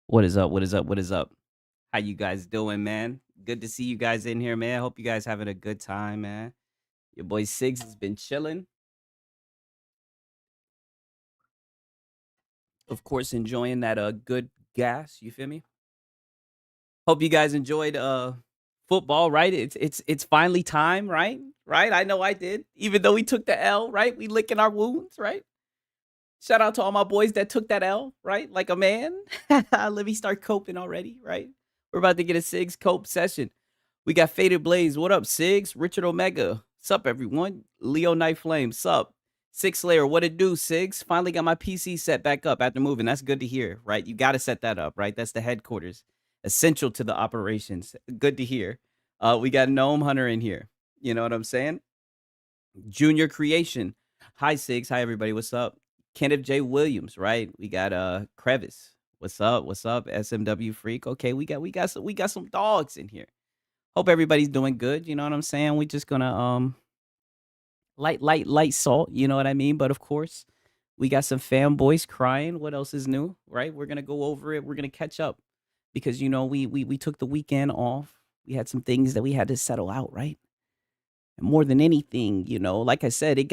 What is up? What is up? What is up? How you guys doing, man? Good to see you guys in here, man. Hope you guys having a good time, man. Your boy Siggs has been chilling. Of course, enjoying that good gas. You feel me? Hope you guys enjoyed football, right? It's finally time, right? Right? I know I did. Even though we took the L, right? We licking our wounds, right? Shout out to all my boys that took that L, right? Like a man. Let me start coping already, right? We're about to get a Siggs cope session. We got Faded Blaze. What up, Siggs? Richard Omega. Sup, everyone? Leo Night Flame. Sup? Six Slayer. What it do, Siggs? Finally got my PC set back up after moving. That's good to hear, right? You got to set that up, right? That's the headquarters. Essential to the operations. Good to hear. We got Gnome Hunter in here. You know what I'm saying? Junior Creation. Hi, Siggs. Hi, everybody. What's up? Kenneth J. Williams, right? We got Crevice. What's up? What's up? SMW Freak. Okay, we got some dogs in here. Hope everybody's doing good. You know what I'm saying? We just gonna light salt. You know what I mean? But of course, we got some fanboys crying. What else is new? Right? We're gonna go over it. We're gonna catch up because we took the weekend off. We had some things that we had to settle out. Right? And more than anything, like I said, it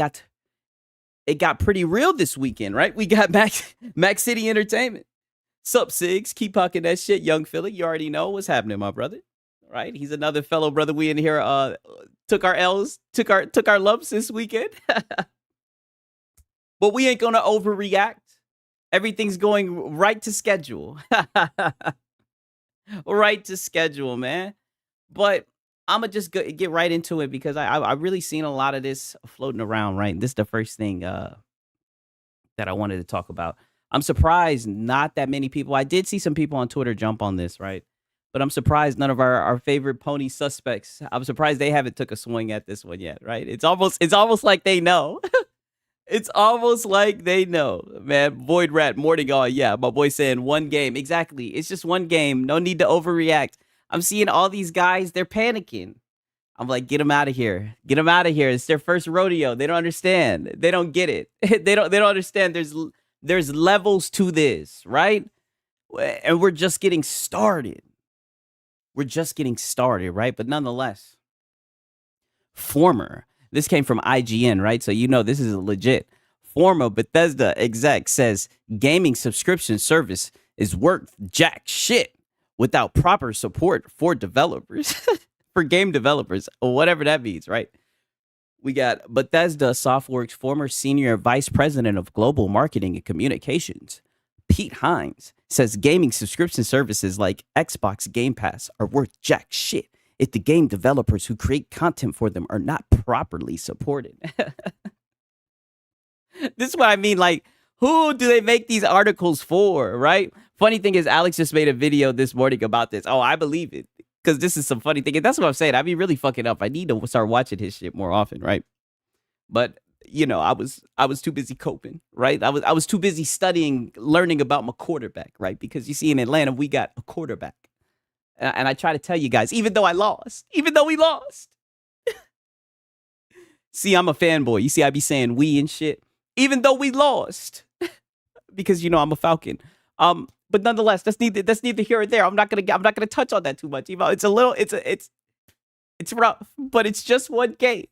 got pretty real this weekend. Right? We got Max City Entertainment. Sup, Sigs? Keep pocket that shit, young Philly. You already know what's happening, my brother. Right? He's another fellow brother we in here took our L's, took our lumps this weekend. But we ain't gonna overreact. Everything's going right to schedule. Right to schedule, man. But I'm gonna just get right into it because I really seen a lot of this floating around, right? This is the first thing that I wanted to talk about. I'm surprised not that many people. I did see some people on Twitter jump on this, right? But I'm surprised none of our favorite pony suspects. I'm surprised they haven't took a swing at this one yet, right? It's almost like they know. It's almost like they know, man. Void Rat, Morning on, yeah. My boy saying one game. Exactly. It's just one game. No need to overreact. I'm seeing all these guys, they're panicking. I'm like, get them out of here. Get them out of here. It's their first rodeo. They don't understand. They don't get it. They don't understand. There's levels to this, right? And we're just getting started. We're just getting started, right? But nonetheless, this came from IGN, right? So this is legit. Former Bethesda exec says gaming subscription service is worth jack shit without proper support for developers, for game developers, or whatever that means, right? We got Bethesda Softworks former senior vice president of global marketing and communications, Pete Hines, says gaming subscription services like Xbox Gamepass are worth jack shit if the game developers who create content for them are not properly supported. This is what I mean. Like, who do they make these articles for, right? Funny thing is, Alex just made a video this morning about this. Oh, I believe it. Because this is some funny thing. And that's what I'm saying. I be really fucking up. I need to start watching his shit more often, right? But I was too busy coping, right? I was too busy studying, learning about my quarterback, right? Because you see, in Atlanta, we got a quarterback. And I try to tell you guys, even though we lost. See, I'm a fanboy. You see, I be saying we and shit, even though we lost, because I'm a Falcon. But nonetheless, that's neither here or there. I'm not gonna touch on that too much. It's rough, but it's just one game,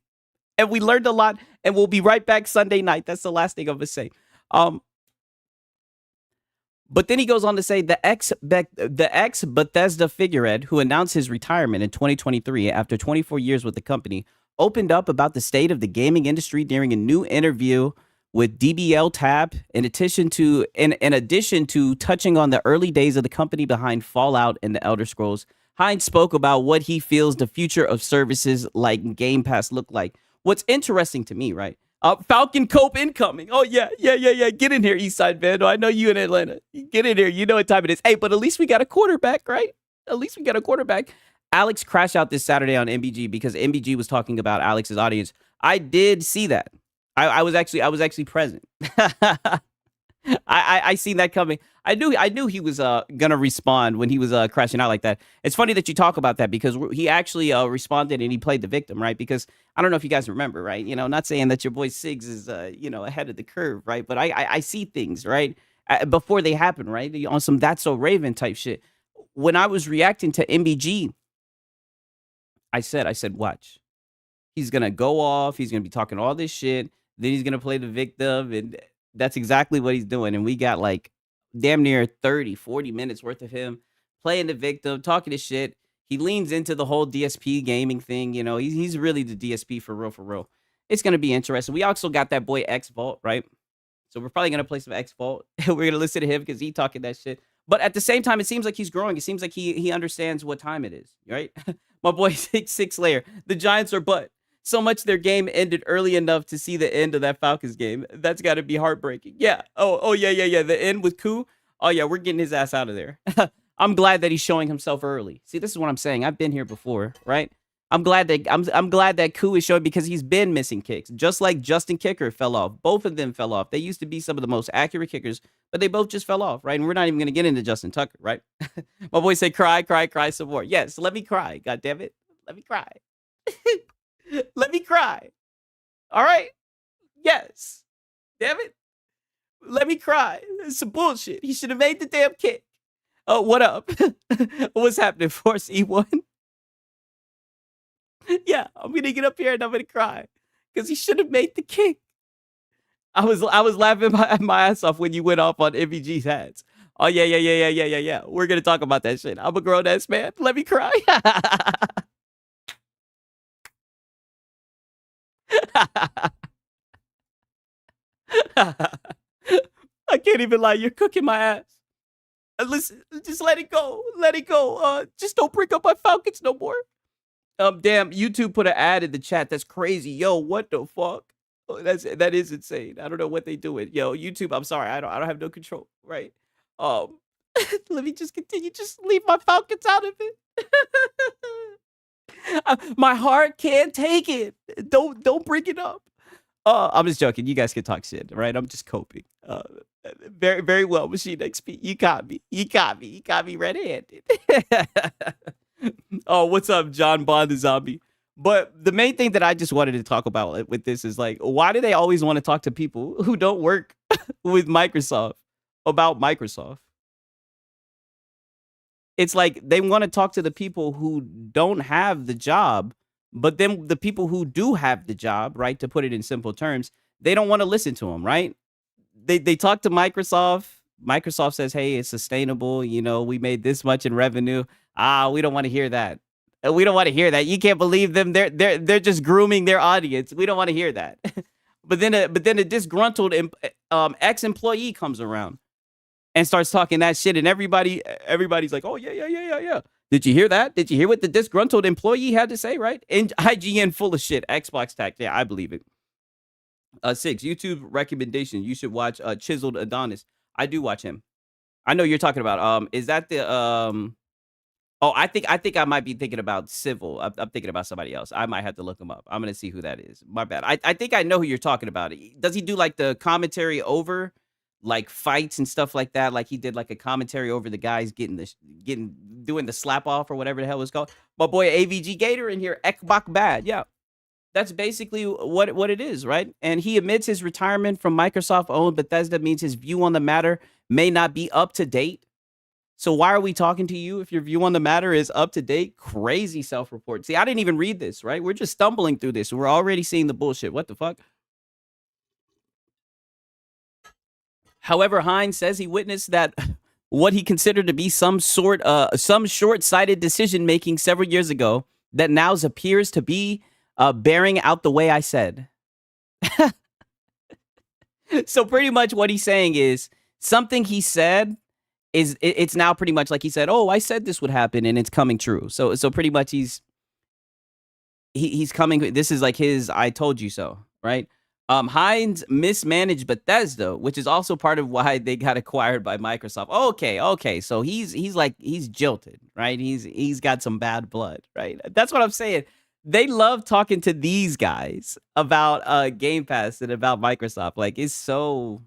and we learned a lot. And we'll be right back Sunday night. That's the last thing I'm gonna say. But then he goes on to say the ex Bethesda figurehead who announced his retirement in 2023 after 24 years with the company opened up about the state of the gaming industry during a new interview with DBL Tab. In addition to touching on the early days of the company behind Fallout and the Elder Scrolls, Hines spoke about what he feels the future of services like Game Pass look like. What's interesting to me, right? Falcon Cope incoming. Oh, yeah. Get in here, Eastside Vandal. I know you in Atlanta. Get in here. You know what time it is. Hey, but at least we got a quarterback, right? At least we got a quarterback. Alex crashed out this Saturday on MBG because MBG was talking about Alex's audience. I did see that. I was actually present. I seen that coming. I knew he was gonna respond when he was crashing out like that. It's funny that you talk about that because he actually responded and he played the victim, right? Because I don't know if you guys remember, right? Not saying that your boy Siggs is ahead of the curve, right? But I see things, right? before they happen, right? On some That's So Raven type shit. When I was reacting to MBG, I said, watch. He's going to go off. He's going to be talking all this shit. Then he's going to play the victim. And that's exactly what he's doing. And we got like damn near 30, 40 minutes worth of him playing the victim, talking this shit. He leans into the whole DSP gaming thing. You know, he's really the DSP for real, for real. It's going to be interesting. We also got that boy X Vault, right? So we're probably going to play some X Vault. We're going to listen to him because he talking that shit. But at the same time, it seems like he's growing. It seems like he understands what time it is, right? My boy 6 Layer. The Giants are butt. So much their game ended early enough to see the end of that Falcons game. That's got to be heartbreaking. Yeah. Oh, yeah. The end with Koo. Oh, yeah, we're getting his ass out of there. I'm glad that he's showing himself early. See, this is what I'm saying. I've been here before, right? I'm glad that Koo is showing because he's been missing kicks. Just like Justin Kicker fell off. Both of them fell off. They used to be some of the most accurate kickers, but they both just fell off, right? And we're not even going to get into Justin Tucker, right? My boy said, cry some more. Yes, let me cry. God damn it. Let me cry. Let me cry. All right? Yes. Damn it. Let me cry. It's some bullshit. He should have made the damn kick. Oh, what up? What's happening, Force E1? Yeah, I'm gonna get up here and I'm gonna cry because he should have made the kick. I was laughing my ass off when you went off on MVG's hats. Oh yeah. We're gonna talk about that shit. I'm a grown ass man. Let me cry. I can't even lie. You're cooking my ass. Listen, just let it go. Let it go. Just don't bring up my Falcons no more. Damn, YouTube put an ad in the chat. That's crazy. Yo, what the fuck? Oh, that is insane. I don't know what they doing. Yo, YouTube, I'm sorry. I don't have no control, right? Let me just continue. Just leave my Falcons out of it. My heart can't take it. Don't bring it up. I'm just joking. You guys can talk shit, right? I'm just coping. Very, very well, Machine XP. You got me. You got me red-handed. Oh, what's up, John Bond the Zombie? But the main thing that I just wanted to talk about with this is like, why do they always want to talk to people who don't work with Microsoft about Microsoft? It's like they want to talk to the people who don't have the job, but then the people who do have the job, right? To put it in simple terms, they don't want to listen to them, right? They talk to Microsoft. Microsoft says, hey, it's sustainable. You know, we made this much in revenue. We don't want to hear that. We don't want to hear that. You can't believe them. They're just grooming their audience. We don't want to hear that. But then a disgruntled ex-employee comes around and starts talking that shit, and everybody's like, oh yeah. Did you hear that? Did you hear what the disgruntled employee had to say? Right? And IGN full of shit. Xbox tech. Yeah, I believe it. 6 YouTube recommendation. You should watch Chiseled Adonis. I do watch him. I know you're talking about. Is that the Oh, I think I might be thinking about Civil. I'm thinking about somebody else. I might have to look him up. I'm gonna see who that is. My bad. I think I know who you're talking about. Does he do like the commentary over like fights and stuff like that? Like he did like a commentary over the guys doing the slap off or whatever the hell it's called. My boy AVG Gator in here. Ekbach bad. Yeah. That's basically what it is, right? And he admits his retirement from Microsoft-owned Bethesda means his view on the matter may not be up to date. So why are we talking to you if your view on the matter is up to date? Crazy self-report. See, I didn't even read this, right? We're just stumbling through this. We're already seeing the bullshit. What the fuck? However, Hines says he witnessed that what he considered to be some short-sighted decision-making several years ago that now appears to be bearing out the way I said. So pretty much what he's saying is something he said it's now pretty much like he said, oh, I said this would happen and it's coming true. So pretty much he's coming. This is like his I told you so, right? Hines mismanaged Bethesda, which is also part of why they got acquired by Microsoft. Okay. So he's jilted, right? He's got some bad blood, right? That's what I'm saying. They love talking to these guys about Gamepass and about Microsoft. Like it's so,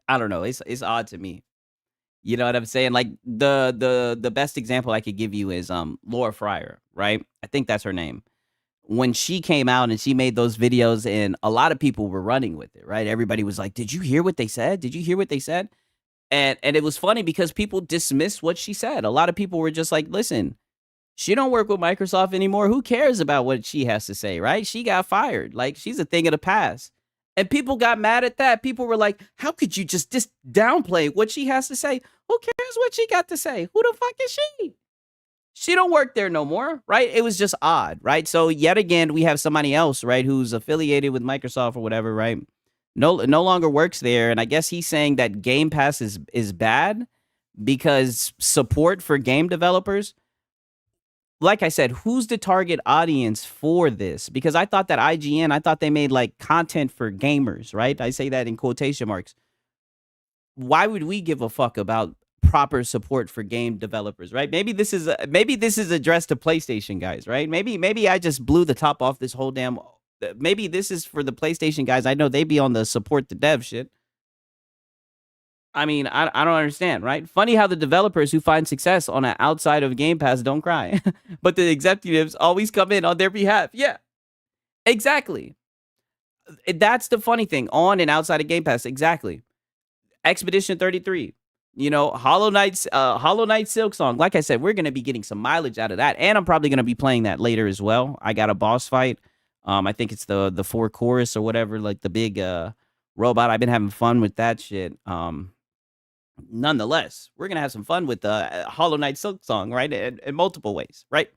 I don't know. It's odd to me. You know what I'm saying? Like the best example I could give you is Laura Fryer, right? I think that's her name. When she came out and she made those videos and a lot of people were running with it, right? Everybody was like, did you hear what they said? Did you hear what they said? And it was funny because people dismissed what she said. A lot of people were just like, listen, she don't work with Microsoft anymore. Who cares about what she has to say, right? She got fired. Like, she's a thing of the past. And people got mad at that. People were like, how could you just downplay what she has to say? Who cares what she got to say? Who the fuck is she? She don't work there no more, right? It was just odd, right? So yet again, we have somebody else, right, who's affiliated with Microsoft or whatever, right? No longer works there. And I guess he's saying that Game Pass is bad because support for game developers. Like I said, who's the target audience for this? Because I thought that IGN, I thought they made like content for gamers, right? I say that in quotation marks. Why would we give a fuck about proper support for game developers, right? Maybe this is addressed to PlayStation guys, right? Maybe I just blew the top off this whole damn. Maybe this is for the PlayStation guys. I know they be on the support the dev shit. I mean, I don't understand, right? Funny how the developers who find success on an outside of Game Pass don't cry, but the executives always come in on their behalf. Yeah, exactly. That's the funny thing on and outside of Game Pass. Exactly. Expedition 33. You know, Hollow Knight Silksong. Like I said, we're gonna be getting some mileage out of that, and I'm probably gonna be playing that later as well. I got a boss fight. I think it's the four chorus or whatever, like the big robot. I've been having fun with that shit. Nonetheless, we're gonna have some fun with the Hollow Knight Silksong, right? In multiple ways, right?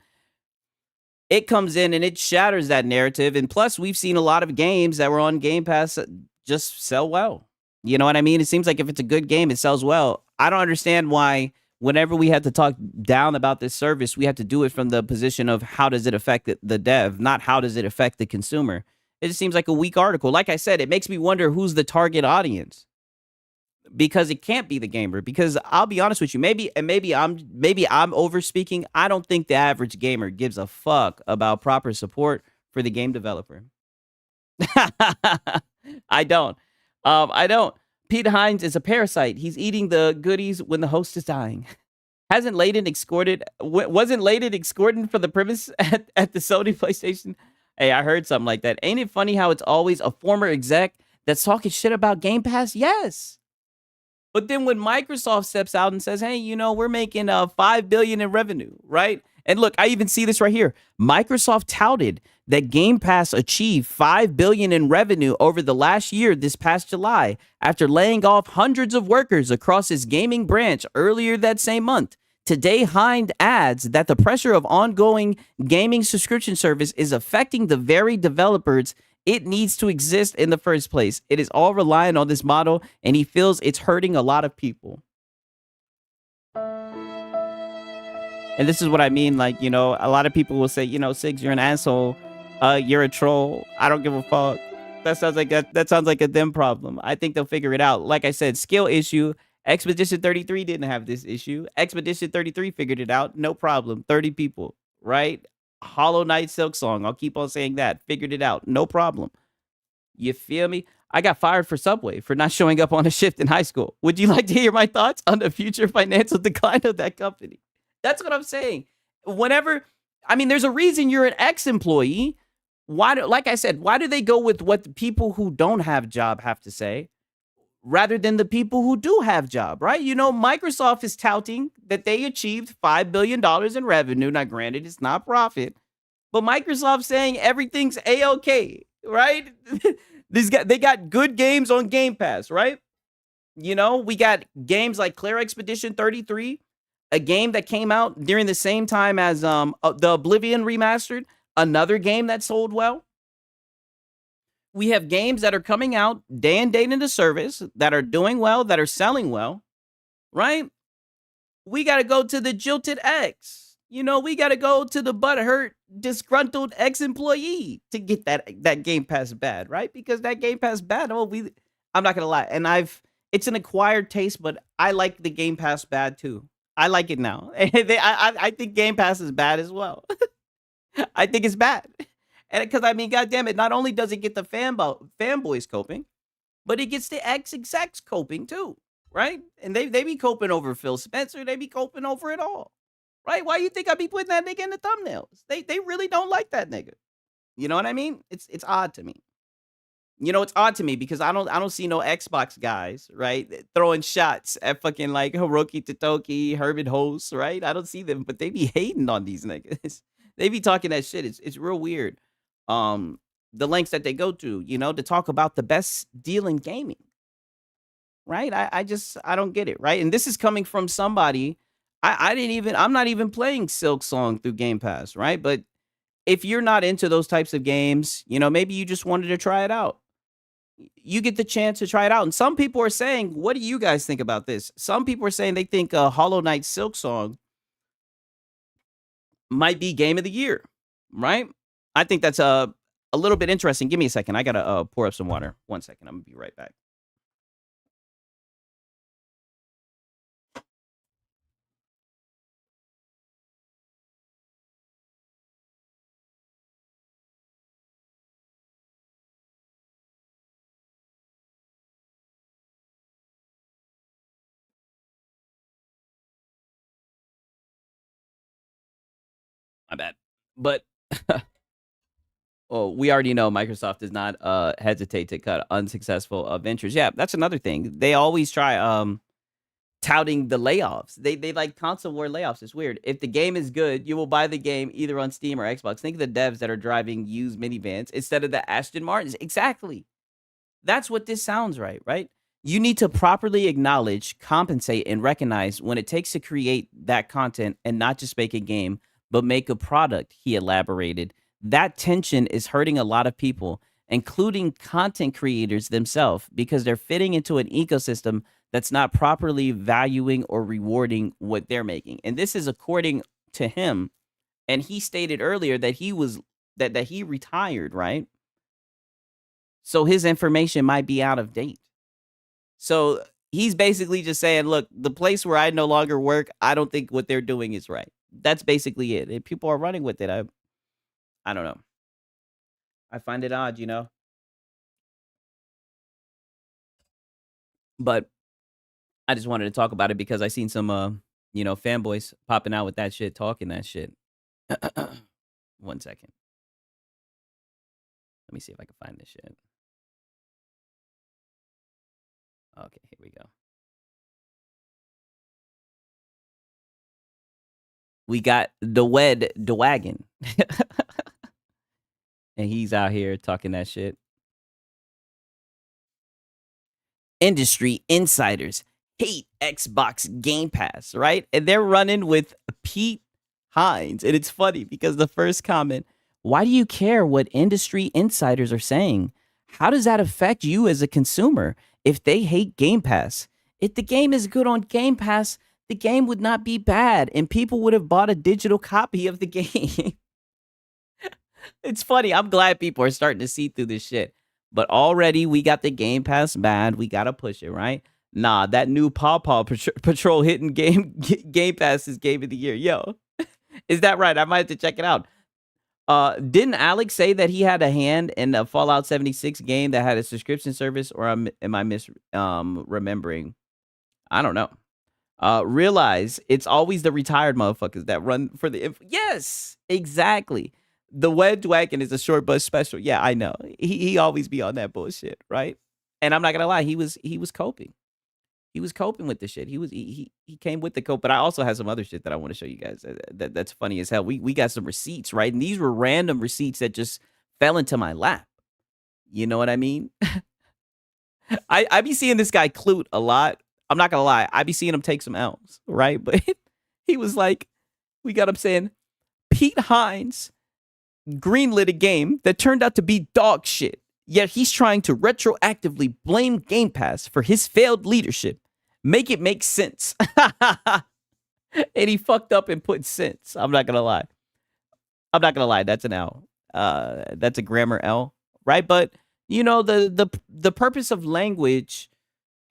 It comes in and it shatters that narrative, and plus, we've seen a lot of games that were on Game Pass just sell well. You know what I mean? It seems like if it's a good game, it sells well. I don't understand why whenever we have to talk down about this service, we have to do it from the position of how does it affect the dev, not how does it affect the consumer. It just seems like a weak article. Like I said, it makes me wonder who's the target audience. Because it can't be the gamer. Because I'll be honest with you, maybe I'm over speaking. I don't think the average gamer gives a fuck about proper support for the game developer. I don't. I don't. Pete Hines is a parasite. He's eating the goodies when the host is dying. Wasn't Layden escorted for the premise at the Sony PlayStation? Hey, I heard something like that. Ain't it funny how it's always a former exec that's talking shit about Game Pass? Yes. But then when Microsoft steps out and says, hey, you know, we're making $5 billion in revenue, right? And look, I even see this right here. Microsoft touted that Game Pass achieved $5 billion in revenue over the last year this past July after laying off hundreds of workers across its gaming branch earlier that same month. Today, Hind adds that the pressure of ongoing gaming subscription service is affecting the very developers it needs to exist in the first place. It is all relying on this model, and he feels it's hurting a lot of people. And this is what I mean. Like, you know, a lot of people will say, you know, Sigs, you're an asshole. You're a troll. I don't give a fuck. That sounds like a them problem. I think they'll figure it out. Like I said, skill issue. Expedition 33 didn't have this issue. Expedition 33 figured it out. No problem. 30 people, right? Hollow Knight Silksong. I'll keep on saying that. Figured it out. No problem. You feel me? I got fired for Subway for not showing up on a shift in high school. Would you like to hear my thoughts on the future financial decline of that company? That's what I'm saying. There's a reason you're an ex-employee. Like I said, why do they go with what the people who don't have job have to say rather than the people who do have job, right? You know, Microsoft is touting that they achieved $5 billion in revenue. Now, granted, it's not profit, but Microsoft saying everything's A-okay, right? They got good games on Game Pass, right? You know, we got games like Claire Expedition 33, a game that came out during the same time as the Oblivion Remastered, another game that sold well. We have games that are coming out day and date into service that are doing well, that are selling well, right? We got to go to the jilted ex. You know, we got to go to the butthurt, disgruntled ex-employee to get that Game Pass bad, right? Because that Game Pass bad, I'm not going to lie. And it's an acquired taste, but I like the Game Pass bad too. I like it now. I think Game Pass is bad as well. I think it's bad. And because, goddamn it, not only does it get the fanboys coping, but it gets the ex-execs coping too, right? And they be coping over Phil Spencer. They be coping over it all, right? Why you think I be putting that nigga in the thumbnails? They really don't like that nigga. You know what I mean? It's odd to me. You know, it's odd to me because I don't see no Xbox guys, right? Throwing shots at fucking like Hiroki Totoki, Herman Host, right? I don't see them, but they be hating on these niggas. They be talking that shit. It's real weird. Um, the lengths that they go to, to talk about the best deal in gaming, right? I don't get it, right? And this is coming from somebody. I'm not even playing Silksong through Game Pass, right? But if you're not into those types of games, maybe you just wanted to try it out. You get the chance to try it out. And some people are saying, what do you guys think about this? Some people are saying they think Hollow Knight Silksong might be game of the year, right? I think that's a little bit interesting. Give me a second. I got to pour up some water. 1 second. I'm going to be right back. My bad. But well, we already know Microsoft does not hesitate to cut unsuccessful ventures. Yeah, that's another thing. They always try touting the layoffs. They like console war layoffs. It's weird. If the game is good, you will buy the game either on Steam or Xbox. Think of the devs that are driving used minivans instead of the Aston Martins. Exactly. That's what this sounds right? You need to properly acknowledge, compensate, and recognize when it takes to create that content and not just make a game, but make a product, he elaborated. That tension is hurting a lot of people, including content creators themselves, because they're fitting into an ecosystem that's not properly valuing or rewarding what they're making. And this is according to him. And he stated earlier that that he retired, right? So his information might be out of date. So he's basically just saying, look, the place where I no longer work, I don't think what they're doing is right. That's basically it. If people are running with it, I don't know. I find it odd, But I just wanted to talk about it because I seen some fanboys popping out with that shit, talking that shit. 1 second. Let me see if I can find this shit. Okay, here we go. We got the wagon. And he's out here talking that shit. Industry insiders hate Xbox Game Pass, right? And they're running with Pete Hines. And it's funny because the first comment, why do you care what industry insiders are saying? How does that affect you as a consumer if they hate Game Pass? If the game is good on Game Pass, the game would not be bad and people would have bought a digital copy of the game. It's funny. I'm glad people are starting to see through this shit. But already we got the Game Pass bad. We got to push it, right? Nah, that new Paw Paw Patrol hitting Game Pass is game of the year. Yo, is that right? I might have to check it out. Didn't Alex say that he had a hand in a Fallout 76 game that had a subscription service, or am I remembering? I don't know. Realize it's always the retired motherfuckers that run for the yes, exactly. The Wedge Wagon is a short bus special. Yeah, I know. He always be on that bullshit, right? And I'm not gonna lie, he was coping. He was coping with the shit. He came with the cope. But I also have some other shit that I want to show you guys. That's funny as hell. We got some receipts, right? And these were random receipts that just fell into my lap. You know what I mean? I be seeing this guy Clute a lot. I'm not gonna lie. I be seeing him take some L's, right? But he was like, we got him saying, Pete Hines greenlit a game that turned out to be dog shit. Yet he's trying to retroactively blame Game Pass for his failed leadership. Make it make sense. And he fucked up and put sense. I'm not gonna lie. That's an L. That's a grammar L, right? But the purpose of language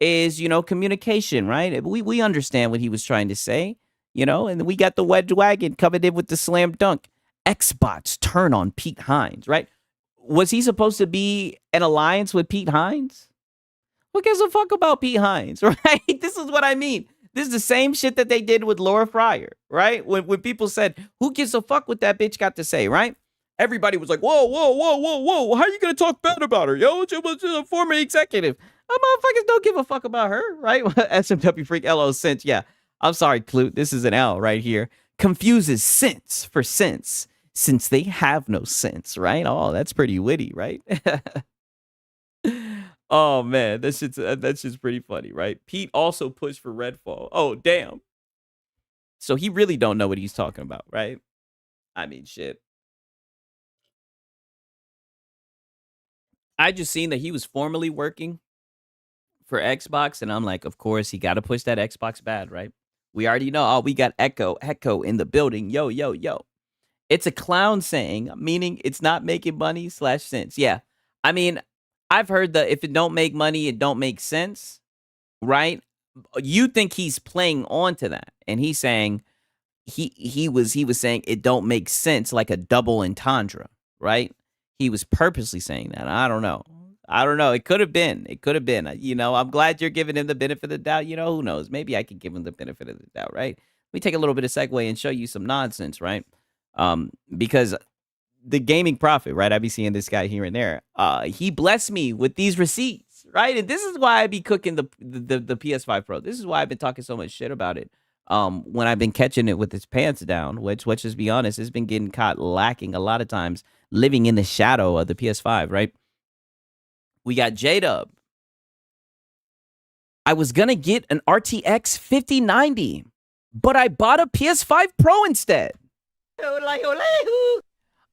is communication, right? We understand what he was trying to say, and we got the Wedge Wagon coming in with the slam dunk. Xbox turn on Pete Hines, right? Was he supposed to be an alliance with Pete Hines? Who gives a fuck about Pete Hines, right? This is what I mean. This is the same shit that they did with Laura Fryer, right? When people said, who gives a fuck what that bitch got to say, right? Everybody was like, whoa, whoa, whoa, whoa, whoa. How are you going to talk bad about her? Yo, she was a former executive. Motherfuckers don't give a fuck about her, right? SMW Freak LO Sense. Yeah, I'm sorry, Clute. This is an L right here. Confuses sense for sense since they have no sense, right? Oh, that's pretty witty, right? Oh, man, that's just pretty funny, right? Pete also pushed for Redfall. Oh, damn. So he really don't know what he's talking about, right? I mean, shit. I just seen that he was formerly working for Xbox, and I'm like, of course, he got to push that Xbox bad, right? We already know. Oh, we got Echo in the building. Yo, yo, yo. It's a clown saying, meaning it's not making money / sense. Yeah. I mean, I've heard that if it don't make money, it don't make sense, right? You think he's playing on to that, and he's saying he was saying it don't make sense, like a double entendre, right? He was purposely saying that. I don't know. It could have been. I'm glad you're giving him the benefit of the doubt. Who knows? Maybe I could give him the benefit of the doubt, right? Let me take a little bit of segue and show you some nonsense, right? Because the gaming prophet, right? I be seeing this guy here and there. He blessed me with these receipts, right? And this is why I be cooking the PS5 Pro. This is why I've been talking so much shit about it. When I've been catching it with its pants down, which let's just be honest, it's been getting caught lacking a lot of times, living in the shadow of the PS5, right? We got J-Dub. I was gonna get an RTX 5090, but I bought a PS5 Pro instead.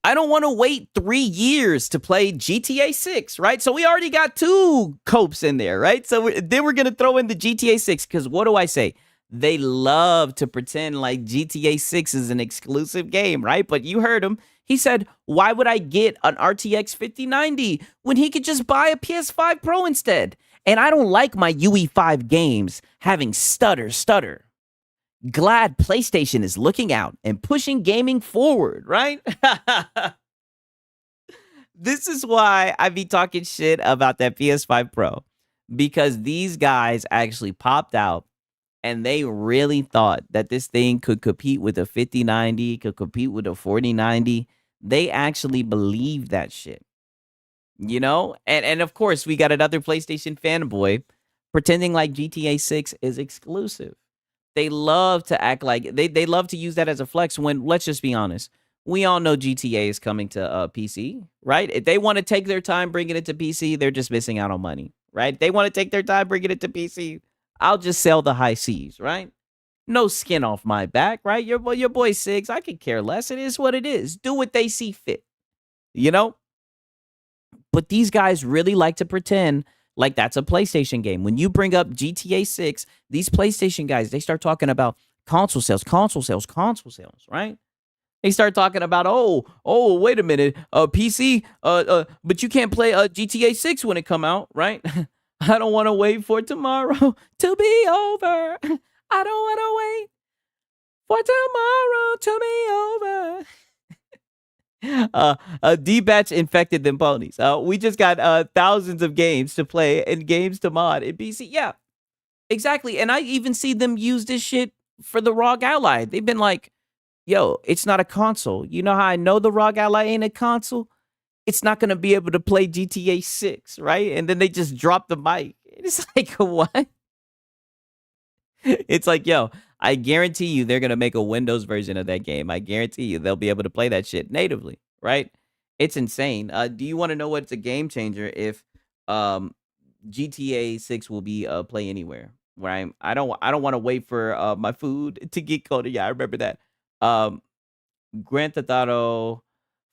I don't want to wait 3 years to play GTA 6, right? So we already got 2 copes in there, right? So then we're going to throw in the GTA 6 because what do I say? They love to pretend like GTA 6 is an exclusive game, right? But you heard him. He said, why would I get an RTX 5090 when he could just buy a PS5 Pro instead? And I don't like my UE5 games having stutter. Glad PlayStation is looking out and pushing gaming forward, right? This is why I be talking shit about that PS5 Pro, because these guys actually popped out and they really thought that this thing could compete with a 5090, could compete with a 4090. They actually believe that shit, And of course, we got another PlayStation fanboy pretending like GTA 6 is exclusive. They love to act like they love to use that as a flex when, let's just be honest, we all know GTA is coming to PC, right? If they want to take their time bringing it to PC, they're just missing out on money, right? They want to take their time bringing it to PC. I'll just sell the high seas, right? No skin off my back, right? Your boy Sigs, I could care less. It is what it is. Do what they see fit, But these guys really like to pretend like that's a PlayStation game. When you bring up GTA 6, these PlayStation guys, they start talking about console sales, right? They start talking about, oh, wait a minute, PC, but you can't play GTA 6 when it come out, right? I don't want to wait for tomorrow to be over. I don't want to wait for tomorrow to be over. D-Batch infected them ponies. We just got thousands of games to play and games to mod in PC. Yeah, exactly. And I even see them use this shit for the ROG Ally. They've been like, yo, it's not a console. You know how I know the ROG Ally ain't a console? It's not going to be able to play GTA 6, right? And then they just drop the mic. It's like, what? It's like, yo, I guarantee you they're going to make a Windows version of that game. I guarantee you they'll be able to play that shit natively, right? It's insane. Do you want to know what's a game changer if GTA 6 will be play anywhere? Right? I don't want to wait for my food to get colder. Yeah, I remember that. Grand Theft Auto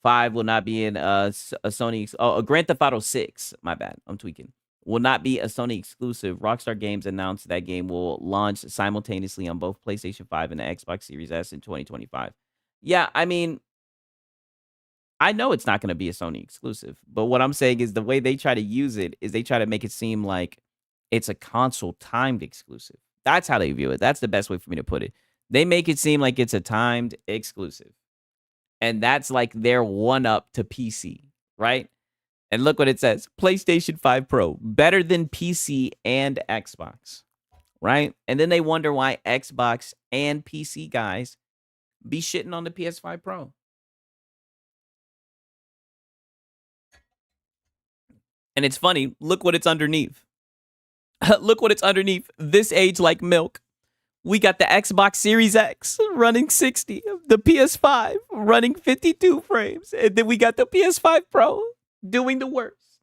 5 will not be in a Sony. Grand Theft Auto 6. My bad. I'm tweaking. Will not be a Sony exclusive. Rockstar Games announced that game will launch simultaneously on both PlayStation 5 and the Xbox Series S in 2025. Yeah, I mean, I know it's not going to be a Sony exclusive, but what I'm saying is the way they try to use it is they try to make it seem like it's a console timed exclusive. That's how they view it. That's the best way for me to put it. They make it seem like it's a timed exclusive. And that's like their one-up to PC, right? And look what it says. PlayStation 5 Pro, better than PC and Xbox, right? And then they wonder why Xbox and PC guys be shitting on the PS5 Pro. And it's funny. Look what it's underneath. Look what it's underneath. This age like milk. We got the Xbox Series X running 60, the PS5 running 52 frames, and then we got the PS5 Pro doing the worst.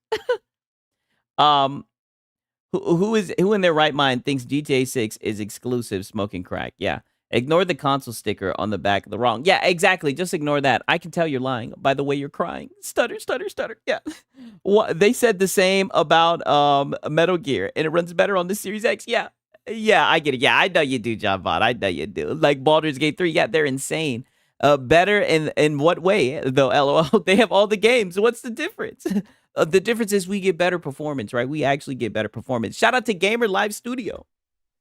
um, who in their right mind thinks GTA 6 is exclusive smoking crack? Yeah. Ignore the console sticker on the back of the wrong. Yeah, exactly. Just ignore that. I can tell you're lying by the way you're crying. Stutter, stutter, stutter. Yeah. They said the same about Metal Gear, and it runs better on the Series X. Yeah. Yeah, I get it. Yeah, I know you do, John Bot. I know you do. Like Baldur's Gate 3. Yeah, they're insane. Better in what way, though, LOL? They have all the games. What's the difference? The difference is we get better performance, right? We actually get better performance. Shout out to Gamer Live Studio.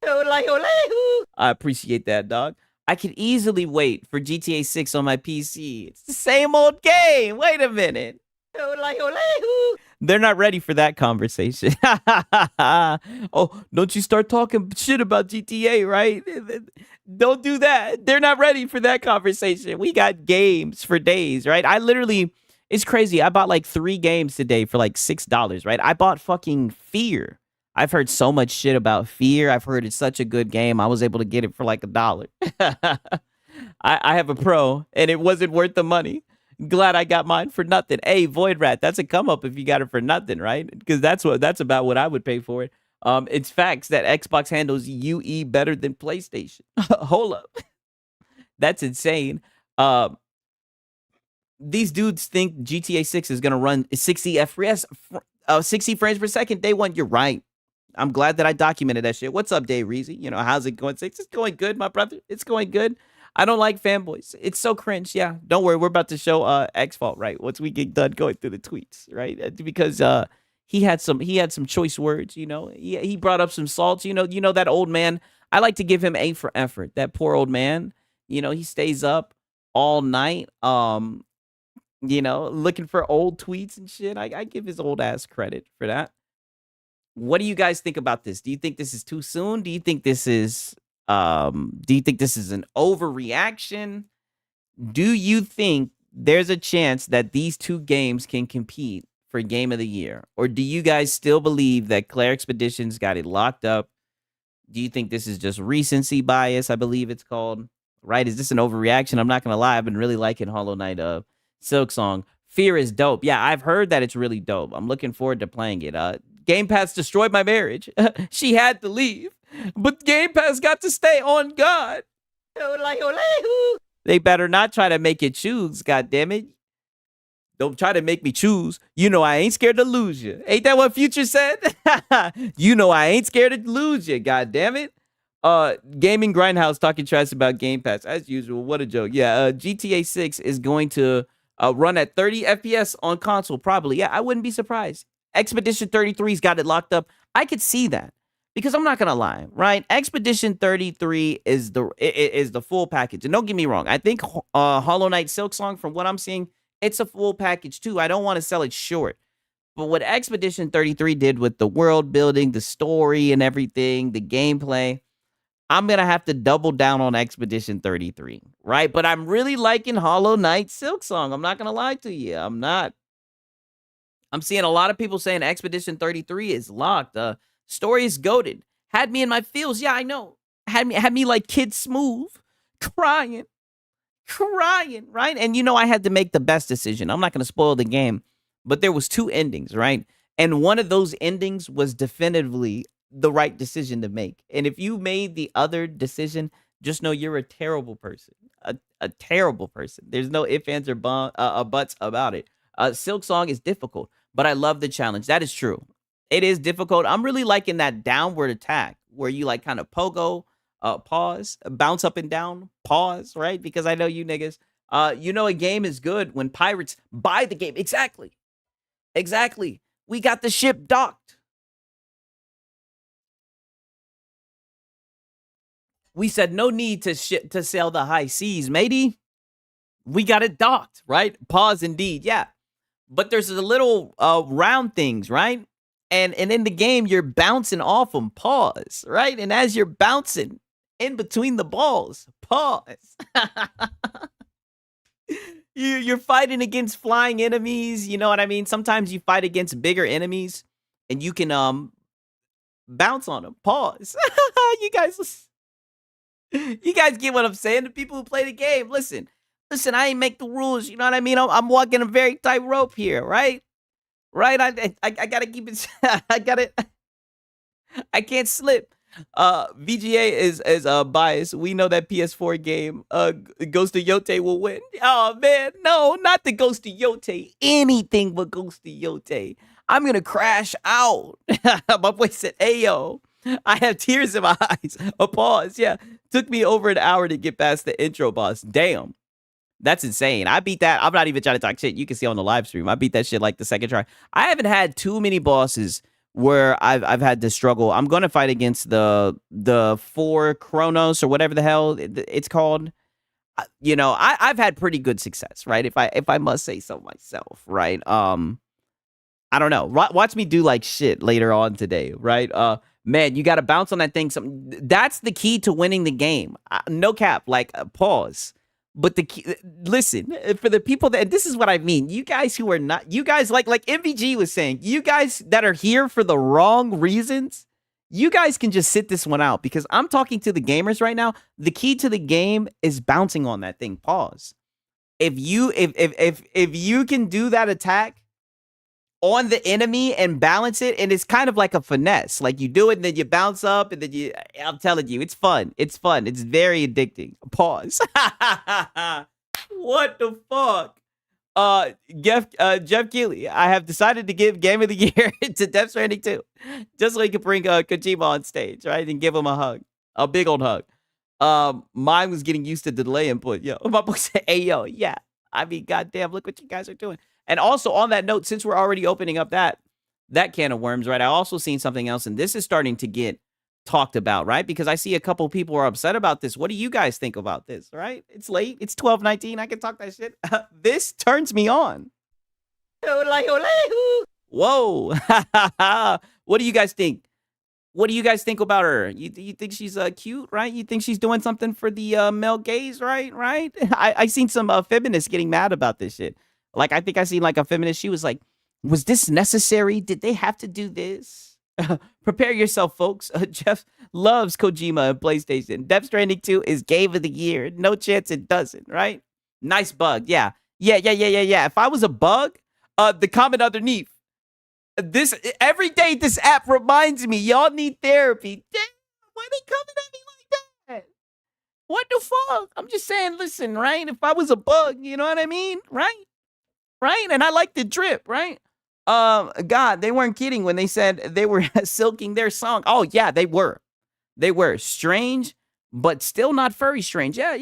I appreciate that, dog. I could easily wait for GTA 6 on my PC. It's the same old game. Wait a minute. They're not ready for that conversation. Oh, don't you start talking shit about GTA, right? Don't do that. They're not ready for that conversation. We got games for days, right? It's crazy. I bought like 3 games today for like $6, right? I bought fucking Fear. I've heard so much shit about Fear. I've heard it's such a good game. I was able to get it for like $1. I have a Pro, and it wasn't worth the money. Glad I got mine for nothing. Hey, Void Rat, that's a come up if you got it for nothing, right? Because that's about what I would pay for it. It's facts that Xbox handles UE better than PlayStation. Hold up, that's insane. These dudes think GTA 6 is gonna run 60 FPS, 60 frames per second day one. You're right. I'm glad that I documented that shit. What's up, Dave Reezy? You know, how's it going? It's going good, my brother. It's going good. I don't like fanboys. It's so cringe. Yeah, don't worry. We're about to show X-Fault, right? Once we get done going through the tweets, right? Because he had some choice words, you know. He brought up some salts, you know that old man. I like to give him A for effort. That poor old man, you know, he stays up all night, you know, looking for old tweets and shit. I give his old ass credit for that. What do you guys think about this? Do you think this is too soon? Do you think this is an overreaction? Do you think there's a chance that these two games can compete for Game of the Year? Or do you guys still believe that Claire Expeditions got it locked up? Do you think this is just recency bias, I believe it's called? Right? Is this an overreaction? I'm not going to lie. I've been really liking Hollow Knight Silksong. Fear is dope. Yeah, I've heard that it's really dope. I'm looking forward to playing it. Gamepass destroyed my marriage. She had to leave, but Gamepass got to stay on God. They better not try to make you choose, goddammit. Don't try to make me choose. You know I ain't scared to lose you. Ain't that what Future said? You know I ain't scared to lose you, goddammit. Gaming Grindhouse talking trash about Game Pass. As usual, what a joke. Yeah, GTA 6 is going to run at 30 FPS on console, probably. Yeah, I wouldn't be surprised. Expedition 33's got it locked up. I could see that. Because I'm not going to lie, right? Expedition 33 is the full package. And don't get me wrong. I think Hollow Knight Silksong, from what I'm seeing, it's a full package too. I don't want to sell it short. But what Expedition 33 did with the world building, the story and everything, the gameplay, I'm going to have to double down on Expedition 33, right? But I'm really liking Hollow Knight Silksong. I'm not going to lie to you. I'm not. I'm seeing a lot of people saying Expedition 33 is locked. Story is goated. Had me in my feels. Yeah, I know. Had me like Kid Smooth, crying, right? And you know I had to make the best decision. I'm not going to spoil the game, but there was 2 endings, right? And one of those endings was definitively the right decision to make. And if you made the other decision, just know you're a terrible person. A terrible person. There's no ifs, ands, or buts about it. Silksong is difficult, but I love the challenge. That is true. It is difficult. I'm really liking that downward attack where you like kind of pogo, pause, bounce up and down, pause, right? Because I know you niggas, you know a game is good when pirates buy the game. Exactly. We got the ship docked. We said no need to sail the high seas, matey. We got it docked, right? Pause indeed, yeah. But there's the little round things, right? And in the game, you're bouncing off them. Pause, right? And as you're bouncing in between the balls, pause. You're fighting against flying enemies. You know what I mean? Sometimes you fight against bigger enemies, and you can bounce on them. Pause. You guys get what I'm saying? The people who play the game, listen. I ain't make the rules. You know what I mean? I'm walking a very tight rope here, right? Right? I gotta keep it. I can't slip. VGA is biased. We know that PS4 game, Ghost of Yote will win. Oh man, no, not the Ghost of Yote. Anything but Ghost of Yote. I'm gonna crash out. My boy said, "Ayo, I have tears in my eyes." A pause. Yeah, took me over an hour to get past the intro boss. Damn. That's insane. I beat that. I'm not even trying to talk shit. You can see on the live stream. I beat that shit like the second try. I haven't had too many bosses where I've had to struggle. I'm going to fight against the 4 Chronos or whatever the hell it's called. You know, I've had pretty good success, right? If I must say so myself, right? I don't know. Watch me do like shit later on today, right? Man, you got to bounce on that thing. That's the key to winning the game. No cap. Like pause. But the key, listen, for the people that, this is what I mean. You guys who are not, you guys like MVG was saying, you guys that are here for the wrong reasons, you guys can just sit this one out, because I'm talking to the gamers right now. The key to the game is bouncing on that thing. Pause. If you can do that attack on the enemy and balance it, and it's kind of like a finesse. Like you do it and then you bounce up and then I'm telling you, it's fun. It's fun. It's very addicting. Pause. What the fuck? Jeff Keighley, I have decided to give Game of the Year to Death Stranding 2. Just so he can bring Kojima on stage, right? And give him a hug. A big old hug. Mine was getting used to delay input. Yo, my boy said, "Hey, yo, yeah." I mean, goddamn, look what you guys are doing. And also on that note, since we're already opening up that can of worms, right? I also seen something else, and this is starting to get talked about, right? Because I see a couple people are upset about this. What do you guys think about this, right? It's late. It's 12:19. I can talk that shit. This turns me on. Whoa. What do you guys think? What do you guys think about her? You think she's cute, right? You think she's doing something for the male gaze, right? Right? I seen some feminists getting mad about this shit. Like, I think I seen like a feminist. She was like, "Was this necessary? Did they have to do this?" Prepare yourself, folks. Jeff loves Kojima and PlayStation. Death Stranding 2 is Game of the Year. No chance it doesn't, right? Nice bug. Yeah. If I was a bug, the comment underneath. This every day this app reminds me y'all need therapy. Damn, why they coming at me like that? What the fuck? I'm just saying, listen, right? If I was a bug, you know what I mean? Right? And I like the drip, right? God, they weren't kidding when they said they were silking their song. Oh yeah, they were. They were strange, but still not furry strange. Yeah.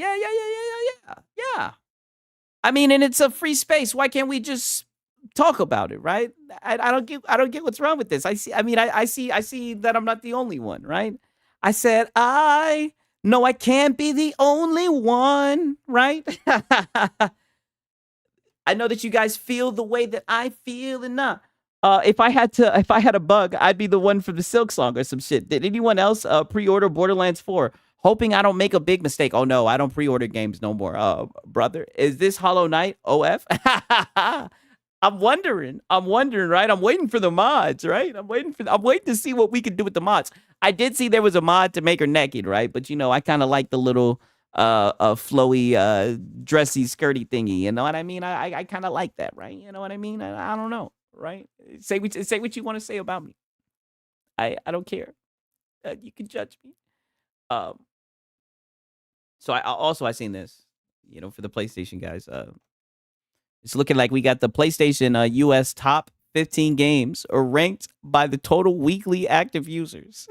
I mean, and it's a free space. Why can't we just talk about it, right? I don't get what's wrong with this. I see that I'm not the only one, right? I said I can't be the only one, right? I know that you guys feel the way that I feel, and not. If I had a bug, I'd be the one from the Silksong or some shit. Did anyone else pre-order Borderlands 4? Hoping I don't make a big mistake. Oh no, I don't pre-order games no more. Brother, is this Hollow Knight OF? I'm wondering, right? I'm waiting for the mods, right? I'm waiting to see what we can do with the mods. I did see there was a mod to make her naked, right? But you know, I kind of like the little flowy dressy skirty thingy. You know what I mean? I kind of like that, right? You know what I mean? I don't know, right? Say what you want to say about me. I don't care. You can judge me. So I seen this, you know, for the PlayStation guys. It's looking like we got the PlayStation US top 15 games are ranked by the total weekly active users.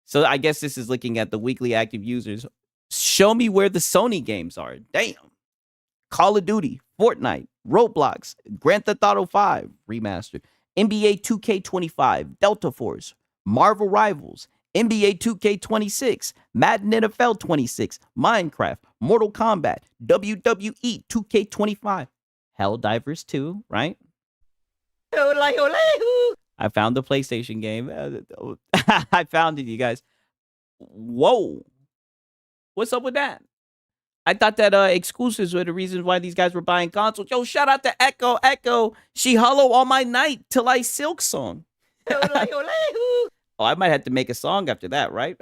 So I guess this is looking at the weekly active users. Show me where the Sony games are. Damn. Call of Duty, Fortnite, Roblox, Grand Theft Auto 5 Remastered, NBA 2K25, Delta Force, Marvel Rivals, NBA 2K26, Madden NFL 26, Minecraft, Mortal Kombat, WWE 2K25, Helldivers 2, right? I found the PlayStation game. I found it, you guys. Whoa. What's up with that? I thought that exclusives were the reasons why these guys were buying consoles. Yo, shout out to Echo. Echo. She hollow all my night till I Silksong. Oh, I might have to make a song after that, right?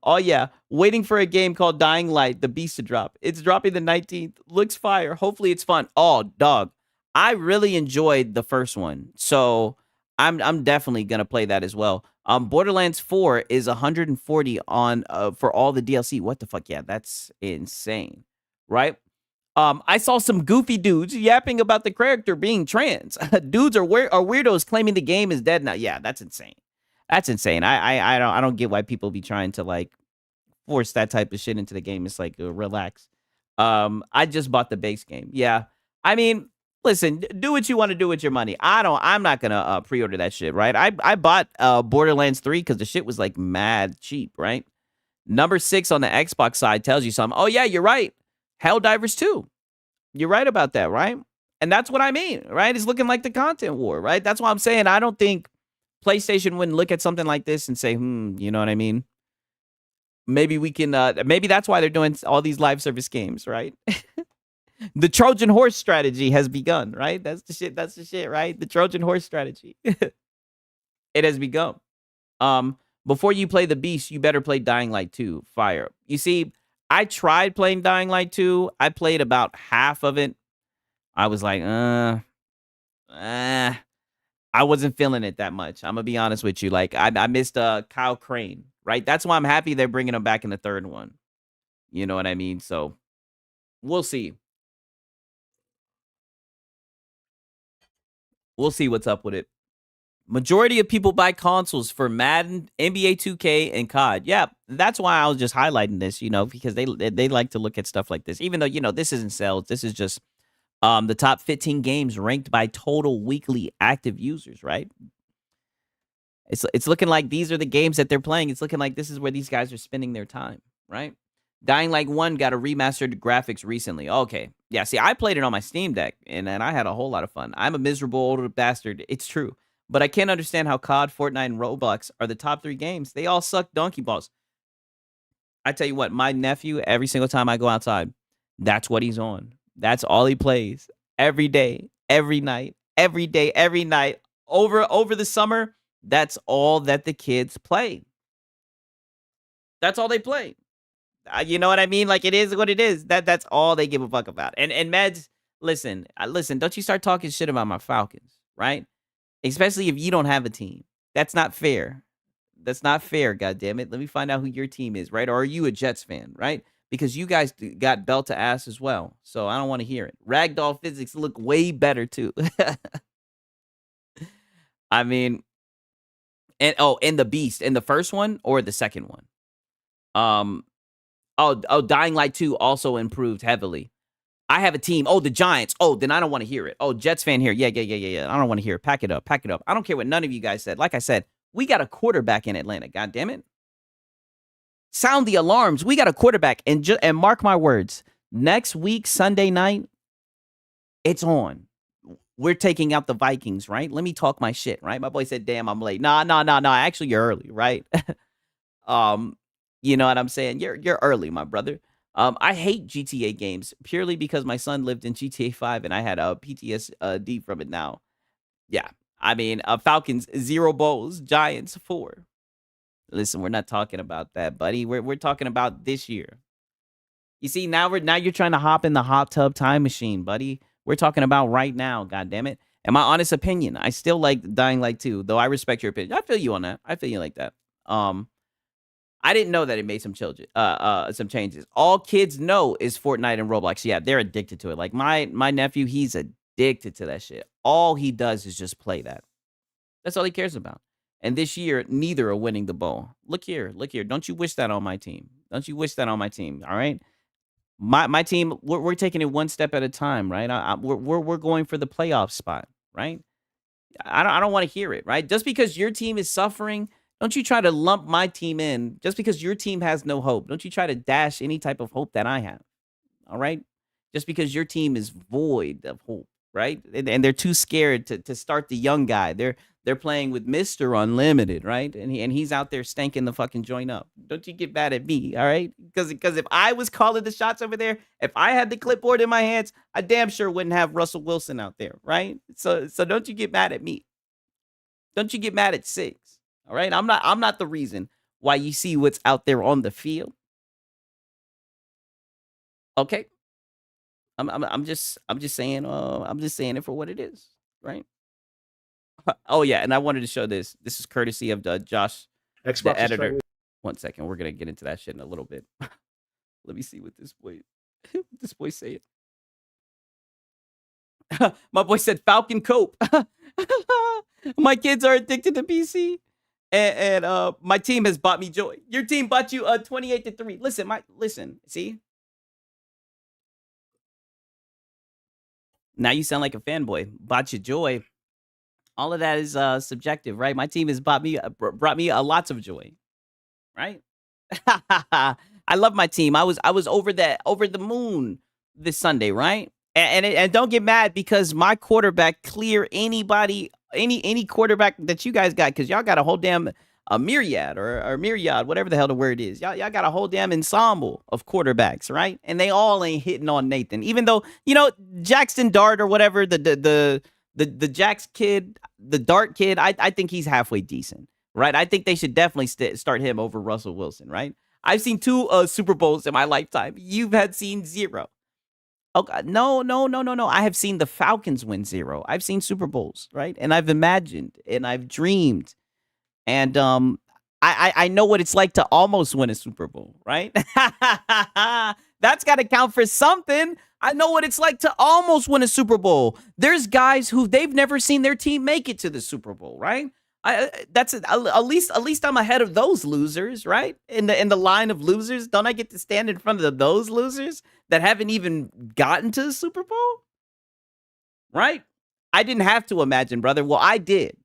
Oh, yeah. Waiting for a game called Dying Light, the Beast to drop. It's dropping the 19th. Looks fire. Hopefully it's fun. Oh, dog. I really enjoyed the first one. So I'm definitely going to play that as well. Borderlands 4 is 140 on for all the DLC. What the fuck? Yeah, that's insane. Right? I saw some goofy dudes yapping about the character being trans. Dudes are weirdos claiming the game is dead now. Yeah, that's insane. That's insane. I don't get why people be trying to like force that type of shit into the game. It's like relax. I just bought the base game. Yeah. I mean, listen, do what you want to do with your money. I'm not gonna pre-order that shit, right? I bought Borderlands 3 because the shit was like mad cheap, right? Number 6 on the Xbox side tells you something. Oh yeah, you're right. Helldivers 2. You're right about that, right? And that's what I mean, right? It's looking like the content war, right? That's why I'm saying I don't think PlayStation wouldn't look at something like this and say, you know what I mean? Maybe we can, maybe that's why they're doing all these live service games, right? The Trojan horse strategy has begun, right? That's the shit, right? The Trojan horse strategy. It has begun. Before you play the Beast, you better play Dying Light 2, fire. You see, I tried playing Dying Light 2. I played about half of it. I was like, I wasn't feeling it that much. I'm gonna be honest with you. Like I missed Kyle Crane, right? That's why I'm happy they're bringing him back in the third one. You know what I mean? So we'll see. We'll see what's up with it. Majority of people buy consoles for Madden, NBA 2K, and COD. Yeah, that's why I was just highlighting this, because they like to look at stuff like this. Even though, this isn't sales. This is just the top 15 games ranked by total weekly active users, right? It's looking like these are the games that they're playing. It's looking like this is where these guys are spending their time, right? Dying Light 1 got a remastered graphics recently. Okay. Yeah, see, I played it on my Steam Deck, and I had a whole lot of fun. I'm a miserable older bastard. It's true. But I can't understand how COD, Fortnite, and Roblox are the top 3 games. They all suck donkey balls. I tell you what, my nephew, every single time I go outside, that's what he's on. That's all he plays. Every day, every night, every day, every night. Over the summer, that's all that the kids play. That's all they play. You know what I mean? Like, it is what it is. That's all they give a fuck about. And Meds, listen, don't you start talking shit about my Falcons, right? Especially if you don't have a team. That's not fair. That's not fair, goddammit. Let me find out who your team is, right? Or are you a Jets fan, right? Because you guys got belt to ass as well. So I don't want to hear it. Ragdoll physics look way better, too. I mean, and the Beast, in the first one or the second one? Dying Light 2 also improved heavily. I have a team. Oh, the Giants. Oh, then I don't want to hear it. Oh, Jets fan here. Yeah. I don't want to hear it. Pack it up. I don't care what none of you guys said. Like I said, we got a quarterback in Atlanta. God damn it. Sound the alarms. We got a quarterback. And mark my words. Next week, Sunday night, it's on. We're taking out the Vikings, right? Let me talk my shit, right? My boy said, damn, I'm late. Nah. Actually, you're early, right? You know what I'm saying? You're early, my brother. I hate GTA games purely because my son lived in GTA 5 and I had a PTSD from it now. Yeah. I mean, Falcons 0 bowls, Giants 4. Listen, we're not talking about that, buddy. We're talking about this year. You see, now you're trying to hop in the hot tub time machine, buddy. We're talking about right now, goddammit. And my honest opinion, I still like Dying Light 2, though I respect your opinion. I feel you on that. I feel you like that. I didn't know that it made some changes. All kids know is Fortnite and Roblox. Yeah, they're addicted to it. Like my nephew, he's addicted to that shit. All he does is just play that. That's all he cares about. And this year, neither are winning the bowl. Look here. Don't you wish that on my team? All right. My team, we're taking it one step at a time, right? We're going for the playoff spot, right? I don't want to hear it, right? Just because your team is suffering, don't you try to lump my team in. Just because your team has no hope, don't you try to dash any type of hope that I have. All right? Just because your team is void of hope, right? And they're too scared to start the young guy. They're playing with Mr. Unlimited, right? And he's out there stanking the fucking joint up. Don't you get mad at me, all right? Because if I was calling the shots over there, if I had the clipboard in my hands, I damn sure wouldn't have Russell Wilson out there, right? So don't you get mad at me. Don't you get mad at Six. All right? I'm not the reason why you see what's out there on the field. Okay? I'm just saying it for what it is, right? Oh yeah, and I wanted to show this. This is courtesy of Josh, Xbox the editor. 1 second, we're gonna get into that shit in a little bit. Let me see what this boy said. My boy said Falcon Cope. My kids are addicted to PC, and my team has bought me joy. Your team bought you 28-3. Listen. See. Now you sound like a fanboy. Bought you joy. All of that is subjective, right? My team has brought me lots of joy, right? I love my team. I was over the moon this Sunday, right? And don't get mad because my quarterback clear anybody, any quarterback that you guys got, because y'all got a whole damn myriad or myriad, whatever the hell the word is. Y'all got a whole damn ensemble of quarterbacks, right? And they all ain't hitting on Nathan, even though Jackson Dart or whatever the Jax kid, the Dart kid. I think he's halfway decent, right? I think they should definitely start him over Russell Wilson, right? I've seen 2 Super Bowls in my lifetime. You've seen 0. Okay, no. I have seen the Falcons win 0. I've seen Super Bowls, right? And I've imagined and I've dreamed. And I know what it's like to almost win a Super Bowl, right? That's got to count for something. I know what it's like to almost win a Super Bowl. There's guys who they've never seen their team make it to the Super Bowl, right? That's at least I'm ahead of those losers, right? In the line of losers, don't I get to stand in front of those losers that haven't even gotten to the Super Bowl? Right? I didn't have to imagine, brother. Well, I did.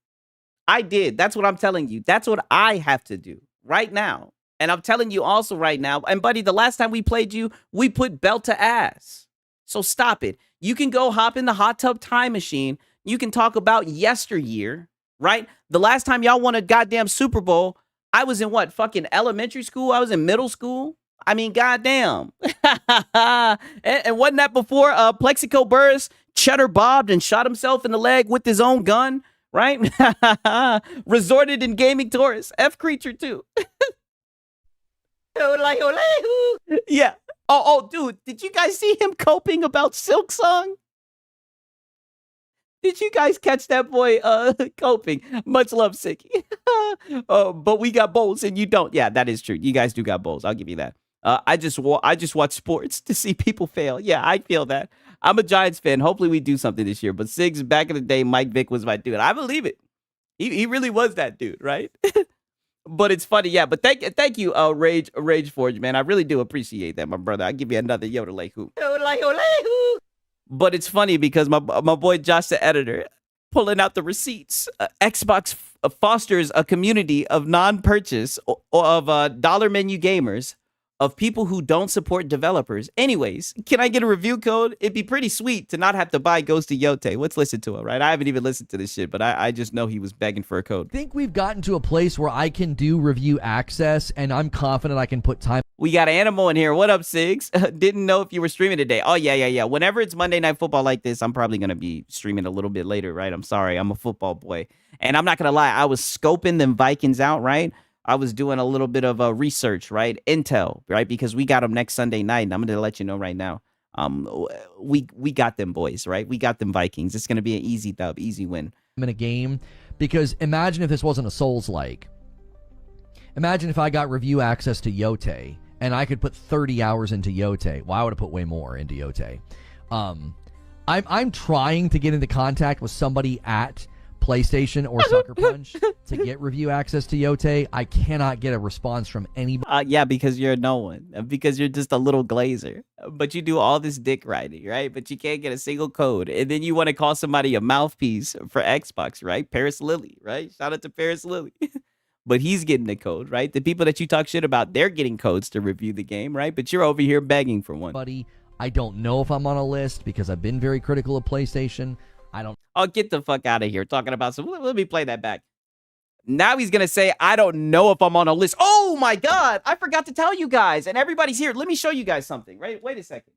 That's what I'm telling you. That's what I have to do right now. And I'm telling you also right now, and buddy, the last time we played you, we put belt to ass. So stop it. You can go hop in the hot tub time machine. You can talk about yesteryear, right? The last time y'all won a goddamn Super Bowl, I was in what, fucking elementary school? I was in middle school. I mean, goddamn. and wasn't that before Plexico Burris cheddar bobbed and shot himself in the leg with his own gun, right? Resorted in gaming tourists. F creature too. Yeah. Oh, dude, did you guys see him coping about Silksong? Did you guys catch that boy coping? Much love, Sicky. But we got bowls and you don't. Yeah, that is true. You guys do got bowls. I'll give you that. I just watch sports to see people fail. Yeah, I feel that. I'm a Giants fan. Hopefully we do something this year. But Siggs, back in the day, Mike Vick was my dude. I believe it. He really was that dude, right? But it's funny, yeah. But thank you, Rage Forge, man. I really do appreciate that, my brother. I'll give you another Yodelay hoop. But it's funny because my boy Josh, the editor, pulling out the receipts. Xbox fosters a community of non-purchase of dollar menu gamers, of people who don't support developers. Anyways, can I get a review code? It'd be pretty sweet to not have to buy Ghost of Yote. Let's listen to it, right? I haven't even listened to this shit, but I just know he was begging for a code. I think we've gotten to a place where I can do review access, and I'm confident I can put time. We got Animal in here. What up, Sigs? Didn't know if you were streaming today. Oh, yeah. Whenever it's Monday Night Football like this, I'm probably going to be streaming a little bit later, right? I'm sorry. I'm a football boy. And I'm not going to lie. I was scoping them Vikings out, right? I was doing a little bit of research, right? Intel, right? Because we got them next Sunday night, and I'm going to let you know right now. We got them boys, right? We got them Vikings. It's going to be an easy dub, easy win. In a game, because imagine if this wasn't a Souls-like. Imagine if I got review access to Yote, and I could put 30 hours into Yote. Well, I would have put way more into Yote. I'm trying to get into contact with somebody at PlayStation or Sucker Punch to get review access to Yote. I cannot get a response from anybody. Yeah, because you're no one. Because you're just a little glazer. But you do all this dick riding, right? But you can't get a single code. And then you want to call somebody a mouthpiece for Xbox, right? Paris Lilly, right? Shout out to Paris Lilly. But he's getting the code, right? The people that you talk shit about, they're getting codes to review the game, right? But you're over here begging for one. Buddy, I don't know if I'm on a list because I've been very critical of PlayStation. I don't. Oh, get the fuck out of here talking about some. Let me play that back. Now he's going to say, I don't know if I'm on a list. Oh my God. I forgot to tell you guys. And everybody's here. Let me show you guys something, right? Wait a second.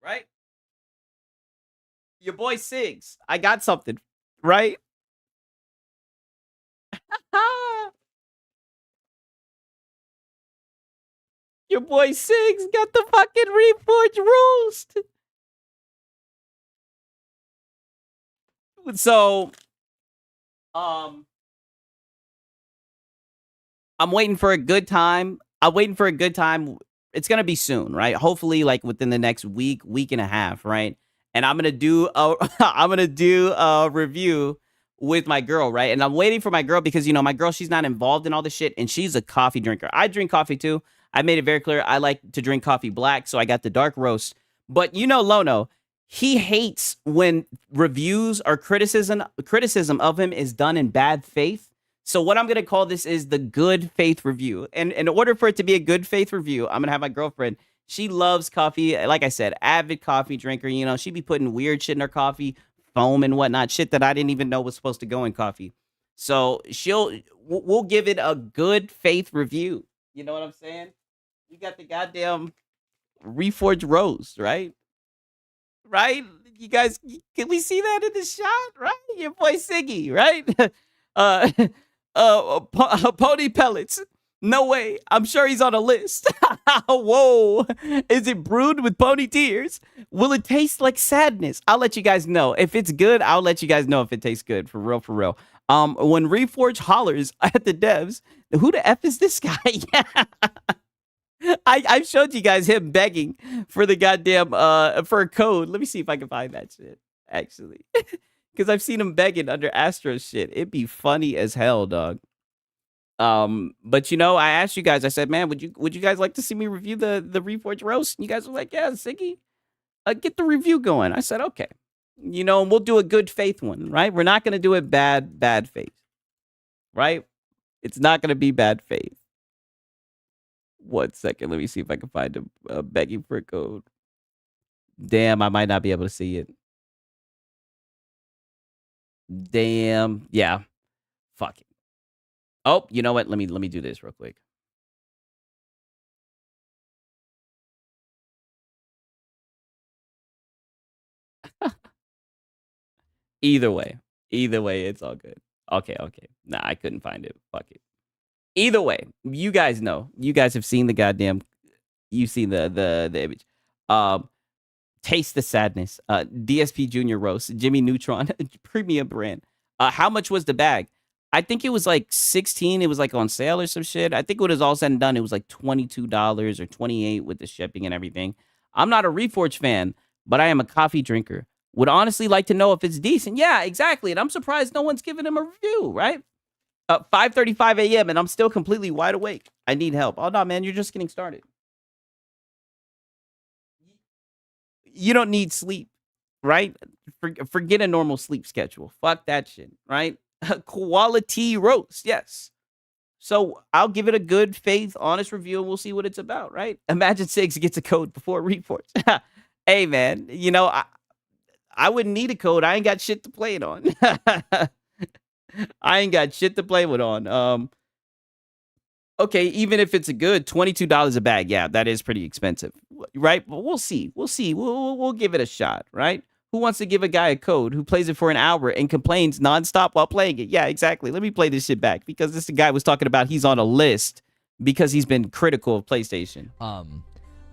Right? Your boy Sigs. I got something, right? Your boy Sigs got the fucking Reforged Roost. So, I'm waiting for a good time. I'm waiting for a good time. It's gonna be soon, right? Hopefully, like within the next week and a half, right? And I'm gonna do a I'm gonna do a review with my girl, right? And I'm waiting for my girl because my girl, she's not involved in all this shit, and she's a coffee drinker. I drink coffee too. I made it very clear I like to drink coffee black, so I got the dark roast. But Lono, he hates when reviews or criticism of him is done in bad faith. So what I'm going to call this is the good faith review. And in order for it to be a good faith review, I'm going to have my girlfriend. She loves coffee. Like I said, avid coffee drinker. She be putting weird shit in her coffee, foam and whatnot, shit that I didn't even know was supposed to go in coffee. So we'll give it a good faith review. You know what I'm saying? We got the goddamn Reforged Rose, right? Right? You guys, can we see that in the shot? Right? Your boy Siggy, right? Pony pellets. No way. I'm sure he's on a list. Whoa. Is it brewed with pony tears? Will it taste like sadness? I'll let you guys know. If it's good, I'll let you guys know if it tastes good. For real, for real. When Reforge hollers at the devs, who the F is this guy? I showed you guys him begging for the goddamn for a code. Let me see if I can find that shit, actually. Because I've seen him begging under Astro's shit. It'd be funny as hell, dog. But I asked you guys, I said, man, would you guys like to see me review the Reforged Roast? And you guys were like, yeah, Siggy, get the review going. I said, okay. And we'll do a good faith one, right? We're not gonna do it bad faith. Right? It's not gonna be bad faith. 1 second. Let me see if I can find him begging for a code. Damn, I might not be able to see it. Damn. Yeah. Fuck it. Oh, you know what? Let me do this real quick. Either way, it's all good. Okay. Nah, I couldn't find it. Fuck it. Either way, you guys know. You guys have seen the goddamn. You've seen the image. Taste the sadness. DSP Junior Roast. Jimmy Neutron. Premium brand. How much was the bag? I think it was like 16. It was like on sale or some shit. I think when it was all said and done, it was like $22 or 28 with the shipping and everything. I'm not a Reforge fan, but I am a coffee drinker. Would honestly like to know if it's decent. Yeah, exactly. And I'm surprised no one's giving him a review, right? 5:35 a.m. and I'm still completely wide awake. I need help. Oh, no, man, you're just getting started. You don't need sleep, right? Forget a normal sleep schedule. Fuck that shit, right? Quality roast, yes. So I'll give it a good faith, honest review, and we'll see what it's about, right? Imagine Sigs gets a code before reports. Hey, man, I wouldn't need a code. I ain't got shit to play it on. I ain't got shit to play with on. Okay, even if it's a good $22 a bag, yeah, that is pretty expensive, right? But we'll see. We'll give it a shot, right? Who wants to give a guy a code who plays it for an hour and complains nonstop while playing it? Yeah, exactly. Let me play this shit back because this guy was talking about he's on a list because he's been critical of PlayStation.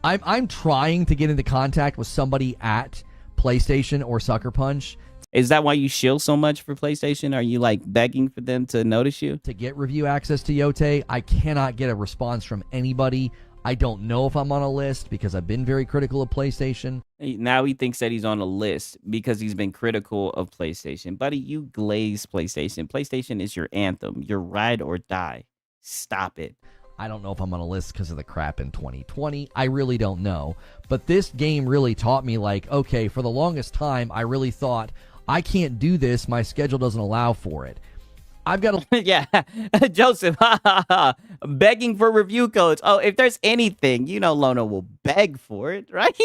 I'm trying to get into contact with somebody at PlayStation or Sucker Punch. Is that why you shill so much for PlayStation? Are you like begging for them to notice you? To get review access to Yote, I cannot get a response from anybody. I don't know if I'm on a list because I've been very critical of PlayStation. Now he thinks that he's on a list because he's been critical of PlayStation. Buddy, you glaze PlayStation. PlayStation is your anthem, your ride or die. Stop it. I don't know if I'm on a list because of the crap in 2020. I really don't know. But this game really taught me, like, okay, for the longest time, I really thought, I can't do this. My schedule doesn't allow for it. I've got to... Yeah, Joseph, begging for review codes. Oh, if there's anything, Lono will beg for it, right?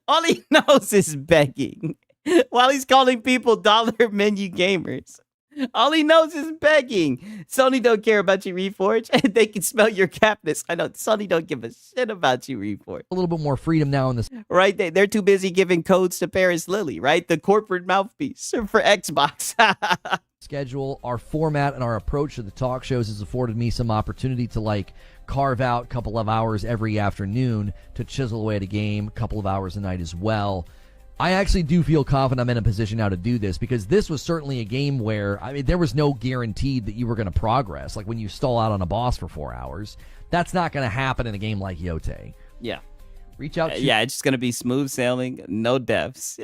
All he knows is begging. while he's calling people dollar menu gamers. All he knows is begging. Sony don't care about you, Reforge, and they can smell your capness. I know Sony don't give a shit about you, Reforge. A little bit more freedom now in this. Right? They're too busy giving codes to Paris Lily, right? The corporate mouthpiece for Xbox. Schedule, our format, and our approach to the talk shows has afforded me some opportunity to like carve out a couple of hours every afternoon to chisel away at a game, a couple of hours a night as well. I actually do feel confident I'm in a position now to do this because this was certainly a game where, I mean, there was no guaranteed that you were going to progress. Like when you stall out on a boss for 4 hours, that's not going to happen in a game like Yote. Yeah. Reach out to yeah, it's just going to be smooth sailing, no deaths.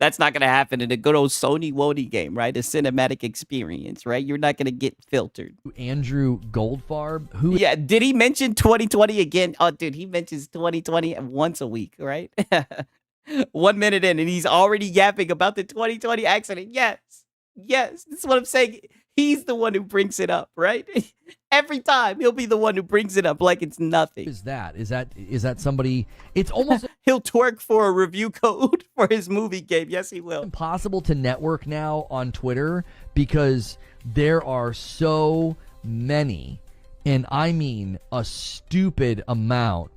That's not going to happen in a good old Sony Wody game, right? A cinematic experience, right? You're not going to get filtered. Andrew Goldfarb, who... Yeah, did he mention 2020 again? Oh, dude, he mentions 2020 once a week, right? 1 minute in, and he's already yapping about the 2020 accident. Yes, this is what I'm saying. He's the one who brings it up, right? Every time he'll be the one who brings it up like it's nothing. Is that somebody? It's almost he'll twerk for a review code for his movie game. Yes, he will. Impossible to network now on Twitter because there are so many, and I mean a stupid amount,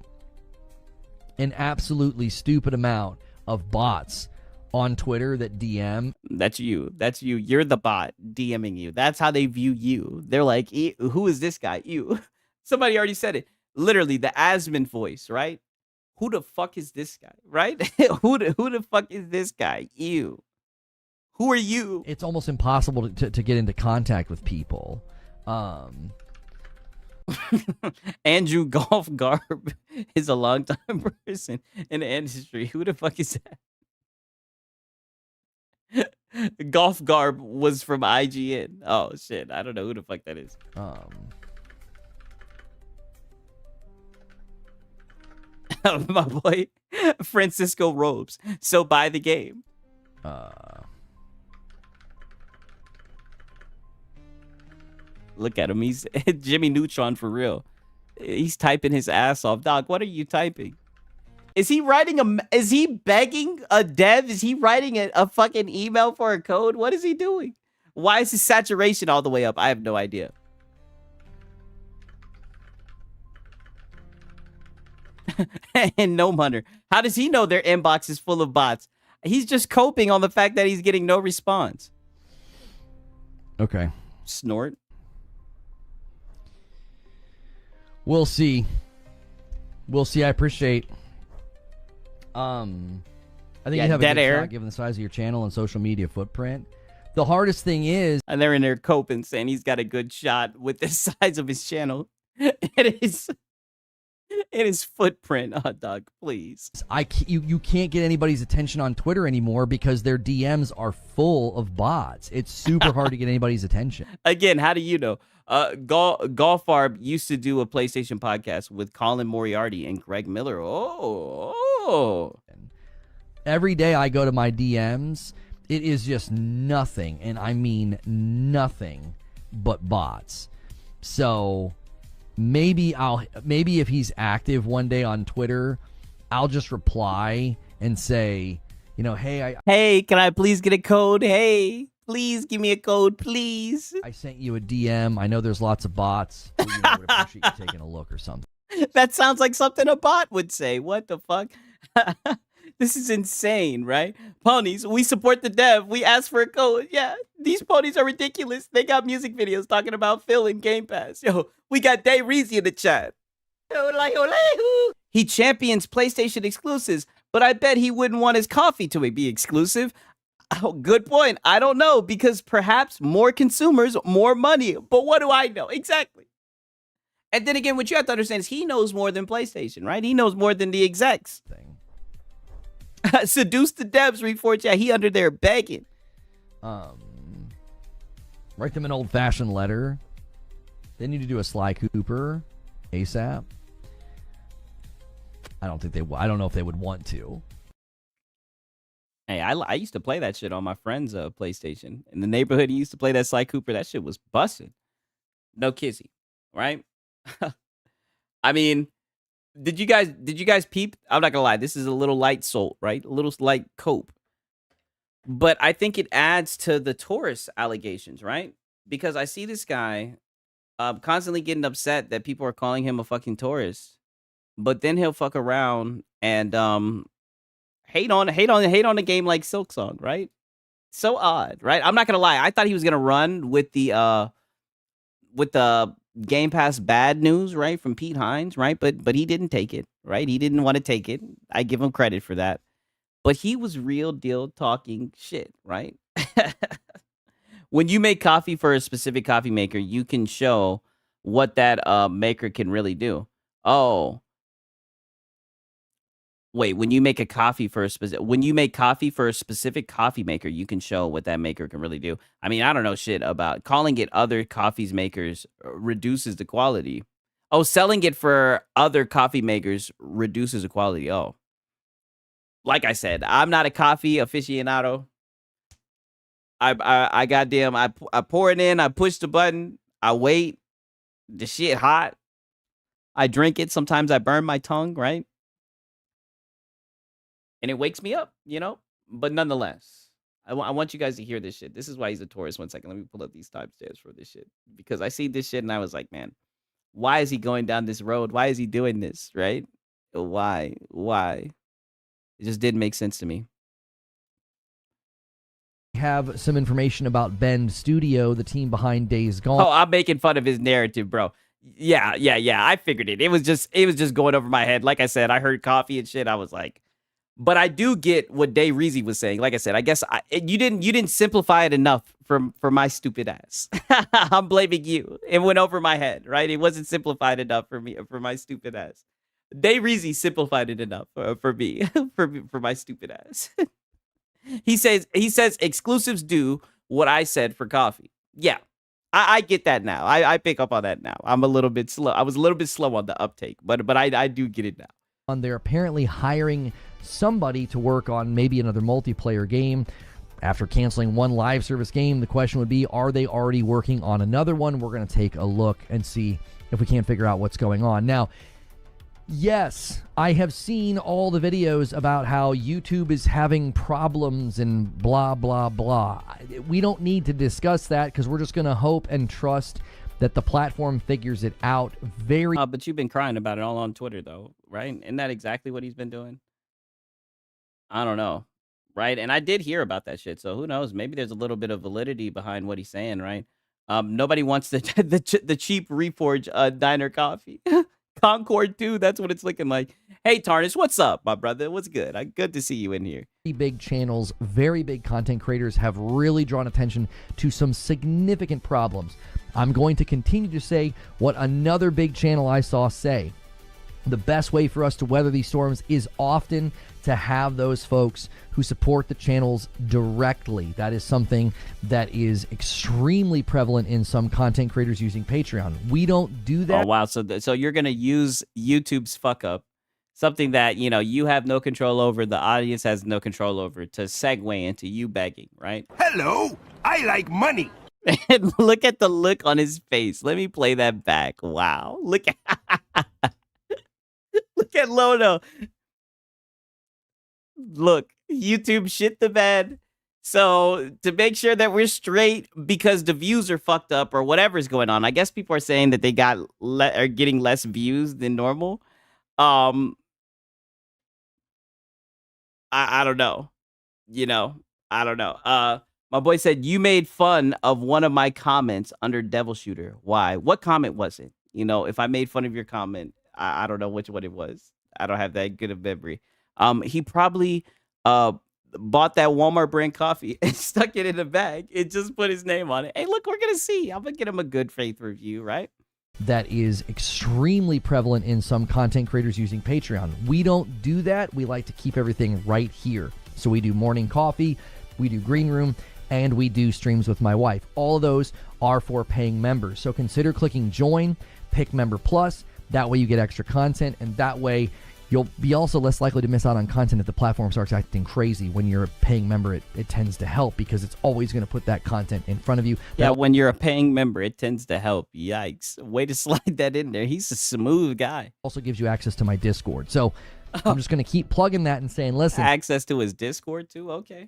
an absolutely stupid amount of bots on Twitter that DM. That's you. You're the bot DMing you. That's how they view you. They're like, who is this guy? You. Somebody already said it. Literally, the Asmon voice, right? Who the fuck is this guy, right? who the fuck is this guy? You. Who are you? It's almost impossible to get into contact with people. Andrew Golf Garb is a longtime person in the industry. Who the fuck is that? Golf Garb was from IGN. Oh shit, I don't know who the fuck that is. My boy Francisco Robes. So buy the game. Look at him. He's Jimmy Neutron for real. He's typing his ass off. Doc, what are you typing? Is he writing is he begging a dev? Is he writing a fucking email for a code? What is he doing? Why is his saturation all the way up? I have no idea. And no Hunter. How does he know their inbox is full of bots? He's just coping on the fact that he's getting no response. Okay. Snort. We'll see. I appreciate. I think you have a good shot given the size of your channel and social media footprint. The hardest thing is, and they're in there coping, saying he's got a good shot with the size of his channel. It is footprint. Oh, dog, please. You can't get anybody's attention on Twitter anymore because their DMs are full of bots. It's super hard to get anybody's attention. Again, how do you know? Golfarb used to do a PlayStation podcast with Colin Moriarty and Greg Miller. Oh. Every day I go to my DMs, it is just nothing, and I mean nothing but bots. So maybe if he's active one day on Twitter, I'll just reply and say, hey, can I please get a code? Hey, please give me a code, please. I sent you a DM. I know there's lots of bots. But, I would appreciate you taking a look or something. That sounds like something a bot would say. What the fuck? This is insane, right? Ponies, we support the dev. We ask for a code. Yeah, these ponies are ridiculous. They got music videos talking about Phil and Gamepass. Yo, we got Day Reezy in the chat. He champions PlayStation exclusives, but I bet he wouldn't want his coffee to be exclusive. Oh, good point. I don't know, because perhaps more consumers, more money. But what do I know? Exactly. And then again, what you have to understand is he knows more than PlayStation, right? He knows more than the execs. Seduce the devs, Reforge. Yeah, he under there begging. Write them an old-fashioned letter. They need to do a Sly Cooper ASAP. I don't know if they would want to. Hey, I used to play that shit on my friend's PlayStation. In the neighborhood, he used to play that Sly Cooper. That shit was busting. No kissy, right? I mean, did you guys peep? I'm not gonna lie, this is a little light salt, right? A little light cope. But I think it adds to the Taurus allegations, right? Because I see this guy constantly getting upset that people are calling him a fucking Taurus, but then he'll fuck around and hate on a game like Silksong, right? So odd, right? I'm not gonna lie. I thought he was gonna run with the Gamepass bad news, right, from Pete Hines, right? But he didn't take it, right? He didn't want to take it. I give him credit for that. But he was real deal talking shit, right? When you make coffee for a specific coffee maker, you can show what that maker can really do. Oh, wait, when you make coffee for a specific coffee maker, you can show what that maker can really do. I mean, I don't know shit about calling it other coffees makers reduces the quality. Oh, selling it for other coffee makers reduces the quality. Oh, like I said, I'm not a coffee aficionado. I goddamn, I pour it in, I push the button, I wait, the shit hot, I drink it. Sometimes I burn my tongue, right? And it wakes me up, you know? But nonetheless, I want you guys to hear this shit. This is why he's a Taurus. 1 second, let me pull up these timestamps for this shit. Because I see this shit and I was like, man, why is he going down this road? Why is he doing this, right? Why? It just didn't make sense to me. Have some information about Bend Studio, the team behind Days Gone. Oh, I'm making fun of his narrative, bro. Yeah. I figured it. It was just going over my head. Like I said, I heard coffee and shit. I was like, but I do get what Day Reezy was saying. Like I said, I guess you didn't simplify it enough for my stupid ass. I'm blaming you. It went over my head, right? It wasn't simplified enough for me, for my stupid ass. Day Reezy simplified it enough for me, for my stupid ass. He says exclusives do what I said for coffee. Yeah, I get that now. I pick up on that now. I'm a little bit slow. I was a little bit slow on the uptake, but I do get it now. They're apparently hiring somebody to work on maybe another multiplayer game. After canceling one live service game, the question would be, are they already working on another one? We're going to take a look and see if we can't figure out what's going on. Now, yes, I have seen all the videos about how YouTube is having problems and blah, blah, blah. We don't need to discuss that because we're just going to hope and trust that the platform figures it out very... But you've been crying about it all on Twitter, though, right? Isn't that exactly what he's been doing? I don't know, right? And I did hear about that shit, so who knows? Maybe there's a little bit of validity behind what he's saying, right? Nobody wants the cheap Reforge diner coffee. Concord 2, that's what it's looking like. Hey, Tarnish, what's up, my brother? What's good? Good to see you in here. Big channels, very big content creators have really drawn attention to some significant problems. I'm going to continue to say what another big channel I saw say. The best way for us to weather these storms is often to have those folks who support the channels directly. That is something that is extremely prevalent in some content creators using Patreon. We don't do that. Oh, wow. So you're going to use YouTube's fuck up, something that, you have no control over, the audience has no control over, to segue into you begging, right? Hello, I like money. And look at the look on his face. Let me play that back. Wow. Look at Lono. Look, YouTube shit the bed. So to make sure that we're straight because the views are fucked up or whatever's going on, I guess people are saying that they are getting less views than normal. I don't know. I don't know. My boy said, you made fun of one of my comments under Devil Shooter. Why? What comment was it? If I made fun of your comment, I don't know which one it was. I don't have that good of memory. He probably bought that Walmart brand coffee and stuck it in a bag. It just put his name on it. Hey, look, we're going to see. I'm going to get him a good faith review, right? That is extremely prevalent in some content creators using Patreon. We don't do that. We like to keep everything right here. So we do morning coffee, we do green room, and we do streams with my wife. All of those are for paying members. So consider clicking join, pick member plus. That way you get extra content, and that way you'll be also less likely to miss out on content if the platform starts acting crazy. When you're a paying member, it tends to help because it's always going to put that content in front of you. Yeah, when you're a paying member, it tends to help. Yikes. Way to slide that in there. He's a smooth guy. Also gives you access to my Discord. So I'm just going to keep plugging that and saying, listen. Access to his Discord too? Okay.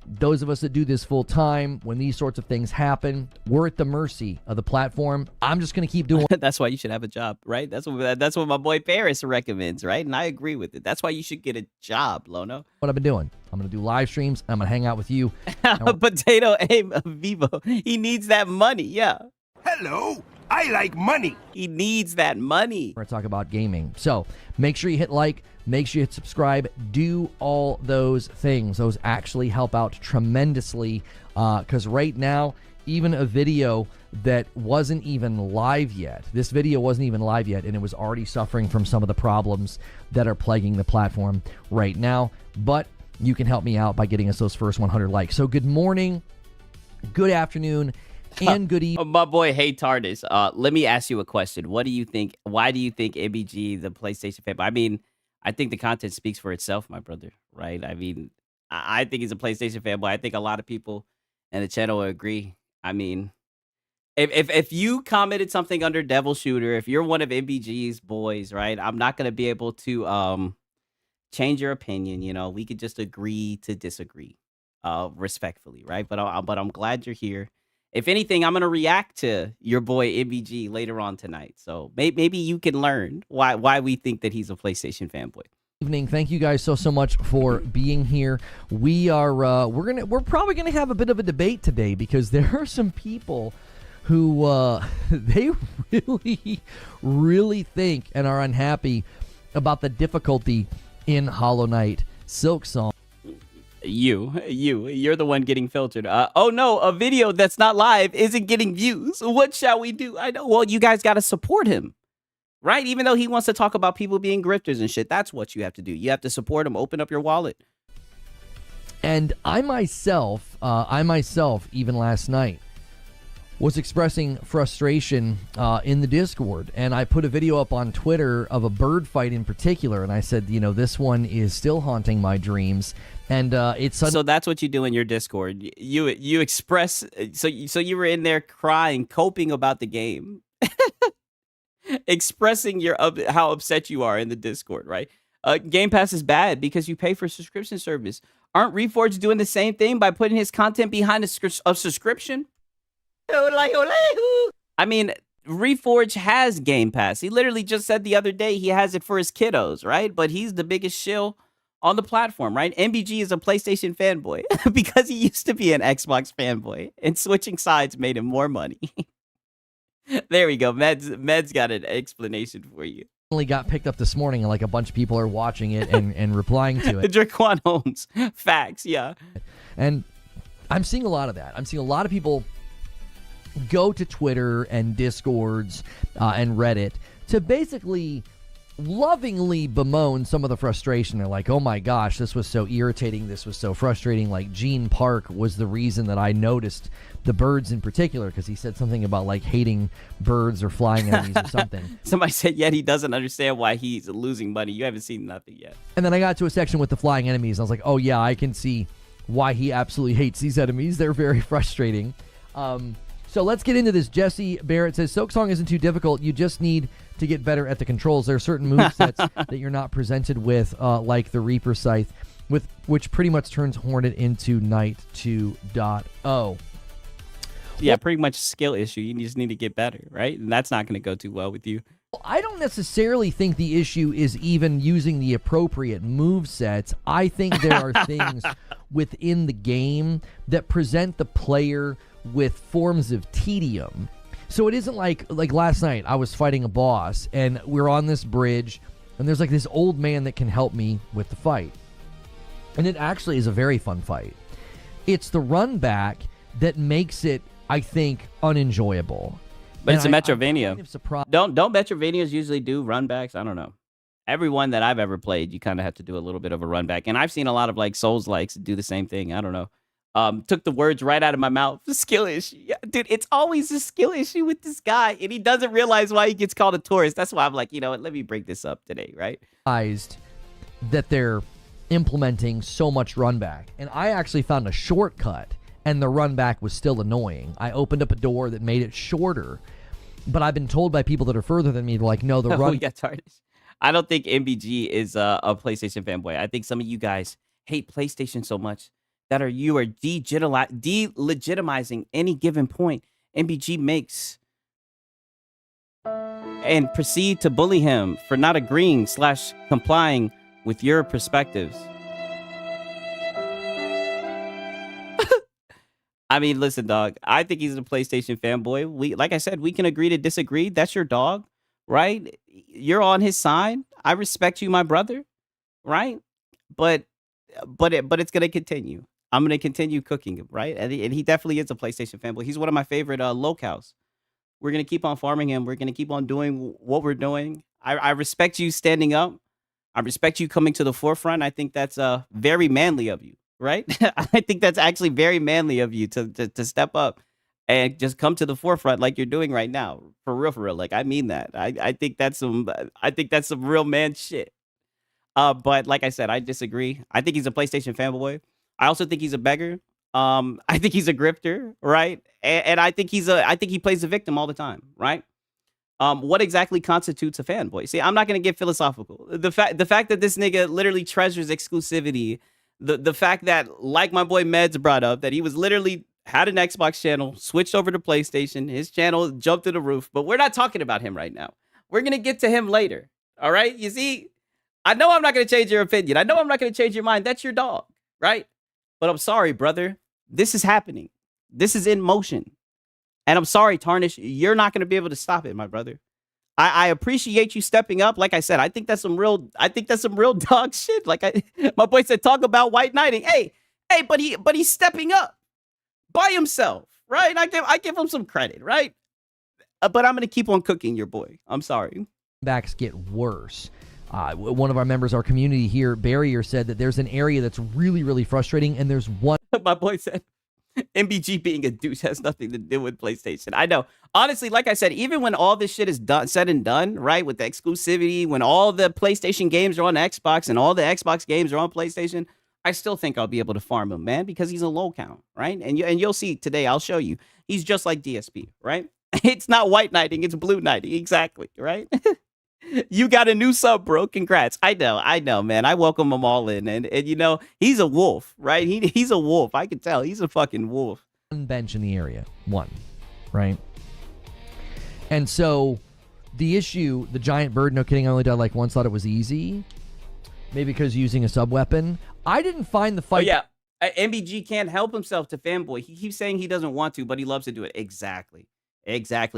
those of us that do this full time, when these sorts of things happen, we're at the mercy of the platform. I'm just going to keep doing. That's why you should have a job, right? That's what my boy Paris recommends, right? And I agree with it. That's why you should get a job, Lono. What I've been doing. I'm going to do live streams. I'm going to hang out with you. Potato Aim Vivo. He needs that money. Yeah. Hello, I like money. He needs that money. We're going to talk about gaming. So make sure you hit like, make sure you hit subscribe, do all those things. Those actually help out tremendously because right now, even a video that wasn't even live yet, this video wasn't even live yet, and it was already suffering from some of the problems that are plaguing the platform right now. But you can help me out by getting us those first 100 likes. So good morning, good afternoon, and good evening. My boy, hey TARDIS, let me ask you a question. What do you think? Why do you think MBG, the PlayStation fan? I mean, I think the content speaks for itself, my brother, right? I mean, I think he's a PlayStation fanboy. I think a lot of people in the channel will agree. I mean, if you commented something under Devil Shooter, if you're one of MBG's boys, right, I'm not going to be able to change your opinion. You know, we could just agree to disagree respectfully, right? But I'm glad you're here. If anything, I'm going to react to your boy MBG later on tonight. So maybe you can learn why we think that he's a PlayStation fanboy. Evening. Thank you guys so much for being here. We are we're probably gonna have a bit of a debate today because there are some people who they really think and are unhappy about the difficulty in Hollow Knight Silksong. You're the one getting filtered. Oh no, a video that's not live isn't getting views. What shall we do? I know. Well, you guys got to support him, right? Even though he wants to talk about people being grifters and shit, that's what you have to do. You have to support him. Open up your wallet. And I myself, even last night, was expressing frustration in the Discord, and I put a video up on Twitter of a bird fight in particular, and I said, you know, this one is still haunting my dreams. And it's so that's what you do in your Discord. You express. So you were in there crying, coping about the game, expressing your how upset you are in the Discord, right? Gamepass is bad because you pay for subscription service. Aren't Reforged doing the same thing by putting his content behind a subscription? I mean, Reforged has Game Pass. He literally just said the other day he has it for his kiddos, right? But he's the biggest shill on the platform, right? MBG is a PlayStation fanboy because he used to be an Xbox fanboy, and switching sides made him more money. There we go. Med's got an explanation for you. Only got picked up this morning, and like a bunch of people are watching it and replying to it. Draquan Holmes. Facts, yeah. And I'm seeing a lot of that. I'm seeing a lot of people go to Twitter and Discords and Reddit to basically lovingly bemoan some of the frustration. They're like, oh my gosh, this was so irritating, this was so frustrating. Like Gene Park was the reason that I noticed the birds in particular, because he said something about like hating birds or flying enemies or something. Somebody said yet he doesn't understand why he's losing money. You haven't seen nothing yet. And then I got to a section with the flying enemies, and I was like, oh yeah, I can see why he absolutely hates these enemies. They're very frustrating. So let's get into this. Jesse Barrett says, Silksong isn't too difficult. You just need to get better at the controls. There are certain movesets that you're not presented with, like the Reaper Scythe, which pretty much turns Hornet into Knight 2.0. Yeah, pretty much skill issue. You just need to get better, right? And that's not going to go too well with you. I don't necessarily think the issue is even using the appropriate movesets. I think there are things within the game that present the player with forms of tedium. So it isn't like last night I was fighting a boss and we're on this bridge and there's like this old man that can help me with the fight. And it actually is a very fun fight. It's the Runback that makes it, I think, unenjoyable. But it's a Metrovania. Don't Metrovanias usually do runbacks? I don't know. Everyone that I've ever played, you kind of have to do a little bit of a runback. And I've seen a lot of like Souls-likes do the same thing. I don't know. Took the words right out of my mouth. The skill issue. Yeah, dude, it's always a skill issue with this guy. And he doesn't realize why he gets called a tourist. That's why I'm like, you know what? Let me break this up today, right? That they're implementing so much runback. And I actually found a shortcut. And the runback was still annoying. I opened up a door that made it shorter. But I've been told by people that are further than me, they're like, no, the run... Yeah, I don't think MBG is a PlayStation fanboy. I think some of you guys hate PlayStation so much you are delegitimizing any given point MBG makes and proceed to bully him for not agreeing / complying with your perspectives. I mean, listen, dog. I think he's a PlayStation fanboy. Like I said, we can agree to disagree. That's your dog, right? You're on his side. I respect you, my brother, right? But it's gonna continue. I'm gonna continue cooking him, right? And he definitely is a PlayStation fanboy. He's one of my favorite locals. We're gonna keep on farming him. We're gonna keep on doing what we're doing. I respect you standing up. I respect you coming to the forefront. I think that's very manly of you. Right? I think that's actually very manly of you to step up and just come to the forefront like you're doing right now. For real. Like, I mean that. I think that's some real man shit. But like I said, I disagree. I think he's a PlayStation fanboy. I also think he's a beggar. I think he's a grifter, right? And I think he plays the victim all the time, right? What exactly constitutes a fanboy? See, I'm not gonna get philosophical. The fact that this nigga literally treasures exclusivity. The fact that, like my boy Meds brought up, that he was literally had an Xbox channel, switched over to PlayStation, his channel jumped to the roof, but we're not talking about him right now. We're going to get to him later. All right. You see, I know I'm not going to change your opinion. I know I'm not going to change your mind. That's your dog. Right. But I'm sorry, brother. This is happening. This is in motion. And I'm sorry, Tarnish. You're not going to be able to stop it, my brother. I appreciate you stepping up. Like I said, I think that's some real dog shit. Like my boy said, talk about white knighting. Hey, but he's stepping up by himself, right? I give him some credit, right? But I'm gonna keep on cooking your boy. I'm sorry. Backs get worse. One of our members, our community here, Barrier, said that there's an area that's really, really frustrating, and there's one. My boy said, MBG being a douche has nothing to do with PlayStation. I know. Honestly, like I said, even when all this shit is said and done, right, with the exclusivity, when all the PlayStation games are on Xbox and all the Xbox games are on PlayStation, I still think I'll be able to farm him, man, because he's a low count, right? And you'll see today, I'll show you. He's just like DSP, right? It's not white knighting, it's blue knighting, exactly, right? You got a new sub, bro. Congrats. I know, man. I welcome them all in. And you know, he's a wolf, right? He's a wolf. I can tell. He's a fucking wolf. One bench in the area. One, right? And so the issue, the giant bird, no kidding, I only died like once, thought it was easy. Maybe because using a sub weapon. I didn't find the fight. Oh, yeah. MBG can't help himself to fanboy. He keeps saying he doesn't want to, but he loves to do it. Exactly.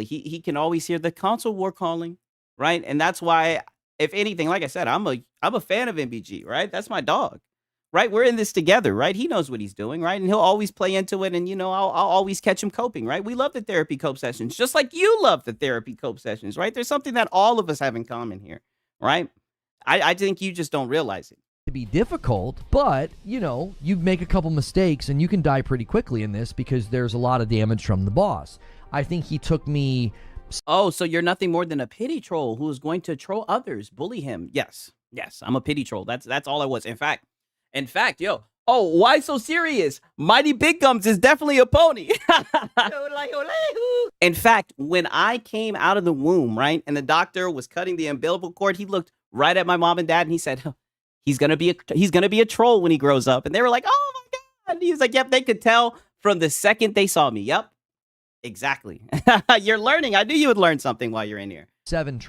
He can always hear the console war calling. Right. And that's why, if anything, like I said, I'm a fan of MBG. Right. That's my dog. Right. We're in this together. Right. He knows what he's doing. Right. And he'll always play into it. And, you know, I'll always catch him coping. Right. We love the therapy cope sessions, just like you love the therapy cope sessions. Right. There's something that all of us have in common here. Right. I think you just don't realize it. To be difficult, but, you know, you make a couple mistakes and you can die pretty quickly in this because there's a lot of damage from the boss. I think he took me. Oh, so you're nothing more than a pity troll who is going to troll others, bully him. Yes, I'm a pity troll. That's all I was. In fact, yo. Oh, why so serious? Mighty Big Gums is definitely a pony. In fact, when I came out of the womb, right, and the doctor was cutting the umbilical cord, he looked right at my mom and dad and he said, he's gonna be a troll when he grows up. And they were like, oh my God. And he was like, yep, they could tell from the second they saw me. Yep. Exactly. You're learning. I knew you would learn something while you're in here. 7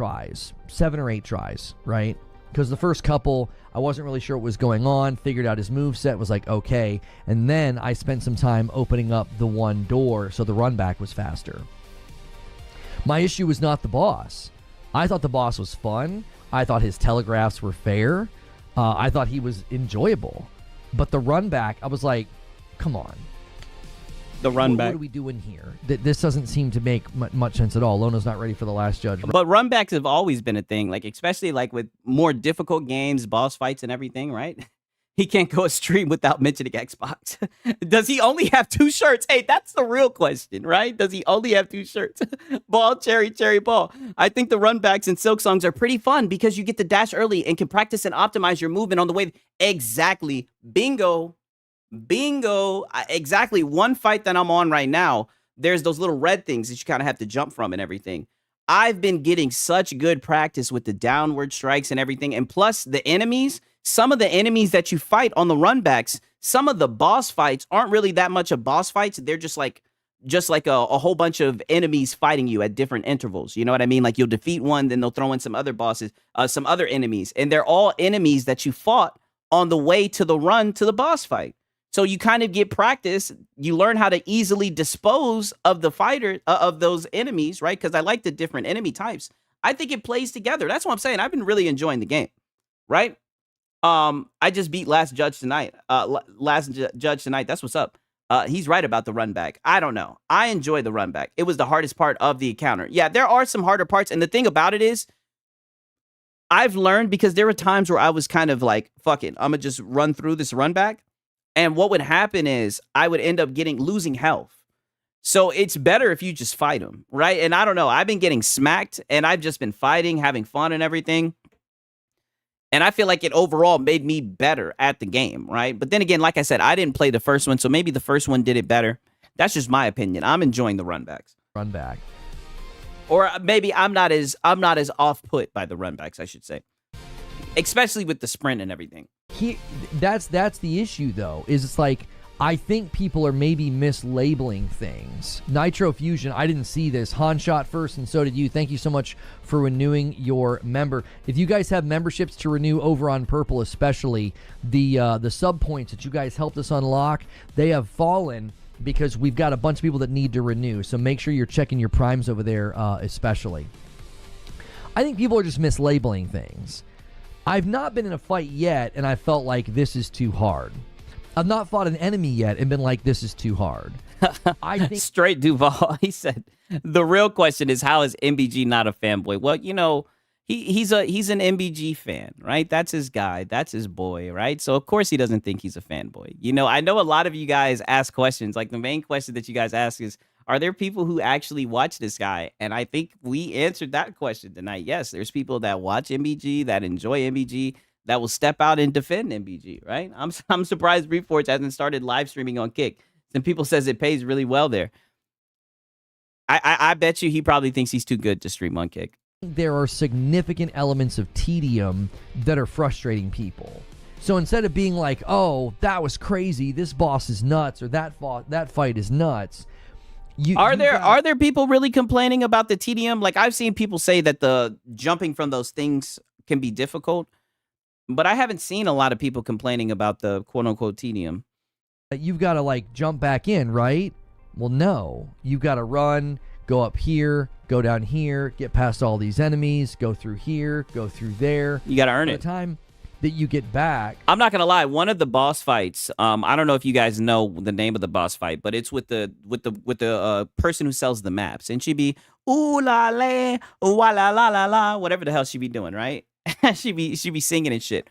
or 8 tries, right? Because the first couple, I wasn't really sure what was going on, figured out his moveset, was like, okay. And then I spent some time opening up the one door so the runback was faster. My issue was not the boss. I thought the boss was fun. I thought his telegraphs were fair. I thought he was enjoyable. But the runback, I was like, come on. The runback. What are we doing here? This doesn't seem to make much sense at all. Lono's not ready for the last judge. But runbacks have always been a thing, like especially like with more difficult games, boss fights and everything, right? He can't go a stream without mentioning Xbox. Does he only have 2 shirts? Hey, that's the real question, right? Does he only have 2 shirts? Ball, cherry, ball. I think the runbacks and Silksongs are pretty fun because you get to dash early and can practice and optimize your movement on the way. Exactly. Bingo. Exactly. One fight that I'm on right now, there's those little red things that you kind of have to jump from and everything. I've been getting such good practice with the downward strikes and everything. And plus the enemies, some of the enemies that you fight on the runbacks, some of the boss fights aren't really that much of boss fights. They're just like a whole bunch of enemies fighting you at different intervals. You know what I mean? Like you'll defeat one, then they'll throw in some other bosses, some other enemies. And they're all enemies that you fought on the way to the run to the boss fight. So you kind of get practice. You learn how to easily dispose of the fighter of those enemies, right? Because I like the different enemy types. I think it plays together. That's what I'm saying. I've been really enjoying the game, right? I just beat Last Judge tonight. Judge tonight. That's what's up. He's right about the run back. I don't know. I enjoy the run back. It was the hardest part of the encounter. Yeah, there are some harder parts. And the thing about it is, I've learned, because there were times where I was kind of like, fuck it, I'm going to just run through this run back. And what would happen is I would end up losing health. So it's better if you just fight them, right? And I don't know. I've been getting smacked and I've just been fighting, having fun and everything. And I feel like it overall made me better at the game, right? But then again, like I said, I didn't play the first one, so maybe the first one did it better. That's just my opinion. I'm enjoying the runbacks. Runback. Or maybe I'm not as off-put by the runbacks, I should say. Especially with the sprint and everything. That's the issue, though, is it's like, I think people are maybe mislabeling things. Nitro Fusion, I didn't see this. Han shot first, and so did you. Thank you so much for renewing your member. If you guys have memberships to renew over on Purple, especially, the sub points that you guys helped us unlock, they have fallen because we've got a bunch of people that need to renew. So make sure you're checking your primes over there, especially. I think people are just mislabeling things. I've not been in a fight yet, and I felt like this is too hard. I've not fought an enemy yet and been like, this is too hard. I think Straight Duval, he said, the real question is, how is MBG not a fanboy? Well, you know, he's an MBG fan, right? That's his guy. That's his boy, right? So, of course, he doesn't think he's a fanboy. You know, I know a lot of you guys ask questions. Like, the main question that you guys ask is, are there people who actually watch this guy? And I think we answered that question tonight. Yes, there's people that watch MBG, that enjoy MBG, that will step out and defend MBG, right? I'm surprised Reforge hasn't started live streaming on Kick. Some people says it pays really well there. I bet you he probably thinks he's too good to stream on Kick. there are significant elements of tedium that are frustrating people. So instead of being like, oh, that was crazy, this boss is nuts, or that fight is nuts, are there people really complaining about the tedium? Like, I've seen people say that the jumping from those things can be difficult, but I haven't seen a lot of people complaining about the quote-unquote tedium. You've got to, like, jump back in, right? Well, no. You've got to run, go up here, go down here, get past all these enemies, go through here, go through there. You got to earn it. By the time that you get back, I'm not gonna lie, one of the boss fights, I don't know if you guys know the name of the boss fight, but it's with the person who sells the maps, and she be ooh la la, ooh la la la la, whatever the hell she be doing, right? she be singing and shit.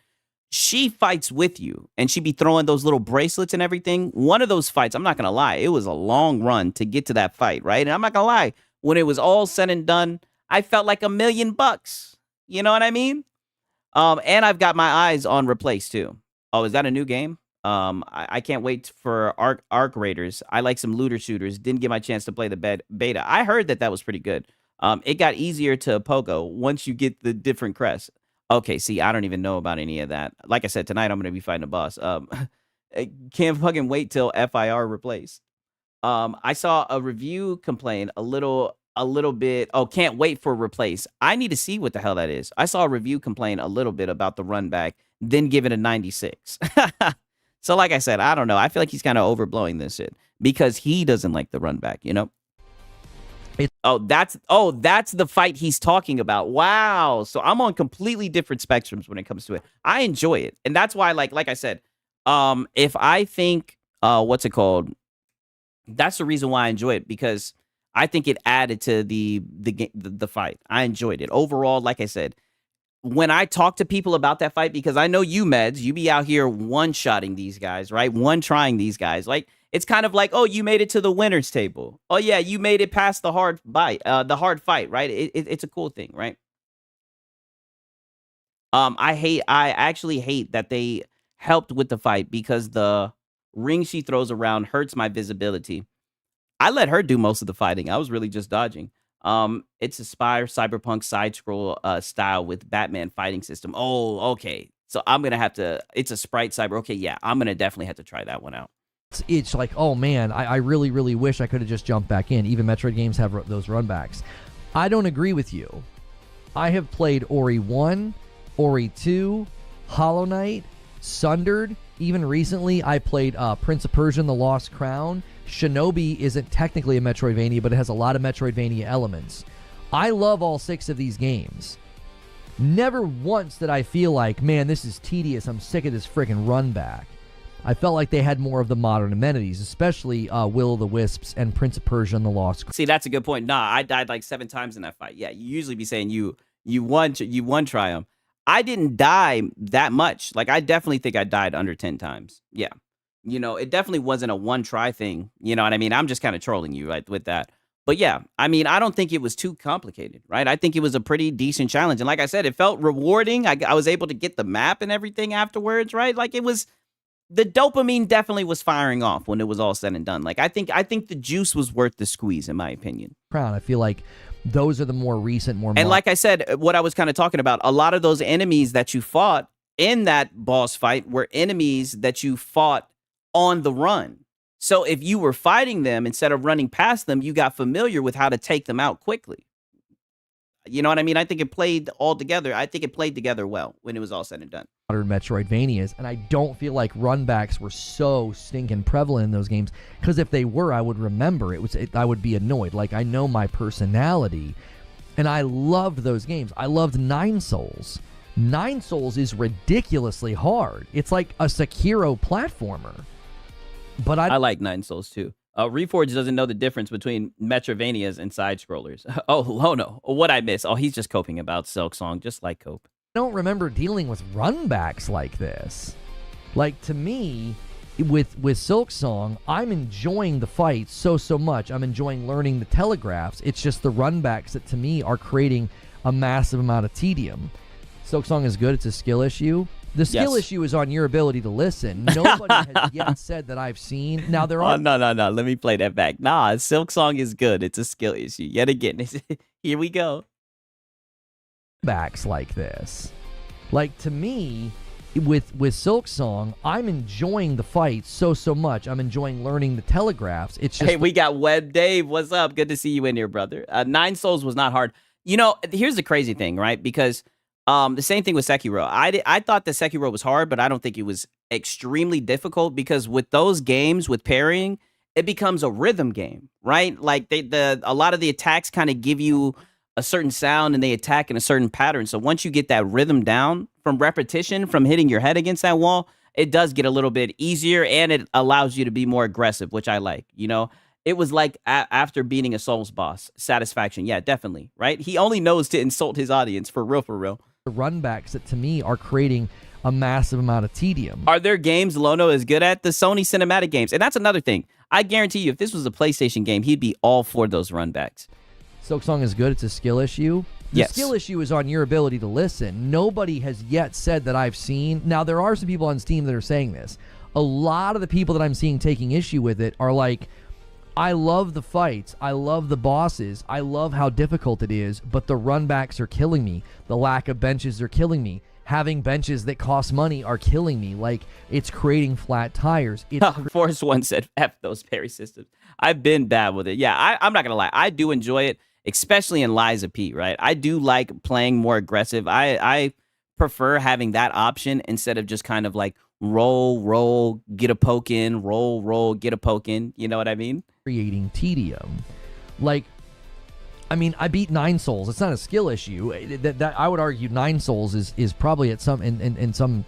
She fights with you, and she be throwing those little bracelets and everything. One of those fights, I'm not gonna lie, it was a long run to get to that fight, right? And I'm not gonna lie, when it was all said and done, I felt like $1 million. You know what I mean? And I've got my eyes on Replace too. Oh, is that a new game? I can't wait for Arc Raiders. I like some looter shooters. Didn't get my chance to play the beta. I heard that was pretty good. It got easier to pogo once you get the different crests. Okay, see, I don't even know about any of that. Like I said, tonight I'm going to be fighting a boss. Can't fucking wait till FIR Replace. I saw a review complain a little bit. Oh, can't wait for Replace. I need to see what the hell that is. I saw a review complain a little bit about the Runback, then give it a 96. So like I said, I don't know. I feel like he's kind of overblowing this shit because he doesn't like the Runback, you know? That's the fight he's talking about. Wow. So I'm on completely different spectrums when it comes to it. I enjoy it. And that's why, like I said, if I think, what's it called? That's the reason why I enjoy it, because I think it added to the fight. I enjoyed it. Overall, like I said, when I talk to people about that fight, because I know you, Meds, you be out here one-shotting these guys, right? One-trying these guys. Like, it's kind of like, oh, you made it to the winner's table. Oh, yeah, you made it past the hard fight, right? It's a cool thing, right? I actually hate that they helped with the fight because the ring she throws around hurts my visibility. I let her do most of the fighting. I was really just dodging. It's a Spire cyberpunk side scroll style with Batman fighting system. Oh, okay. So I'm gonna have to. It's a sprite cyber. Okay, yeah, I'm gonna definitely have to try that one out. It's like, oh man, I really, really wish I could have just jumped back in. Even Metroid games have those runbacks. I don't agree with you. I have played Ori 1, Ori 2, Hollow Knight, Sundered. Even recently, I played Prince of Persia and the Lost Crown. Shinobi isn't technically a Metroidvania, but it has a lot of Metroidvania elements. I love all 6 of these games. Never once did I feel like, man, this is tedious. I'm sick of this freaking runback. I felt like they had more of the modern amenities, especially Will-o'-the-Wisps and Prince of Persia and the Lost Crown. See, that's a good point. Nah, I died like 7 times in that fight. Yeah, you usually be saying you won Triumph. I didn't die that much. Like, I definitely think I died under 10 times. Yeah. You know, it definitely wasn't a one-try thing. You know what I mean? I'm just kind of trolling you right with that. But yeah, I mean, I don't think it was too complicated, right? I think it was a pretty decent challenge. And like I said, it felt rewarding. I was able to get the map and everything afterwards, right? Like, it was... The dopamine definitely was firing off when it was all said and done. Like, I think the juice was worth the squeeze, in my opinion. I feel like those are the more recent, more... And like I said, what I was kind of talking about, a lot of those enemies that you fought in that boss fight were enemies that you fought on the run. So if you were fighting them, instead of running past them, you got familiar with how to take them out quickly. You know what I mean? I think it played all together. I think it played together well when it was all said and done. Modern Metroidvanias, and I don't feel like runbacks were so stinking prevalent in those games, because if they were, I would remember I would be annoyed. Like, I know my personality, and I loved those games. I loved Nine Souls. Nine Souls is ridiculously hard. It's like a Sekiro platformer. But I like Nine Souls too. Reforge doesn't know the difference between Metrovanias and side-scrollers. Oh no. What I miss? Oh, he's just coping about Silksong, just like Cope. I don't remember dealing with runbacks like this. Like, to me, with Silksong, I'm enjoying the fight so much. I'm enjoying learning the telegraphs. It's just the runbacks that, to me, are creating a massive amount of tedium. Silksong is good. It's a skill issue. The skill issue is on your ability to listen. Nobody has yet said that I've seen. Now, there are... Oh, no. Let me play that back. Nah, Silksong is good. It's a skill issue. Yet again, here we go. Backs like this. Like, to me, with Silksong, I'm enjoying the fight so much. I'm enjoying learning the telegraphs. It's just... Hey, we got Web Dave. What's up? Good to see you in here, brother. Nine Souls was not hard. You know, here's the crazy thing, right? Because... the same thing with Sekiro. I thought that Sekiro was hard, but I don't think it was extremely difficult, because with those games, with parrying, it becomes a rhythm game, right? Like, a lot of the attacks kind of give you a certain sound and they attack in a certain pattern. So once you get that rhythm down from repetition, from hitting your head against that wall, it does get a little bit easier, and it allows you to be more aggressive, which I like, you know? It was like after beating a Souls boss, satisfaction. Yeah, definitely, right? He only knows to insult his audience, for real. The runbacks that, to me, are creating a massive amount of tedium. Are there games Lono is good at? The Sony cinematic games. And that's another thing. I guarantee you, if this was a PlayStation game, he'd be all for those runbacks. Silksong is good. It's a skill issue. The skill issue is on your ability to listen. Nobody has yet said that I've seen. Now, there are some people on Steam that are saying this. A lot of the people that I'm seeing taking issue with it are like, I love the fights. I love the bosses. I love how difficult it is, but the runbacks are killing me. The lack of benches are killing me. Having benches that cost money are killing me. Like, it's creating flat tires. Force One said, F those parry systems. I've been bad with it. Yeah, I'm not going to lie. I do enjoy it, especially in Liza P, right? I do like playing more aggressive. I prefer having that option instead of just kind of like roll, get a poke in, roll, get a poke in. You know what I mean? Creating tedium. Like, I mean, I beat Nine Souls. It's not a skill issue. That I would argue Nine Souls is probably at some in some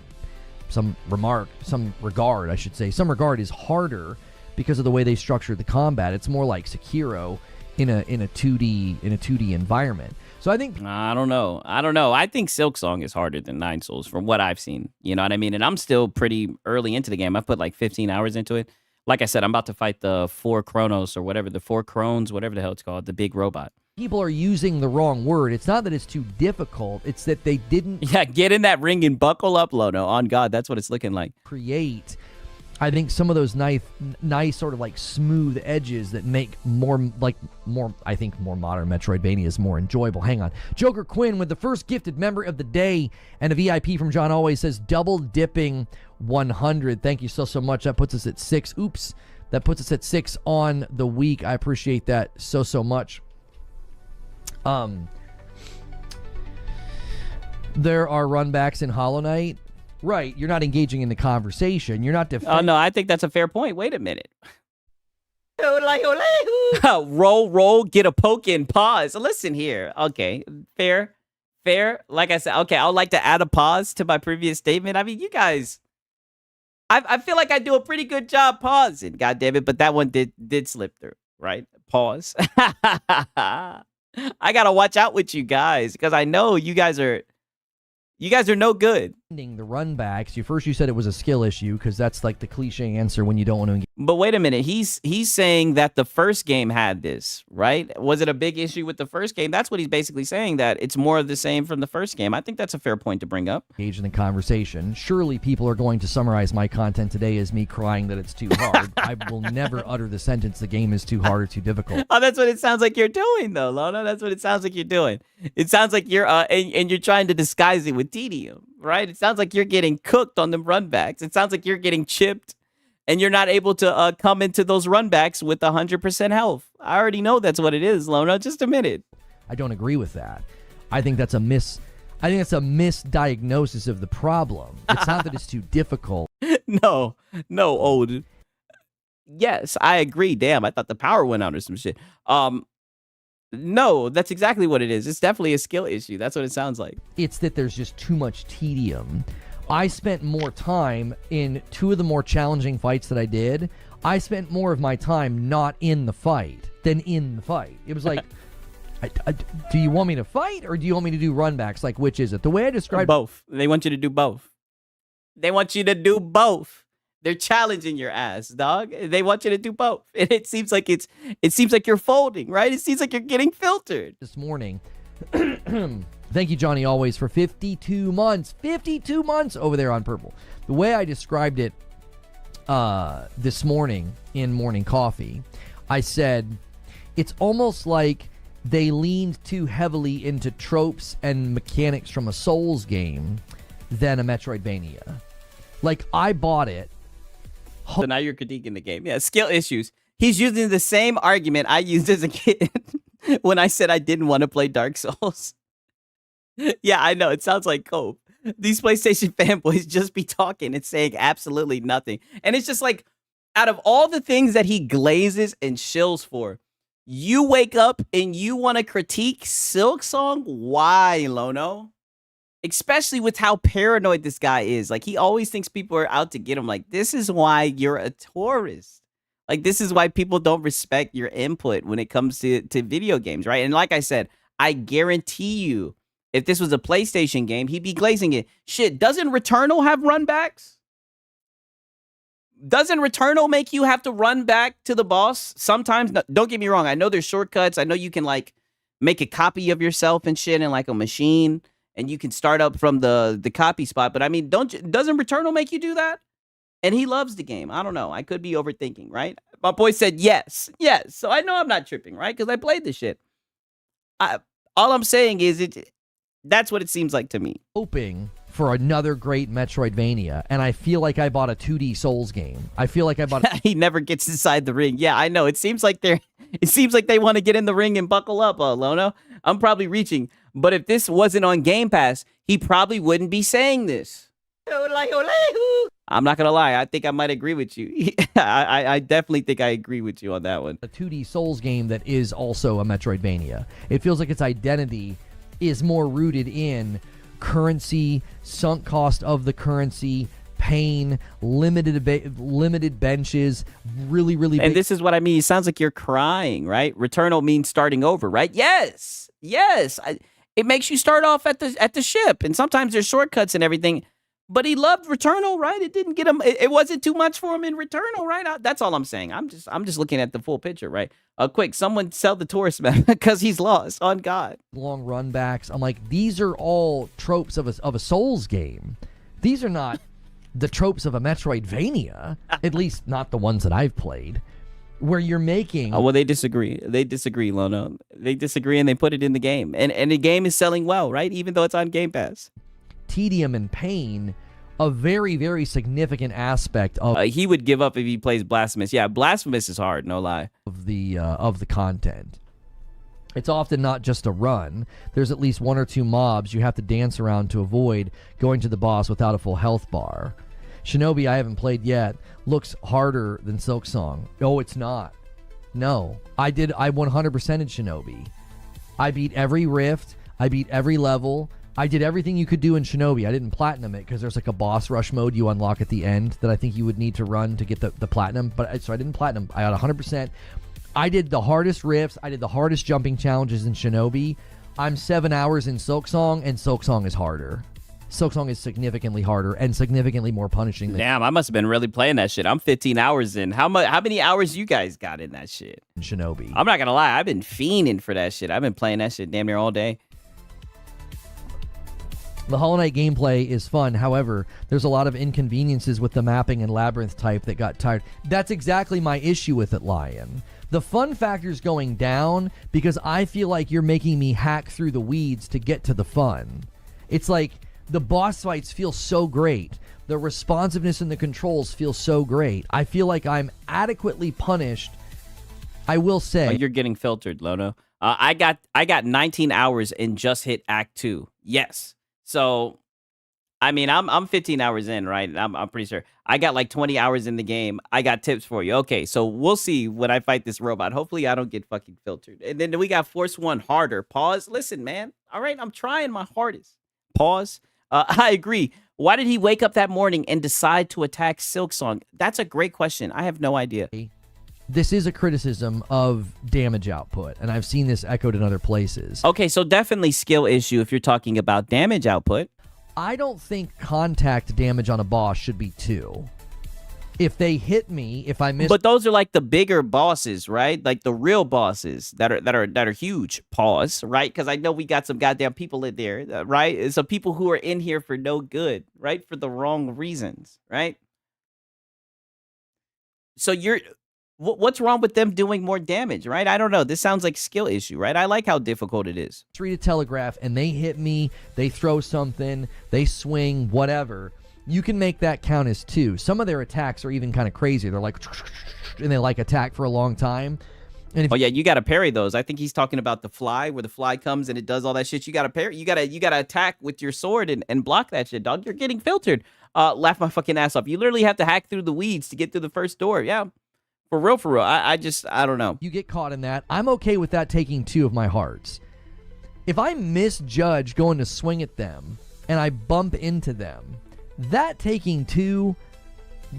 regard, I should say. Some regard is harder because of the way they structured the combat. It's more like Sekiro in a 2D environment. So I think I don't know. I think Silksong is harder than Nine Souls from what I've seen. You know what I mean? And I'm still pretty early into the game. I've put like 15 hours into it. Like I said, I'm about to fight the 4 Chronos or whatever, the 4 Crones, whatever the hell it's called, the big robot. People are using the wrong word. It's not that it's too difficult. It's that they didn't... Yeah, get in that ring and buckle up, Lono. On God, that's what it's looking like. ...create I think some of those nice sort of like smooth edges that make more modern Metroidvanias more enjoyable. Hang on. Joker Quinn with the first gifted member of the day and a VIP from John Always says double dipping 100. Thank you so much. That puts us at 6. Oops. That puts us at 6 on the week. I appreciate that so much. There are runbacks in Hollow Knight. Right, you're not engaging in the conversation. You're not defending. Oh, no, I think that's a fair point. Wait a minute. Roll, get a poke in, pause. Listen here. Okay, fair. Like I said, okay, I would like to add a pause to my previous statement. I mean, you guys, I feel like I do a pretty good job pausing, God damn it, but that one did slip through, right? Pause. I got to watch out with you guys because I know you guys are no good. The runbacks. You said it was a skill issue because that's like the cliche answer when you don't want to engage. But wait a minute. He's saying that the first game had this, right? Was it a big issue with the first game? That's what he's basically saying, that it's more of the same from the first game. I think that's a fair point to bring up. Engage in the conversation. Surely people are going to summarize my content today as me crying that it's too hard. I will never utter the sentence the game is too hard or too difficult. Oh, that's what it sounds like you're doing, though, Lona. That's what it sounds like you're doing. It sounds like you're and you're trying to disguise it with tedium, right? It sounds like you're getting cooked on the runbacks. It sounds like you're getting chipped and you're not able to come into those runbacks with 100% health. I already know that's what it is, Lona. Just a minute. I don't agree with that. I think that's a misdiagnosis of the problem. It's not that it's too difficult. No, old. Yes, I agree. Damn, I thought the power went out or some shit. No, that's exactly what it is. It's definitely a skill issue. That's what it sounds like. It's that there's just too much tedium. I spent more time in 2 of the more challenging fights that I did. I spent more of my time not in the fight than in the fight. It was like, do you want me to fight or do you want me to do runbacks? Like, which is it? The way I described both. They want you to do both. They're challenging your ass, dog. They want you to do both. And it seems like you're folding, right? It seems like you're getting filtered. This morning. Thank you, Johnny Always, for 52 months. 52 months over there on Purple. The way I described it this morning in Morning Coffee, I said, it's almost like they leaned too heavily into tropes and mechanics from a Souls game than a Metroidvania. Like, I bought it. So now you're critiquing the game. Yeah, skill issues. He's using the same argument I used as a kid when I said I didn't want to play Dark Souls. Yeah, I know. It sounds like cope. These PlayStation fanboys just be talking and saying absolutely nothing. And it's just like, out of all the things that he glazes and shills for, you wake up and you want to critique Silksong? Why, Lono? Especially with how paranoid this guy is. Like, he always thinks people are out to get him. Like, this is why you're a tourist. Like, this is why people don't respect your input when it comes to video games, right? And like I said, I guarantee you, if this was a PlayStation game, he'd be glazing it. Shit, doesn't Returnal have runbacks? Doesn't Returnal make you have to run back to the boss? Sometimes, no, don't get me wrong. I know there's shortcuts. I know you can, like, make a copy of yourself and shit in, like, a machine. And you can start up from the copy spot. But, I mean, doesn't Returnal make you do that? And he loves the game. I don't know. I could be overthinking, right? My boy said yes. Yes. So I know I'm not tripping, right? Because I played this shit. All I'm saying is that's what it seems like to me. Hoping for another great Metroidvania, and I feel like I bought a 2D Souls game. I feel like I bought He never gets inside the ring. Yeah, I know. It seems like they want to get in the ring and buckle up, Lono. I'm probably reaching. But if this wasn't on Gamepass, he probably wouldn't be saying this. I'm not going to lie. I think I might agree with you. I definitely think I agree with you on that one. A 2D Souls game that is also a Metroidvania. It feels like its identity is more rooted in currency, sunk cost of the currency, pain, limited benches, really big. And this is what I mean. It sounds like you're crying, right? Returnal means starting over, right? Yes. It makes you start off at the ship, and sometimes there's shortcuts and everything. But he loved Returnal, right? It didn't get him. It wasn't too much for him in Returnal, right? That's all I'm saying. I'm just looking at the full picture, right? Quick, someone sell the tourist map because he's lost. On God. Long runbacks. I'm like, these are all tropes of a Souls game. These are not the tropes of a Metroidvania, at least not the ones that I've played, where you're making... well, they disagree. They disagree, Lono. They disagree, and they put it in the game. And the game is selling well, right? Even though it's on Game Pass. Tedium and pain, a very, very significant aspect of... he would give up if he plays Blasphemous. Yeah, Blasphemous is hard, no lie. Of the content. It's often not just a run. There's at least 1 or 2 mobs you have to dance around to avoid going to the boss without a full health bar. Shinobi, I haven't played yet, looks harder than Silksong. Oh, it's not. No. I 100%ed Shinobi. I beat every rift. I beat every level. I did everything you could do in Shinobi. I didn't platinum it because there's like a boss rush mode you unlock at the end that I think you would need to run to get the platinum. So I didn't platinum. I got 100%. I did the hardest rifts. I did the hardest jumping challenges in Shinobi. I'm 7 hours in Silksong, and Silksong is harder. Silksong is significantly harder and significantly more punishing. Damn, I must have been really playing that shit. I'm 15 hours in. How many hours you guys got in that shit? Shinobi. I'm not gonna lie. I've been fiending for that shit. I've been playing that shit damn near all day. The Hollow Knight gameplay is fun. However, there's a lot of inconveniences with the mapping and labyrinth type that got tired. That's exactly my issue with it, Lion. The fun factor's going down because I feel like you're making me hack through the weeds to get to the fun. It's like the boss fights feel so great. The responsiveness in the controls feel so great. I feel like I'm adequately punished. I will say... Oh, you're getting filtered, Lono. I got 19 hours and just hit Act 2. Yes. So, I mean, I'm 15 hours in, right? I'm pretty sure. I got like 20 hours in the game. I got tips for you. Okay, so we'll see when I fight this robot. Hopefully, I don't get fucking filtered. And then we got Force 1 harder. Pause. Listen, man. All right, I'm trying my hardest. Pause. I agree. Why did he wake up that morning and decide to attack Silksong? That's a great question. I have no idea. This is a criticism of damage output, and I've seen this echoed in other places. Okay, so definitely skill issue if you're talking about damage output. I don't think contact damage on a boss should be 2. If they hit me, if I miss... But those are like the bigger bosses, right? Like the real bosses that are huge. Pause, right? Because I know we got some goddamn people in there, right? Some people who are in here for no good, right? For the wrong reasons, right? So what's wrong with them doing more damage, right? I don't know. This sounds like skill issue, right? I like how difficult it is. Read a telegraph and they hit me, they throw something, they swing, whatever. You can make that count as 2. Some of their attacks are even kind of crazy. They're like, and they like attack for a long time. And if, oh yeah, you got to parry those. I think he's talking about the fly, where the fly comes and it does all that shit. You got to parry. You got to attack with your sword and block that shit, dog. You're getting filtered. Laugh my fucking ass off. You literally have to hack through the weeds to get through the first door. Yeah. For real, for real. I don't know. You get caught in that. I'm okay with that taking 2 of my hearts. If I misjudge going to swing at them and I bump into them, that taking 2,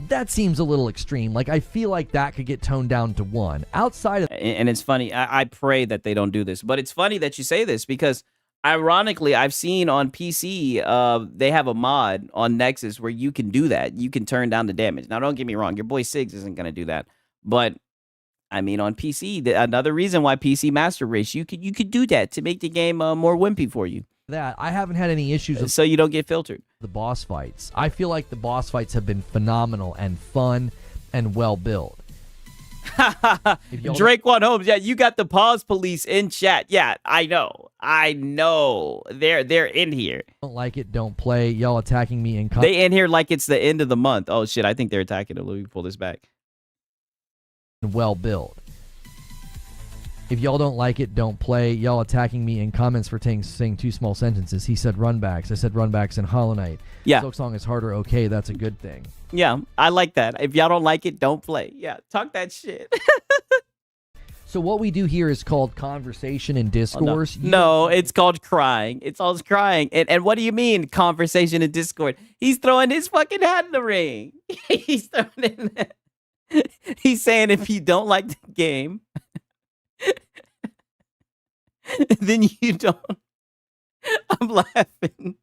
that seems a little extreme. Like, I feel like that could get toned down to 1. Outside of... And it's funny. I pray that they don't do this. But it's funny that you say this because, ironically, I've seen on PC, they have a mod on Nexus where you can do that. You can turn down the damage. Now, don't get me wrong. Your boy Siggs isn't going to do that. But, I mean, on PC, another reason why PC Master Race, you could do that to make the game more wimpy for you. That I haven't had any issues with so you don't get filtered. The boss fights. I feel like the boss fights have been phenomenal and fun and well built. Drake One Holmes, yeah, you got the pause police in chat. Yeah, I know. They're in here. Don't like it, don't play. Y'all attacking me in they in here like it's the end of the month. Oh shit, I think they're attacking it. Let me pull this back. Well built. If y'all don't like it, don't play. Y'all attacking me in comments for saying 2 small sentences. He said runbacks. I said runbacks in Hollow Knight. Yeah. Silksong is harder. Okay, that's a good thing. Yeah, I like that. If y'all don't like it, don't play. Yeah, talk that shit. So what we do here is called conversation and discourse. Oh, no, it's called crying. It's all crying. And what do you mean conversation and Discord? He's throwing his fucking hat in the ring. He's throwing it in there. He's saying if you don't like the game, then you don't. I'm laughing.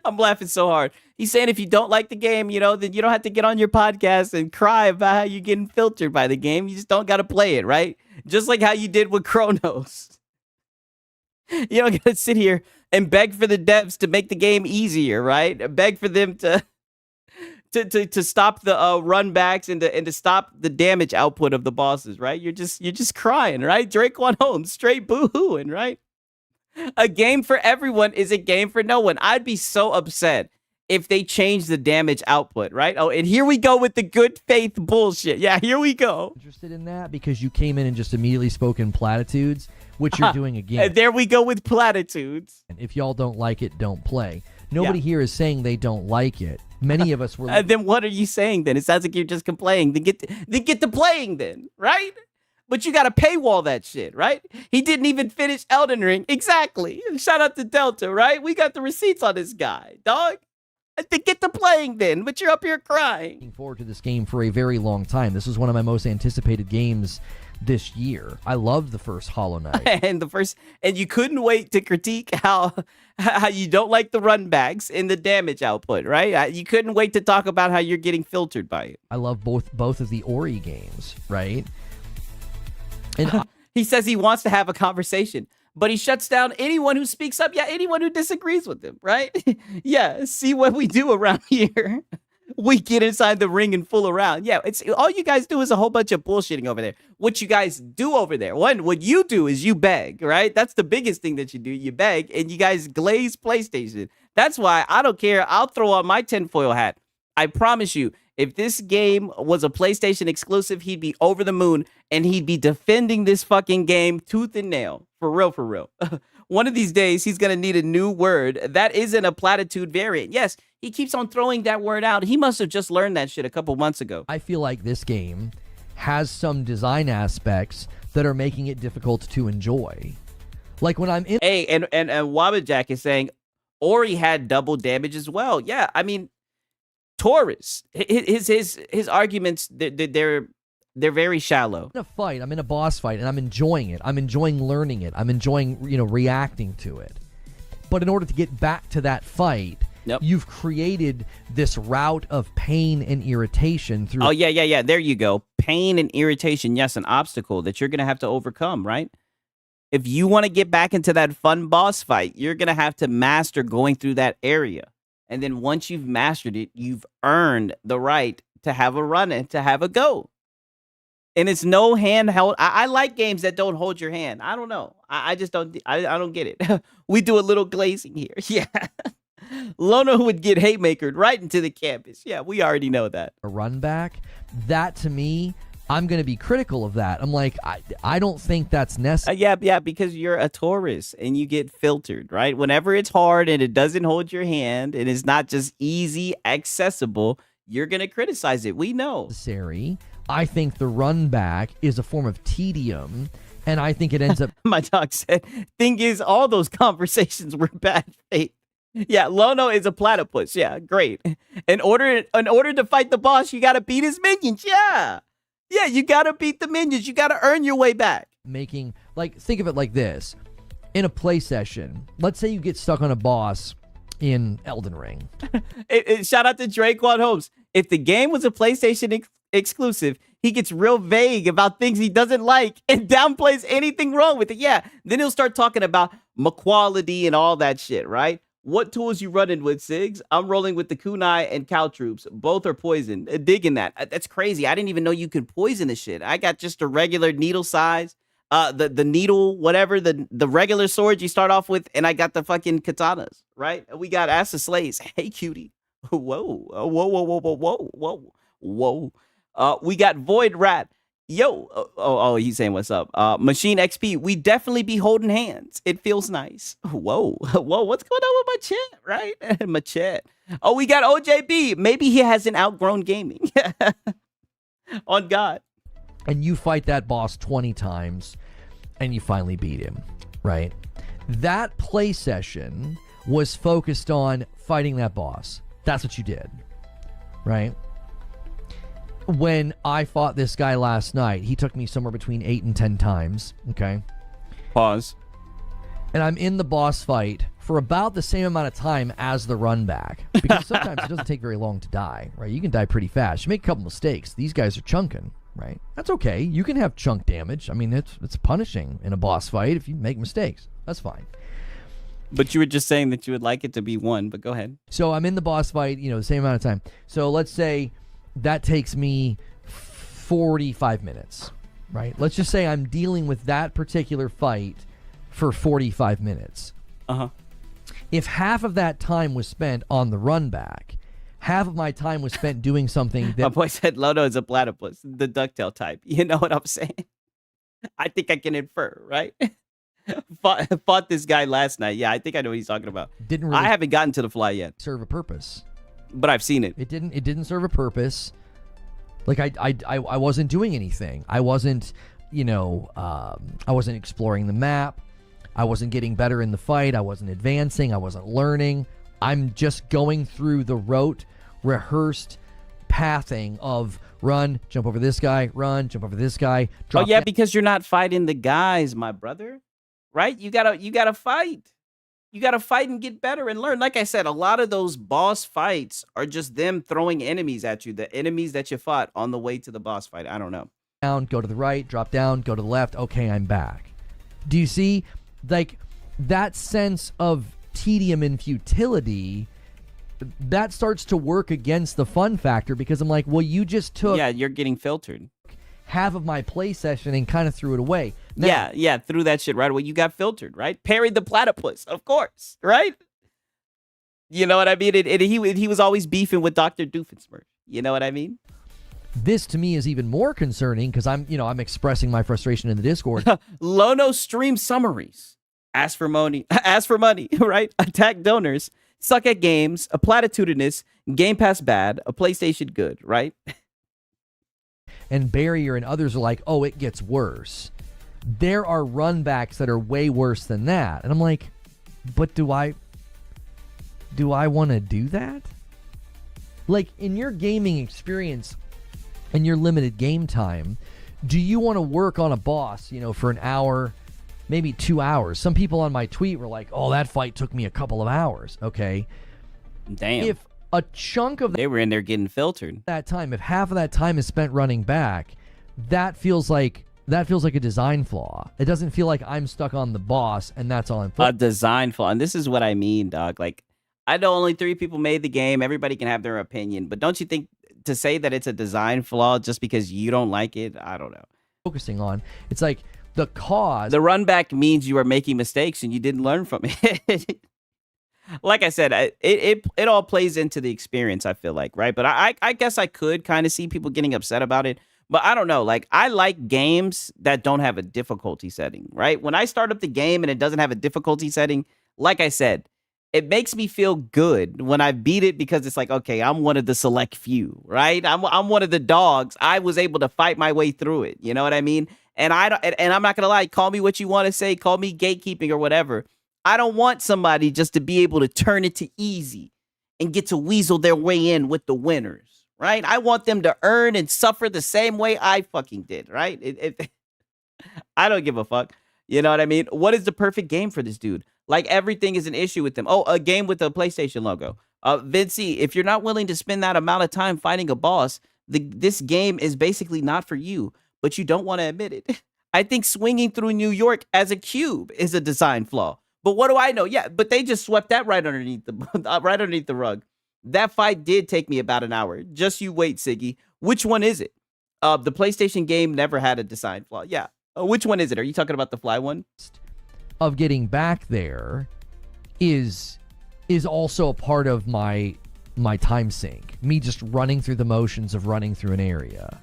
I'm laughing so hard. He's saying if you don't like the game, then you don't have to get on your podcast and cry about how you're getting filtered by the game. You just don't got to play it, right? Just like how you did with Chronos. You don't got to sit here and beg for the devs to make the game easier, right? Beg for them to to stop the runbacks and to stop the damage output of the bosses, right? You're just crying, right? Drake went home straight boo-hooing, right? A game for everyone is a game for no one. I'd be so upset if they change the damage output, right? Oh, and here we go with the good faith bullshit. Yeah, here we go. Interested in that because you came in and just immediately spoke in platitudes, which you're doing again. And there we go with platitudes. And if y'all don't like it, don't play. Nobody here is saying they don't like it. Many of us were. Then what are you saying then? It sounds like you're just complaining. Then get to playing then, right? But you got to paywall that shit, right? He didn't even finish Elden Ring. Exactly. Shout out to Delta, right? We got the receipts on this guy, dog. Then get to playing then, but you're up here crying. Looking forward to this game for a very long time. This was one of my most anticipated games this year. I loved the first Hollow Knight. and you couldn't wait to critique how you don't like the runbacks and the damage output, right? You couldn't wait to talk about how you're getting filtered by it. I love both of the Ori games, right? And he says he wants to have a conversation, but he shuts down anyone who speaks up. Yeah, anyone who disagrees with him, right? Yeah, see what we do around here. We get inside the ring and fool around. Yeah, it's all you guys do is a whole bunch of bullshitting over there. What you guys do over there, what you do is you beg, right? That's the biggest thing that you do. You beg, and you guys glaze PlayStation. That's why I don't care. I'll throw on my tinfoil hat. I promise you, if this game was a PlayStation exclusive, he'd be over the moon, and he'd be defending this fucking game tooth and nail. For real, for real. One of these days, he's going to need a new word that isn't a platitude variant. Yes, he keeps on throwing that word out. He must have just learned that shit a couple months ago. I feel like this game has some design aspects that are making it difficult to enjoy. Like when I'm in... Hey, and Wabajack is saying Ori had double damage as well. Yeah, I mean, Taurus, his arguments, they're very shallow. I'm in a fight, I'm in a boss fight, and I'm enjoying it. I'm enjoying learning it. I'm enjoying, reacting to it. But in order to get back to that fight, you've created this route of pain and irritation through... Oh, yeah. There you go. Pain and irritation. Yes, an obstacle that you're going to have to overcome, right? If you want to get back into that fun boss fight, you're going to have to master going through that area. And then once you've mastered it, you've earned the right to have a run and to have a go. And it's no handheld. I like games that don't hold your hand. I don't know. I just don't. I don't get it. We do a little glazing here. Yeah. Lono would get haymakered right into the campus. Yeah, we already know that. A run back. That to me, I'm going to be critical of that. I'm like, I don't think that's necessary. Yeah, because you're a Taurus and you get filtered, right? Whenever it's hard and it doesn't hold your hand and it's not just easy, accessible, you're going to criticize it. We know. Necessary. I think the run back is a form of tedium, and I think it ends up... My dog said, thing is, all those conversations were bad faith. Yeah, Lono is a platypus. Yeah, great. In order to fight the boss, you got to beat his minions. Yeah, you got to beat the minions. You got to earn your way back. Think of it like this. In a play session, let's say you get stuck on a boss in Elden Ring. Shout out to Draquan Holmes. If the game was a PlayStation exclusive, he gets real vague about things he doesn't like and downplays anything wrong with it. Yeah, then he'll start talking about quality and all that shit, right? What tools you running with, Sigs? I'm rolling with the kunai and cow troops. Both are poison. Digging that. That's crazy. I didn't even know you could poison this shit. I got just a regular needle size. The needle, whatever, the regular swords you start off with, and I got the fucking katanas, right? We got Asa Slays. Hey, cutie. Whoa. We got Void Rat. Yo. He's saying what's up. Machine XP. We definitely be holding hands. It feels nice. Whoa. What's going on with my chat, right? My chat. Oh, we got OJB. Maybe he hasn't outgrown gaming. On God. And you fight that boss 20 times, and you finally beat him, right? That play session was focused on fighting that boss. That's what you did, right? When I fought this guy last night, he took me somewhere between 8 and 10 times, okay? Pause. And I'm in the boss fight for about the same amount of time as the run back. Because sometimes it doesn't take very long to die, right? You can die pretty fast. You make a couple mistakes. These guys are chunking, right? That's okay. You can have chunk damage. I mean, it's punishing in a boss fight if you make mistakes. That's fine. But you were just saying that you would like it to be 1, but go ahead. So I'm in the boss fight, the same amount of time. So let's say that takes me 45 minutes, right? Let's just say I'm dealing with that particular fight for 45 minutes. Uh-huh. If half of that time was spent on the run back, half of my time was spent doing something that... My boy said Lono is a platypus, the ducktail type. You know what I'm saying? I think I can infer, right? Fought this guy last night. Yeah, I think I know what he's talking about. Didn't really I haven't gotten to the fly yet. serve a purpose. But I've seen it. It didn't serve a purpose. Like I wasn't doing anything. I wasn't, I wasn't exploring the map. I wasn't getting better in the fight. I wasn't advancing. I wasn't learning. I'm just going through the rote, rehearsed pathing of run, jump over this guy, run, jump over this guy. Drop down. Because you're not fighting the guys, my brother. Right? You gotta fight. You gotta fight and get better and learn. Like I said, a lot of those boss fights are just them throwing enemies at you, the enemies that you fought on the way to the boss fight. I don't know. Down, go to the right, drop down, go to the left. Okay, I'm back. Do you see, like, that sense of tedium and futility? That starts to work against the fun factor because I'm like, well, you just took you're getting filtered. half of my play session and kind of threw it away. Now, threw that shit right away. You got filtered, right? Parried the platypus, of course, right? You know what I mean? He was always beefing with Dr. Doofenshmirtz. You know what I mean? This to me is even more concerning because I'm expressing my frustration in the Discord. Lono stream summaries. Ask for money, right? Attack donors. Suck at games. A platitudinous. Gamepass bad. A PlayStation good, right? And Barrier and others are like, oh, it gets worse. There are runbacks that are way worse than that. And I'm like, but do I want to do that? Like, in your gaming experience and your limited game time, do you want to work on a boss, for an hour, maybe 2 hours? Some people on my tweet were like, oh, that fight took me a couple of hours. Okay. Damn. If a chunk of they were in there getting filtered. That time, if half of that time is spent running back, that feels like a design flaw. It doesn't feel like I'm stuck on the boss and that's all I'm A design flaw. And this is what I mean, dog. Like, I know only 3 people made the game. Everybody can have their opinion. But don't you think to say that it's a design flaw just because you don't like it? I don't know. Focusing on. It's like the cause. The run back means you are making mistakes and you didn't learn from it. Like I said, it all plays into the experience, I feel like, right? But I guess I could kind of see people getting upset about it. But I don't know. Like, I like games that don't have a difficulty setting, right? When I start up the game and it doesn't have a difficulty setting, like I said, it makes me feel good when I beat it because it's like, okay, I'm one of the select few, right? I'm one of the dogs. I was able to fight my way through it. You know what I mean? And I'm not gonna lie. Call me what you want to say. Call me gatekeeping or whatever. I don't want somebody just to be able to turn it to easy and get to weasel their way in with the winners, right? I want them to earn and suffer the same way I fucking did, right? I don't give a fuck. You know what I mean? What is the perfect game for this dude? Like, everything is an issue with them. Oh, a game with a PlayStation logo. Vincey, if you're not willing to spend that amount of time fighting a boss, this game is basically not for you, but you don't want to admit it. I think swinging through New York as a cube is a design flaw. But what do I know? Yeah, but they just swept that right underneath the rug. That fight did take me about an hour. Just you wait, Siggy. Which one is it? The PlayStation game never had a design flaw. Yeah. Which one is it? Are you talking about the fly one? Of getting back there is also a part of my time sink. Me just running through the motions of running through an area.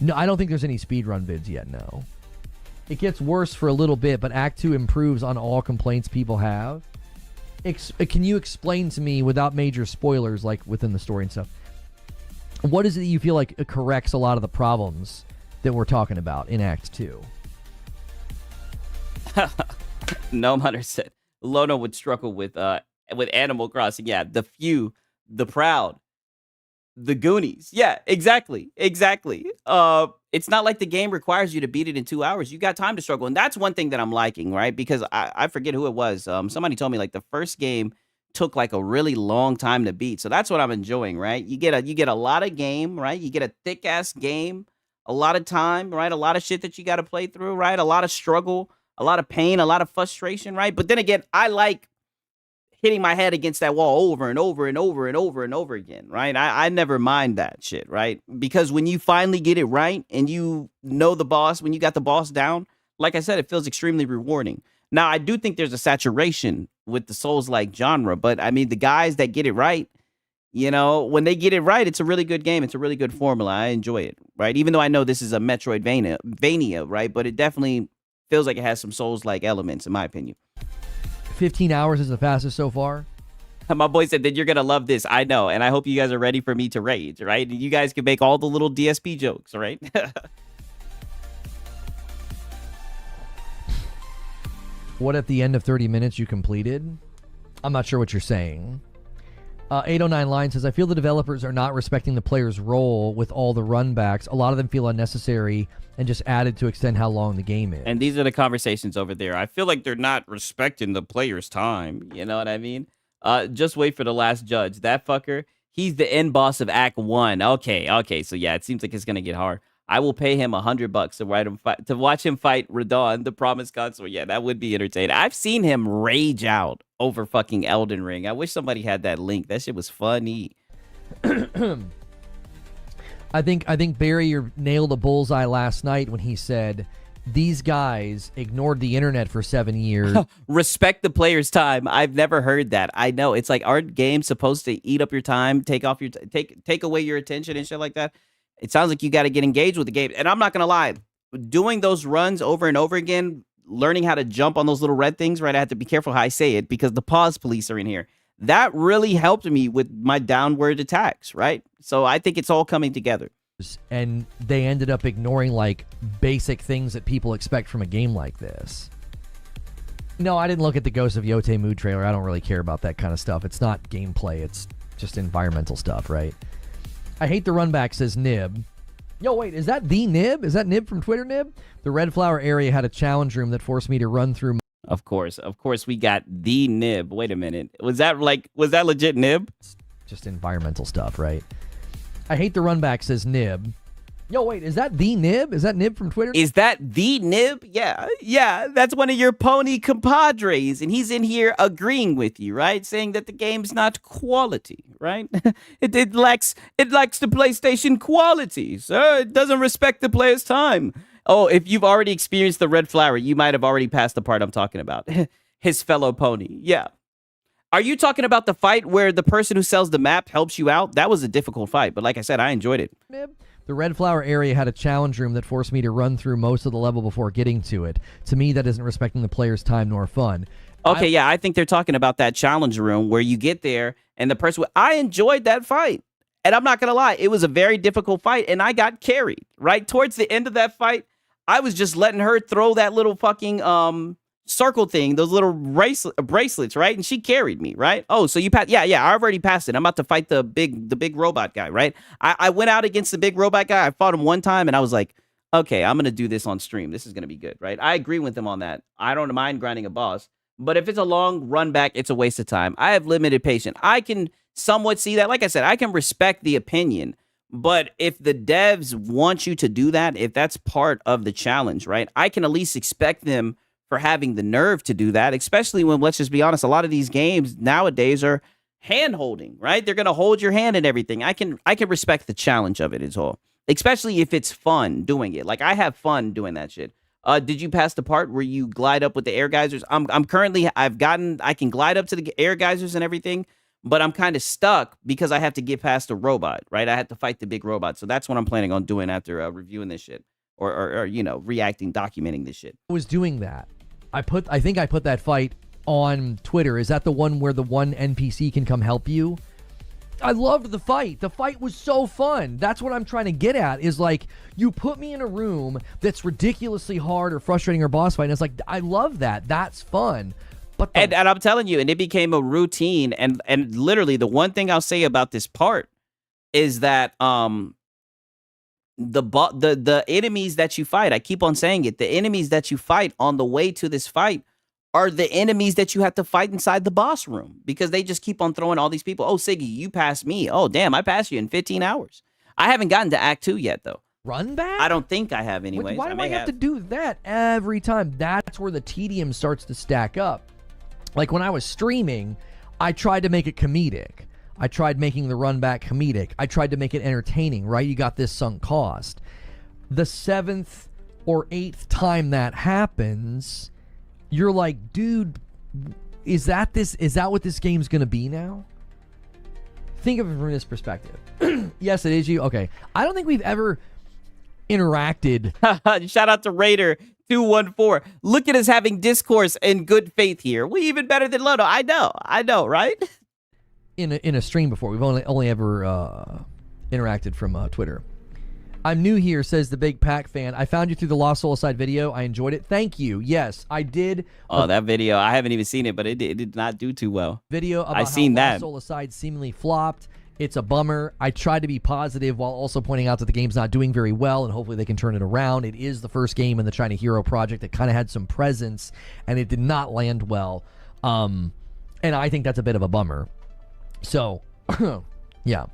No, I don't think there's any speedrun vids yet, no. It gets worse for a little bit, but Act 2 improves on all complaints people have. Can you explain to me, without major spoilers, like within the story and stuff, what is it that you feel like it corrects a lot of the problems that we're talking about in Act 2? Gnome Hunter said Lono would struggle with Animal Crossing. Yeah, the few, the proud, the Goonies. Yeah, exactly. It's not like the game requires you to beat it in 2 hours. You got time to struggle. And that's one thing that I'm liking, right? Because I forget who it was. Somebody told me like the first game took like a really long time to beat. So that's what I'm enjoying, right? You get a lot of game, right? You get a thick ass game, a lot of time, right? A lot of shit that you got to play through, right? A lot of struggle, a lot of pain, a lot of frustration, right? But then again, I like hitting my head against that wall over and over and over and over and over again, right? I never mind that shit, right? Because when you finally get it right and you know the boss, when you got the boss down, like I said, it feels extremely rewarding. Now, I do think there's a saturation with the Souls-like genre, but I mean, the guys that get it right, you know, when they get it right, it's a really good game. It's a really good formula. I enjoy it, right? Even though I know this is a Metroidvania, right? But it definitely feels like it has some Souls-like elements, in my opinion. 15 hours is the fastest so far. My boy said that you're going to love this. I know. And I hope you guys are ready for me to rage, right? You guys can make all the little DSP jokes, right? What at the end of 30 minutes you completed? I'm not sure what you're saying. 809 Line says, I feel the developers are not respecting the player's role with all the runbacks. A lot of them feel unnecessary and just added to extend how long the game is. And these are the conversations over there. I feel like they're not respecting the player's time. You know what I mean? Just wait for the last judge. That fucker, he's the end boss of Act 1. Okay. So yeah, it seems like it's going to get hard. I will pay him $100 to watch him fight Radon, the Promised Consort. Yeah, that would be entertaining. I've seen him rage out over fucking Elden Ring. I wish somebody had that link. That shit was funny. I think Barrier nailed a bullseye last night when he said these guys ignored the internet for 7 years. Respect the player's time. I've never heard that. I know it's like, aren't games supposed to eat up your time, take away your attention and shit like that? It sounds like you got to get engaged with the game. And I'm not going to lie, doing those runs over and over again, learning how to jump on those little red things, right? I have to be careful how I say it because the pause police are in here. That really helped me with my downward attacks, right? So I think it's all coming together. And they ended up ignoring like basic things that people expect from a game like this. No, I didn't look at the Ghost of Yote mood trailer. I don't really care about that kind of stuff. It's not gameplay. It's just environmental stuff, right? I hate the runback, says Nib. Yo, wait, is that the Nib? Is that Nib from Twitter, Nib? The Red Flower area had a challenge room that forced me to run through. Of course, we got the Nib. Wait a minute. Was that legit Nib? It's just environmental stuff, right? I hate the runback, says Nib. Yo, wait, is that the Nib? Is that Nib from Twitter? Is that the Nib? Yeah, that's one of your pony compadres, and he's in here agreeing with you, right? Saying that the game's not quality, right? it lacks the PlayStation quality, sir. It doesn't respect the player's time. Oh, if you've already experienced the Red Flower, you might have already passed the part I'm talking about. His fellow pony, yeah. Are you talking about the fight where the person who sells the map helps you out? That was a difficult fight, but like I said, I enjoyed it. Nib? The Red Flower area had a challenge room that forced me to run through most of the level before getting to it. To me, that isn't respecting the player's time nor fun. Okay, I think they're talking about that challenge room where you get there and the person... I enjoyed that fight. And I'm not going to lie, it was a very difficult fight and I got carried, right? Towards the end of that fight, I was just letting her throw that little fucking circle thing, those little bracelets, right? And she carried me, right? Oh, so you passed? Yeah, I've already passed it. I'm about to fight the big robot guy, right? I went out against the big robot guy. I fought him one time, and I was like, okay, I'm gonna do this on stream. This is gonna be good, right? I agree with him on that. I don't mind grinding a boss, but if it's a long run back, it's a waste of time. I have limited patience. I can somewhat see that. Like I said, I can respect the opinion. But if the devs want you to do that, if that's part of the challenge, right? I can at least expect them for having the nerve to do that, especially when, let's just be honest, a lot of these games nowadays are hand-holding, right? They're going to hold your hand and everything. I can respect the challenge of it as well, especially if it's fun doing it. Like, I have fun doing that shit. Did you pass the part where you glide up with the air geysers? I can glide up to the air geysers and everything, but I'm kind of stuck because I have to get past the robot, right? I have to fight the big robot. So that's what I'm planning on doing after reviewing this shit or you know, reacting, documenting this shit. I was doing that. I think I put that fight on Twitter. Is that the one where the one NPC can come help you? I loved the fight. The fight was so fun. That's what I'm trying to get at, is like, you put me in a room that's ridiculously hard or frustrating or boss fight, and it's like, I love that. That's fun. But and I'm telling you, and it became a routine, and literally the one thing I'll say about this part is that the enemies that you fight, I keep on saying it, the enemies that you fight on the way to this fight are the enemies that you have to fight inside the boss room, because they just keep on throwing all these people. Oh, Siggy, you passed me. Oh, damn, I passed you in 15 hours. I haven't gotten to Act 2 yet, though. Runback? I don't think I have anyways. Why do I have to do that every time? That's where the tedium starts to stack up. Like when I was streaming, I tried to make it comedic. I tried making the Runback comedic. I tried to make it entertaining, right? You got this sunk cost. The 7th or 8th time that happens, you're like, dude, is that what this game's going to be now? Think of it from this perspective. Yes, it is you. Okay. I don't think we've ever interacted. Shout out to Raider214. Look at us having discourse and good faith here. We even better than Lono. I know, right? In a stream before. We've only ever interacted from Twitter. I'm new here, says the Big Pack fan. I found you through the Lost Soul Aside video. I enjoyed it. Thank you. Yes, I did. Oh, that video. I haven't even seen it, but it did not do too well. Video about how Lost Soul Aside seemingly flopped. It's a bummer. I tried to be positive while also pointing out that the game's not doing very well, and hopefully they can turn it around. It is the first game in the China Hero project that kind of had some presence, and it did not land well. And I think that's a bit of a bummer. So, yeah.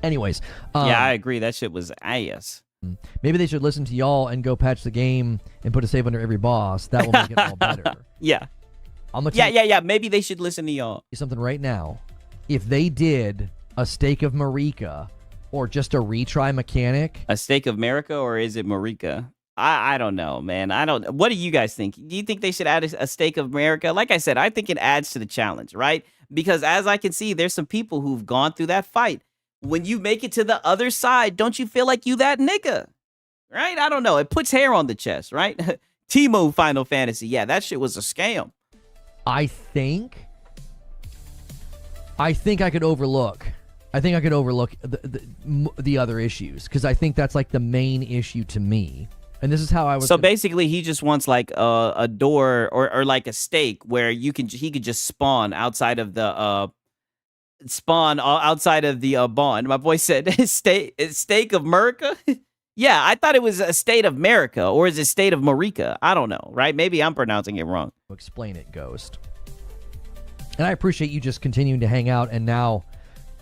Anyways. Yeah, I agree. That shit was ass. Maybe they should listen to y'all and go patch the game and put a save under every boss. That will make it all better. Yeah. Yeah. Maybe they should listen to y'all. Something right now. If they did a Stake of Marika or just a retry mechanic. A Stake of America, or is it Marika? I don't know, man. What do you guys think? Do you think they should add a Stake of America? Like I said, I think it adds to the challenge, right? Because as I can see, there's some people who've gone through that fight. When you make it to the other side, don't you feel like you that nigga? Right? I don't know. It puts hair on the chest, right? Timo Final Fantasy. Yeah, that shit was a scam. I think I could overlook. The other issues, because I think that's like the main issue to me. And this is how I was. So basically, he just wants like a door or like a stake where he could just spawn outside of the bond. My boy said stake of America. Yeah, I thought it was a state of America, or is it state of Marika? I don't know, right? Maybe I'm pronouncing it wrong. Explain it, Ghost. And I appreciate you just continuing to hang out, and now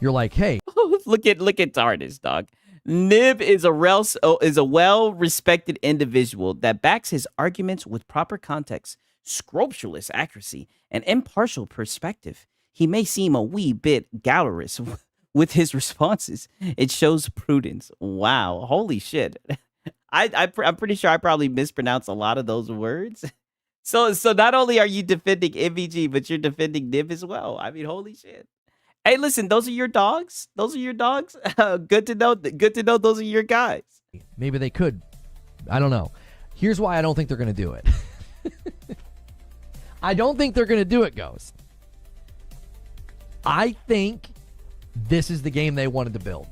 you're like, hey. look at TARDIS, dog. Nib is a well-respected individual that backs his arguments with proper context, scrupulous accuracy, and impartial perspective. He may seem a wee bit garrulous with his responses. It shows prudence. Wow, holy shit. I'm pretty sure I probably mispronounced a lot of those words. So not only are you defending MVG, but you're defending Nib as well. I mean, holy shit. Hey, listen, those are your dogs? Good to know. Good to know those are your guys. Maybe they could. I don't know. Here's why I don't think they're going to do it. I don't think they're going to do it, Ghost. I think this is the game they wanted to build.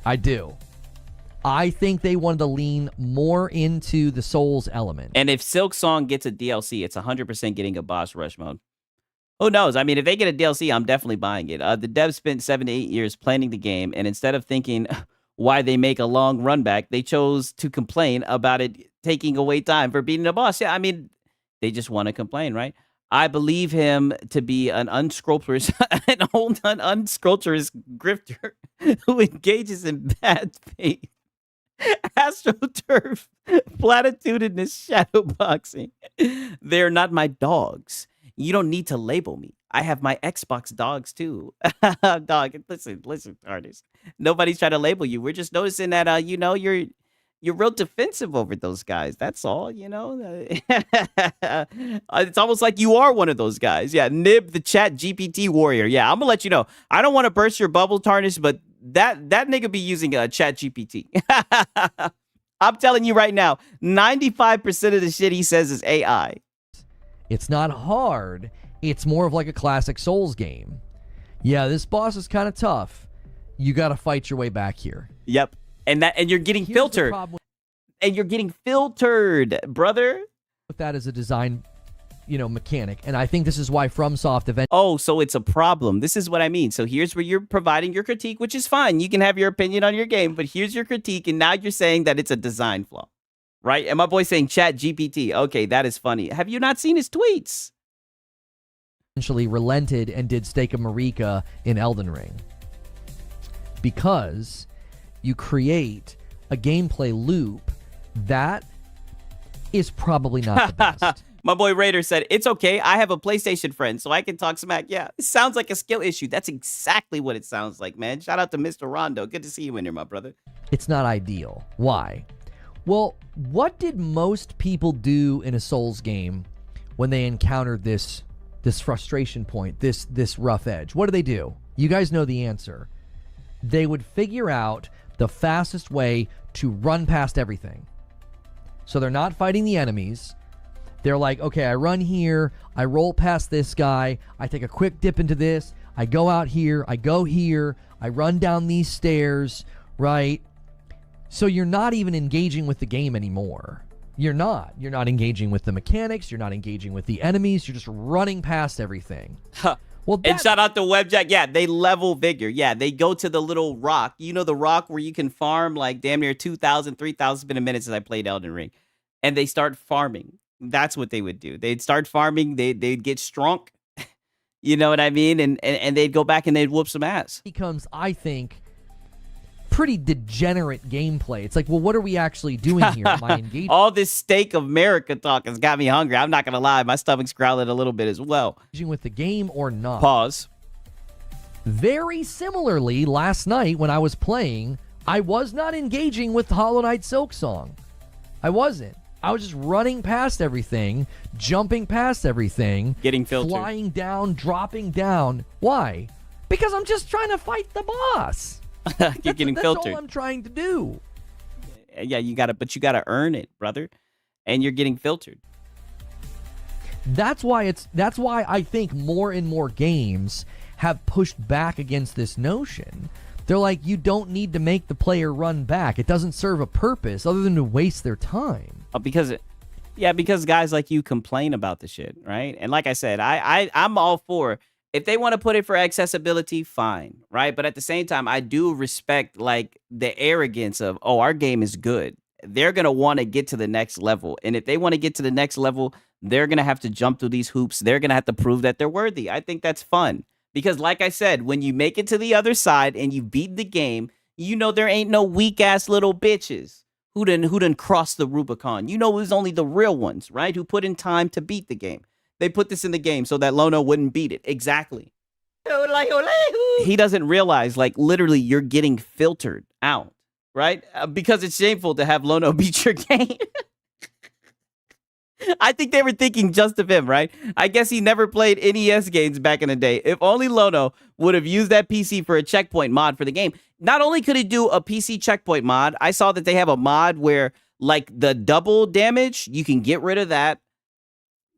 I do. I think they wanted to lean more into the Souls element. And if Silksong gets a DLC, it's 100% getting a boss rush mode. Who knows? I mean, if they get a DLC, I'm definitely buying it. The devs spent 7 to 8 years planning the game, and instead of thinking why they make a long run back, they chose to complain about it taking away time for beating a boss. Yeah, I mean, they just want to complain, right? I believe him to be an unscrupulous grifter who engages in bad faith, astroturf, platitudinous shadowboxing. They're not my dogs. You don't need to label me. I have my Xbox dogs too. Dog, listen, artist. Nobody's trying to label you. We're just noticing that you're real defensive over those guys. That's all, It's almost like you are one of those guys. Yeah, Nib the chat GPT warrior. Yeah, I'm gonna let you know. I don't want to burst your bubble, Tarnish, but that nigga be using a chat GPT. I'm telling you right now, 95% of the shit he says is AI. It's not hard. It's more of like a classic Souls game. Yeah, this boss is kind of tough. You got to fight your way back here. Yep. And you're getting filtered. And you're getting filtered, brother. With that as a design, mechanic. And I think this is why FromSoft eventually. Oh, so it's a problem. This is what I mean. So here's where you're providing your critique, which is fine. You can have your opinion on your game, but here's your critique. And now you're saying that it's a design flaw. Right? And my boy saying chat GPT. Okay, that is funny. Have you not seen his tweets? Eventually relented and did Stake of Marika in Elden Ring. Because you create a gameplay loop that is probably not the best. My boy Raider said, it's okay. I have a PlayStation friend, so I can talk smack. Yeah, it sounds like a skill issue. That's exactly what it sounds like, man. Shout out to Mr. Rondo. Good to see you in here, my brother. It's not ideal. Why? Well, what did most people do in a Souls game when they encountered this frustration point, this rough edge? What do? You guys know the answer. They would figure out the fastest way to run past everything. So they're not fighting the enemies. They're like, okay, I run here, I roll past this guy, I take a quick dip into this, I go out here, I go here, I run down these stairs, right? So you're not even engaging with the game anymore. You're not. You're not engaging with the mechanics, you're not engaging with the enemies, you're just running past everything. Well, and shout out to Webjack. Yeah, they level vigor. Yeah, they go to the little rock. You know the rock where you can farm like damn near 2,000, 3,000. It's been a minute since I played Elden Ring. And they start farming. That's what they would do. They'd start farming. They'd get strong. You know what I mean? And they'd go back and they'd whoop some ass. Becomes, I think, pretty degenerate gameplay. It's like, well, what are we actually doing here? Am I engaged? All this steak America talk has got me hungry. I'm not going to lie. My stomach's growling a little bit as well. Engaging with the game or not? Pause. Very similarly, last night when I was playing, I was not engaging with Hollow Knight Silksong. I wasn't. I was just running past everything, jumping past everything, getting filtered, flying down, dropping down. Why? Because I'm just trying to fight the boss. You're getting filtered. That's all I'm trying to do. Yeah, you gotta earn it, brother. And you're getting filtered. That's why I think more and more games have pushed back against this notion. They're like, you don't need to make the player run back. It doesn't serve a purpose other than to waste their time. Because guys like you complain about the shit, right? And like I said, I'm all for, if they want to put it for accessibility, fine, right? But at the same time, I do respect like the arrogance of, oh, our game is good. They're going to want to get to the next level. And if they want to get to the next level, they're going to have to jump through these hoops. They're going to have to prove that they're worthy. I think that's fun. Because like I said, when you make it to the other side and you beat the game, you know there ain't no weak-ass little bitches who done crossed the Rubicon. You know it was only the real ones, right? Who put in time to beat the game. They put this in the game so that Lono wouldn't beat it. Exactly. He doesn't realize, like, literally you're getting filtered out, right? Because it's shameful to have Lono beat your game. I think they were thinking just of him, right? I guess he never played NES games back in the day. If only Lono would have used that PC for a checkpoint mod for the game. Not only could he do a PC checkpoint mod, I saw that they have a mod where, like, the double damage, you can get rid of that.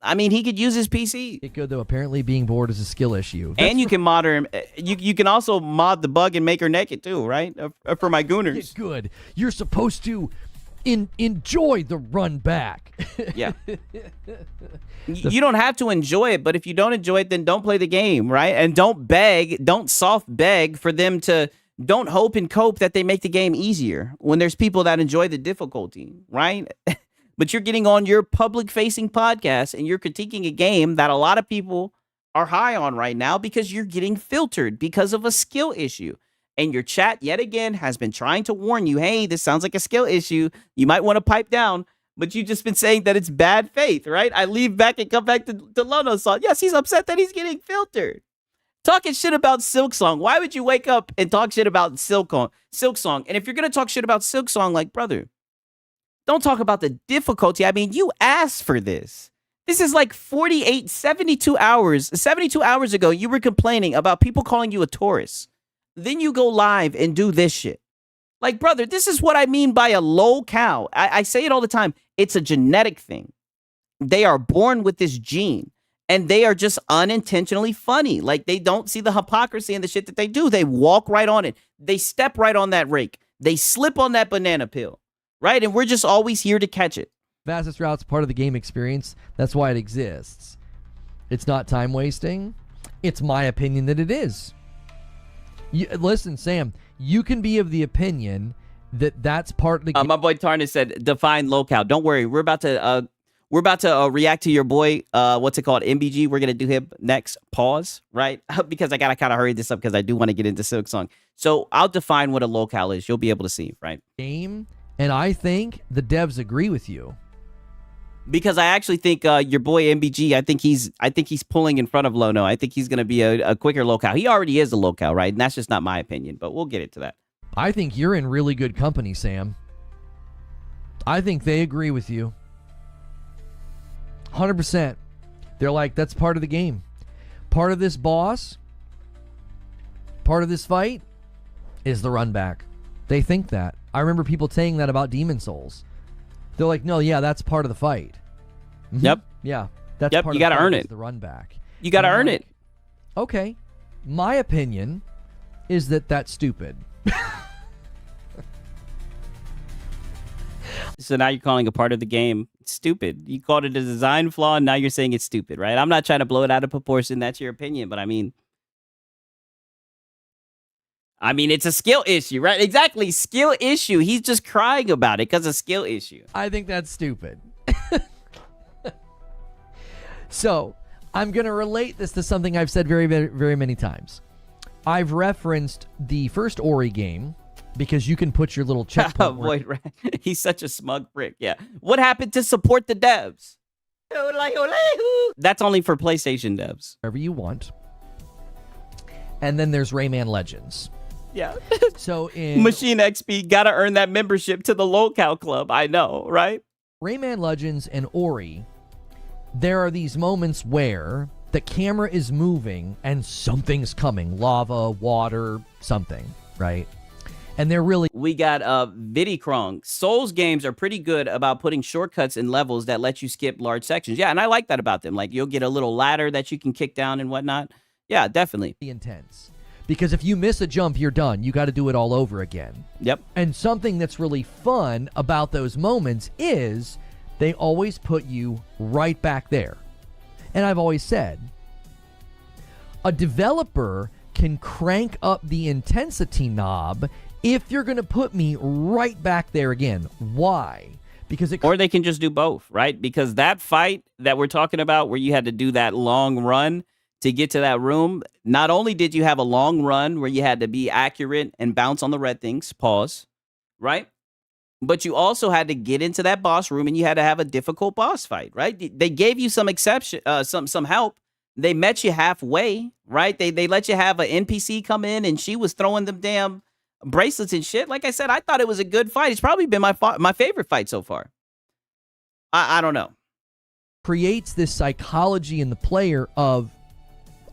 I mean, he could use his PC. It could, though. Apparently being bored is a skill issue. And you can mod her. You can also mod the bug and make her naked, too, right? For my gooners. Good. You're supposed to enjoy the run back. Yeah. You don't have to enjoy it, but if you don't enjoy it, then don't play the game, right? And don't soft beg for them to, don't hope and cope that they make the game easier when there's people that enjoy the difficulty, right? But you're getting on your public-facing podcast and you're critiquing a game that a lot of people are high on right now because you're getting filtered because of a skill issue. And your chat, yet again, has been trying to warn you, hey, this sounds like a skill issue. You might want to pipe down. But you've just been saying that it's bad faith, right? I leave back and come back to Lono's song. Yes, he's upset that he's getting filtered. Talking shit about Silksong. Why would you wake up and talk shit about Silksong? And if you're going to talk shit about Silksong, like, brother, don't talk about the difficulty. I mean, you asked for this. This is like 72 hours. 72 hours ago, you were complaining about people calling you a tourist. Then you go live and do this shit. Like, brother, this is what I mean by a low cow. I say it all the time. It's a genetic thing. They are born with this gene, and they are just unintentionally funny. Like, they don't see the hypocrisy in the shit that they do. They walk right on it. They step right on that rake. They slip on that banana peel, right? And we're just always here to catch it. Fastest route's part of the game experience. That's why it exists. It's not time wasting. It's my opinion that it is. Listen, Sam, you can be of the opinion that that's part of the game. My boy Tarnis said, define locale. Don't worry. We're about to react to your boy, what's it called? MBG. We're going to do him next. Pause, right? Because I got to kind of hurry this up because I do want to get into Silksong. So I'll define what a locale is. You'll be able to see, right? Game, and I think the devs agree with you. Because I actually think your boy MBG, I think he's pulling in front of Lono. I think he's going to be a quicker locale. He already is a locale, right? And that's just not my opinion, but we'll get into that. I think you're in really good company, Sam. I think they agree with you. 100%. They're like, that's part of the game. Part of this boss, part of this fight is the run back. They think that. I remember people saying that about Demon Souls. They're like, no, yeah, that's part of the fight. Mm-hmm. Yep. Yeah. That's yep, part you got to earn it. The run back. You got to earn it. Okay. My opinion is that that's stupid. So now you're calling a part of the game stupid. You called it a design flaw, and now you're saying it's stupid, right? I'm not trying to blow it out of proportion. That's your opinion, but I mean, it's a skill issue, right? Exactly, skill issue. He's just crying about it because of skill issue. I think that's stupid. So, I'm going to relate this to something I've said very, very, very many times. I've referenced the first Ori game because you can put your little checkpoint. Void Rat. He's such a smug prick. Yeah. What happened to support the devs? That's only for PlayStation devs. Wherever you want. And then there's Rayman Legends. Yeah. So in Machine XP, gotta earn that membership to the locale club. I know, right? Rayman Legends and Ori, there are these moments where the camera is moving and something's coming. Lava, water, something, right? And they're really... We got Vidikrong. Souls games are pretty good about putting shortcuts in levels that let you skip large sections. Yeah, and I like that about them. Like, you'll get a little ladder that you can kick down and whatnot. Yeah, definitely. Intense. Because if you miss a jump, you're done. You got to do it all over again. Yep. And something that's really fun about those moments is they always put you right back there. And I've always said, a developer can crank up the intensity knob if you're going to put me right back there again. Why? Because or they can just do both, right? Because that fight that we're talking about where you had to do that long run to get to that room, not only did you have a long run where you had to be accurate and bounce on the red things, pause, right? But you also had to get into that boss room and you had to have a difficult boss fight, right? They gave you some exception, some help. They met you halfway, right? They let you have an NPC come in and she was throwing them damn bracelets and shit. Like I said, I thought it was a good fight. It's probably been my favorite fight so far. I don't know. Creates this psychology in the player of,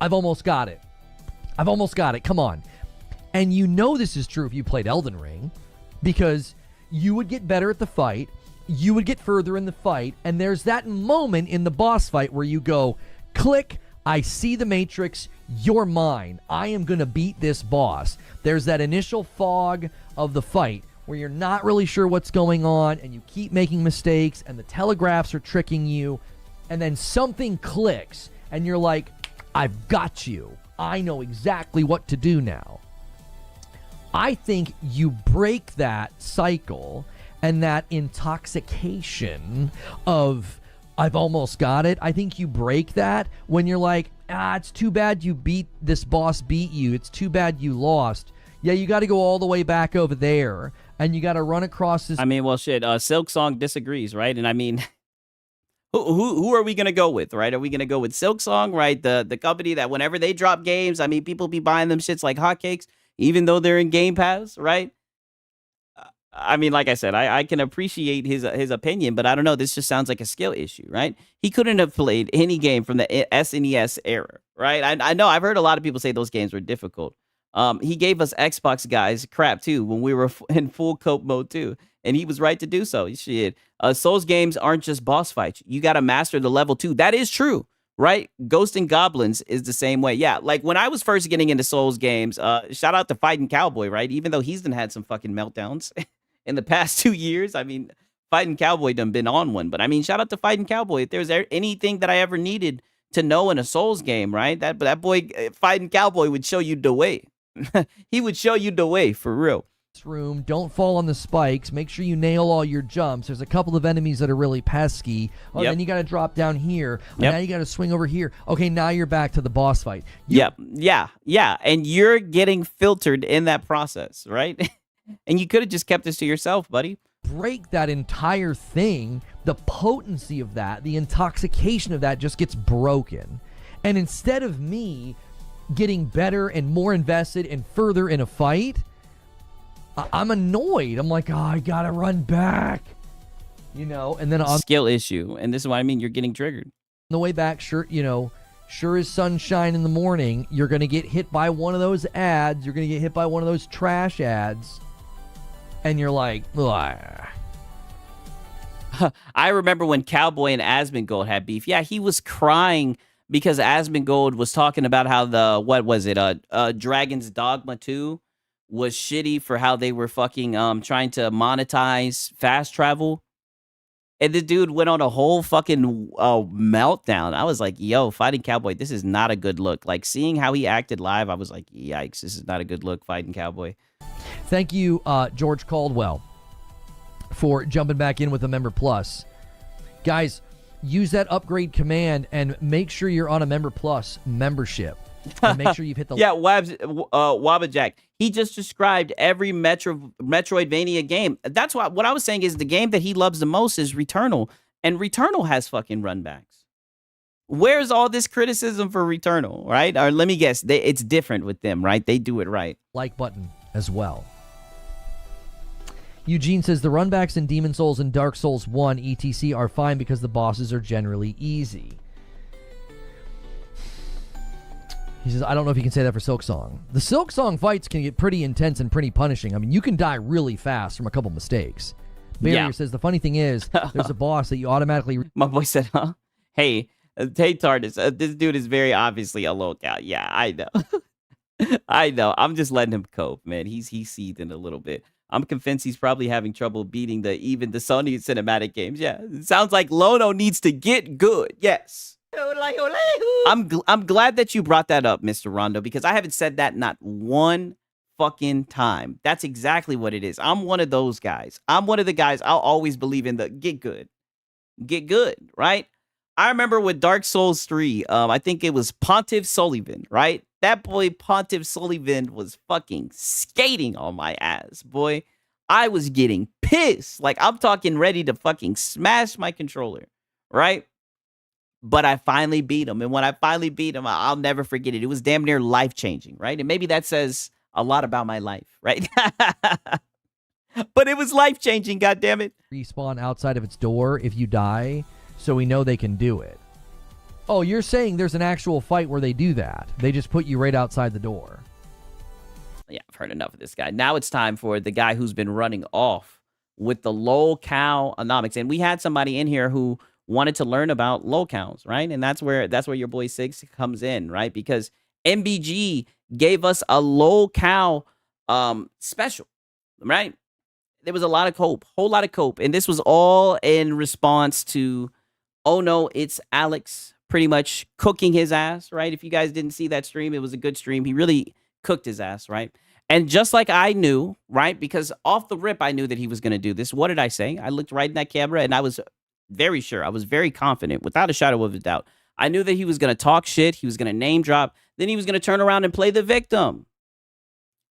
I've almost got it. I've almost got it. Come on. And you know this is true if you played Elden Ring, because you would get better at the fight, you would get further in the fight, and there's that moment in the boss fight where you go, click, I see the matrix, you're mine. I am going to beat this boss. There's that initial fog of the fight where you're not really sure what's going on, and you keep making mistakes, and the telegraphs are tricking you, and then something clicks, and you're like, I've got you. I know exactly what to do now. I think you break that cycle and that intoxication of I've almost got it. I think you break that when you're like, it's too bad you beat this boss beat you. It's too bad you lost. Yeah, you got to go all the way back over there and you got to run across this. Well, shit, Silksong disagrees, right? And who are we going to go with, right? Are we going to go with Silksong, right? The company that whenever they drop games, people be buying them shits like hotcakes, even though they're in Gamepass, right? Like I said, I can appreciate his opinion, but I don't know. This just sounds like a skill issue, right? He couldn't have played any game from the SNES era, right? I know I've heard a lot of people say those games were difficult. He gave us Xbox guys crap too when we were in full cope mode too, and he was right to do so. Shit, Souls games aren't just boss fights. You got to master the level too. That is true, right? Ghost and Goblins is the same way. Yeah, like when I was first getting into Souls games, shout out to Fighting Cowboy, right? Even though he's done had some fucking meltdowns in the past 2 years. Fighting Cowboy done been on one, but shout out to Fighting Cowboy. If there's anything that I ever needed to know in a Souls game, right? That boy Fighting Cowboy would show you the way. He would show you the way for real. Room, don't fall on the spikes. Make sure you nail all your jumps. There's a couple of enemies that are really pesky. Oh, then you got to drop down here. Oh, now you got to swing over here. Okay, now you're back to the boss fight. Yeah. And you're getting filtered in that process, right? And you could have just kept this to yourself, buddy. break that entire thing, the potency of that, the intoxication of that just gets broken. And instead of me getting better and more invested and further in a fight, I'm annoyed. I'm like, oh, I gotta run back, you know. And then on skill issue, and this is what I mean. You're getting triggered. the way back, sure, you know, sure as sunshine in the morning, you're gonna get hit by one of those ads. You're gonna get hit by one of those trash ads, and you're like, ugh. I remember when Cowboy and Asmongold had beef. Yeah, he was crying because Asmongold was talking about how the, what was it, Dragon's Dogma 2 was shitty for how they were fucking trying to monetize fast travel. And the dude went on a whole fucking meltdown. I was like, yo, fighting Cowboy, this is not a good look. Like, seeing how he acted live, I was like, yikes, this is not a good look, fighting Cowboy. Thank you, George Caldwell, for jumping back in with a Member Plus. Guys, use that upgrade command and make sure you're on a Member Plus membership. And make sure you've hit the... Yeah, Wabajack. He just described every Metroidvania game. That's what I was saying is the game that he loves the most is Returnal. And Returnal has fucking runbacks. Where's all this criticism for Returnal, right? Or let me guess, it's different with them, right? They do it right. Like button as well. Eugene says the runbacks in Demon Souls and Dark Souls 1 etc are fine because the bosses are generally easy. He says, I don't know if you can say that for Silksong. The Silksong fights can get pretty intense and pretty punishing. I mean, you can die really fast from a couple mistakes. Barrier says, the funny thing is, there's a boss that you automatically... My boy said, huh? Hey, Tardis, this dude is very obviously a lookout. Yeah, I know. I know. I'm just letting him cope, man. He's seething a little bit. I'm convinced he's probably having trouble beating even the Sony cinematic games. Yeah, it sounds like Lono needs to get good. Yes. I'm glad that you brought that up, Mr. Rondo, because I haven't said that not one fucking time. That's exactly what it is. I'm one of those guys. I'm one of the guys I'll always believe in the get good. Get good, right? I remember with Dark Souls 3, I think it was Pontiff Sullivan, right? That boy Pontiff Sullivan was fucking skating on my ass, boy. I was getting pissed. Like, I'm talking ready to fucking smash my controller, right? But I finally beat him. And when I finally beat him, I'll never forget it. It was damn near life-changing, right? And maybe that says a lot about my life, right? But it was life-changing, goddammit. Respawn outside of its door if you die, so we know they can do it. Oh, you're saying there's an actual fight where they do that. They just put you right outside the door. Yeah, I've heard enough of this guy. Now it's time for the guy who's been running off with the lol-cow-onomics. And we had somebody in here who wanted to learn about lol-cows, right? And that's where your boy Six comes in, right? Because MBG gave us a lol-cow special, right? There was a lot of cope, whole lot of cope. And this was all in response to, oh no, it's Alex pretty much cooking his ass, right? If you guys didn't see that stream, it was a good stream. He really cooked his ass, right? And just like I knew, right? Because off the rip, I knew that he was going to do this. What did I say? I looked right in that camera and I was very sure. I was very confident, without a shadow of a doubt. I knew that he was going to talk shit. He was going to name drop. Then he was going to turn around and play the victim.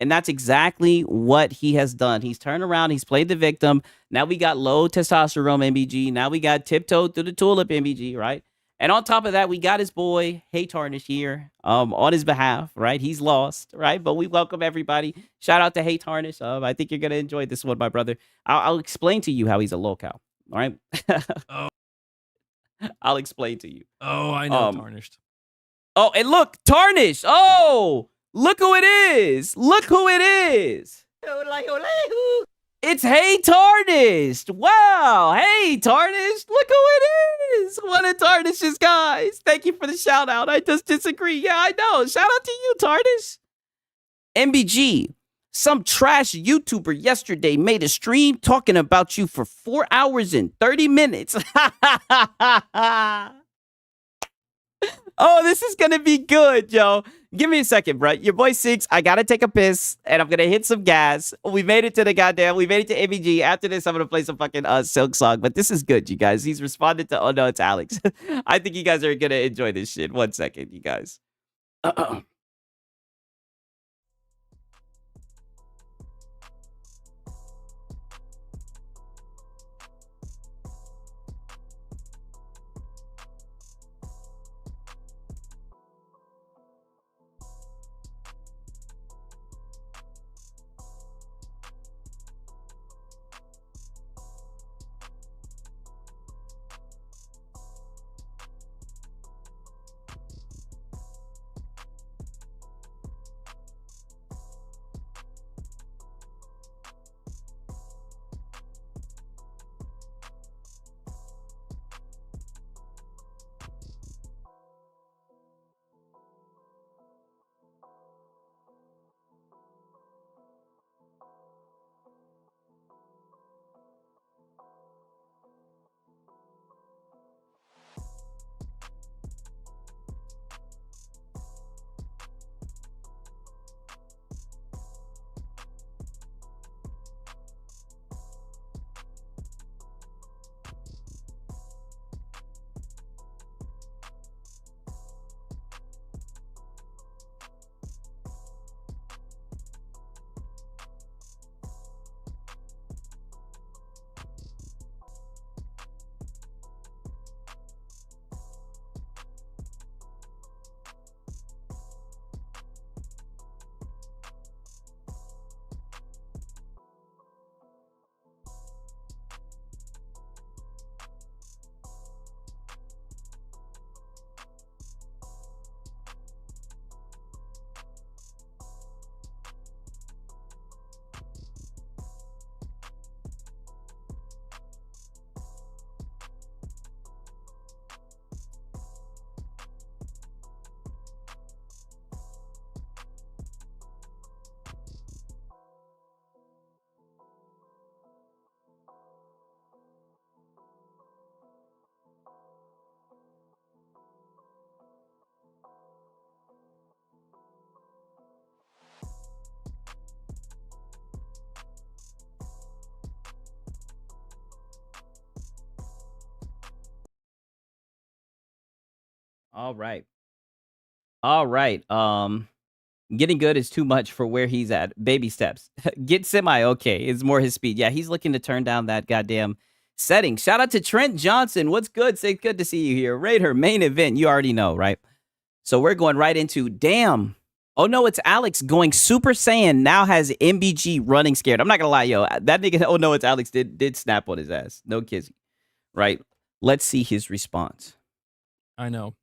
And that's exactly what he has done. He's turned around. He's played the victim. Now we got low testosterone MBG. Now we got tiptoe through the tulip MBG, right? And on top of that, we got his boy, Hey Tarnish, here on his behalf, right? He's lost, right? But we welcome everybody. Shout out to Hey Tarnish. I think you're going to enjoy this one, my brother. I'll explain to you how he's a lolcow, all right? Oh. I'll explain to you. Oh, I know Tarnished. Oh, and look, Tarnish. Oh, look who it is. Look who it is. It's Hey Tarnished. Wow. Hey Tarnished. Look who it is. One of Tarnish's guys. Thank you for the shout out. I just disagree. Yeah, I know. Shout out to you, Tarnish. MBG. Some trash YouTuber yesterday made a stream talking about you for 4 hours and 30 minutes. Oh, this is going to be good, yo. Give me a second, bro. Your boy Six, I got to take a piss, and I'm going to hit some gas. We made it to the we made it to MVG. After this, I'm going to play some fucking Silksong. But this is good, you guys. He's responded to, oh, no, it's Alex. I think you guys are going to enjoy this shit. 1 second, you guys. All right. All right. Getting good is too much for where he's at. Baby steps. Get semi okay is more his speed. Yeah, he's looking to turn down that goddamn setting. Shout out to Trent Johnson. What's good? Say good to see you here. Raider main event. You already know, right? So we're going right into damn. Oh no, it's Alex going Super Saiyan. Now has MBG running scared. I'm not gonna lie, yo. That nigga. Oh no, it's Alex. Did snap on his ass. No kizzy. Right. Let's see his response. I know.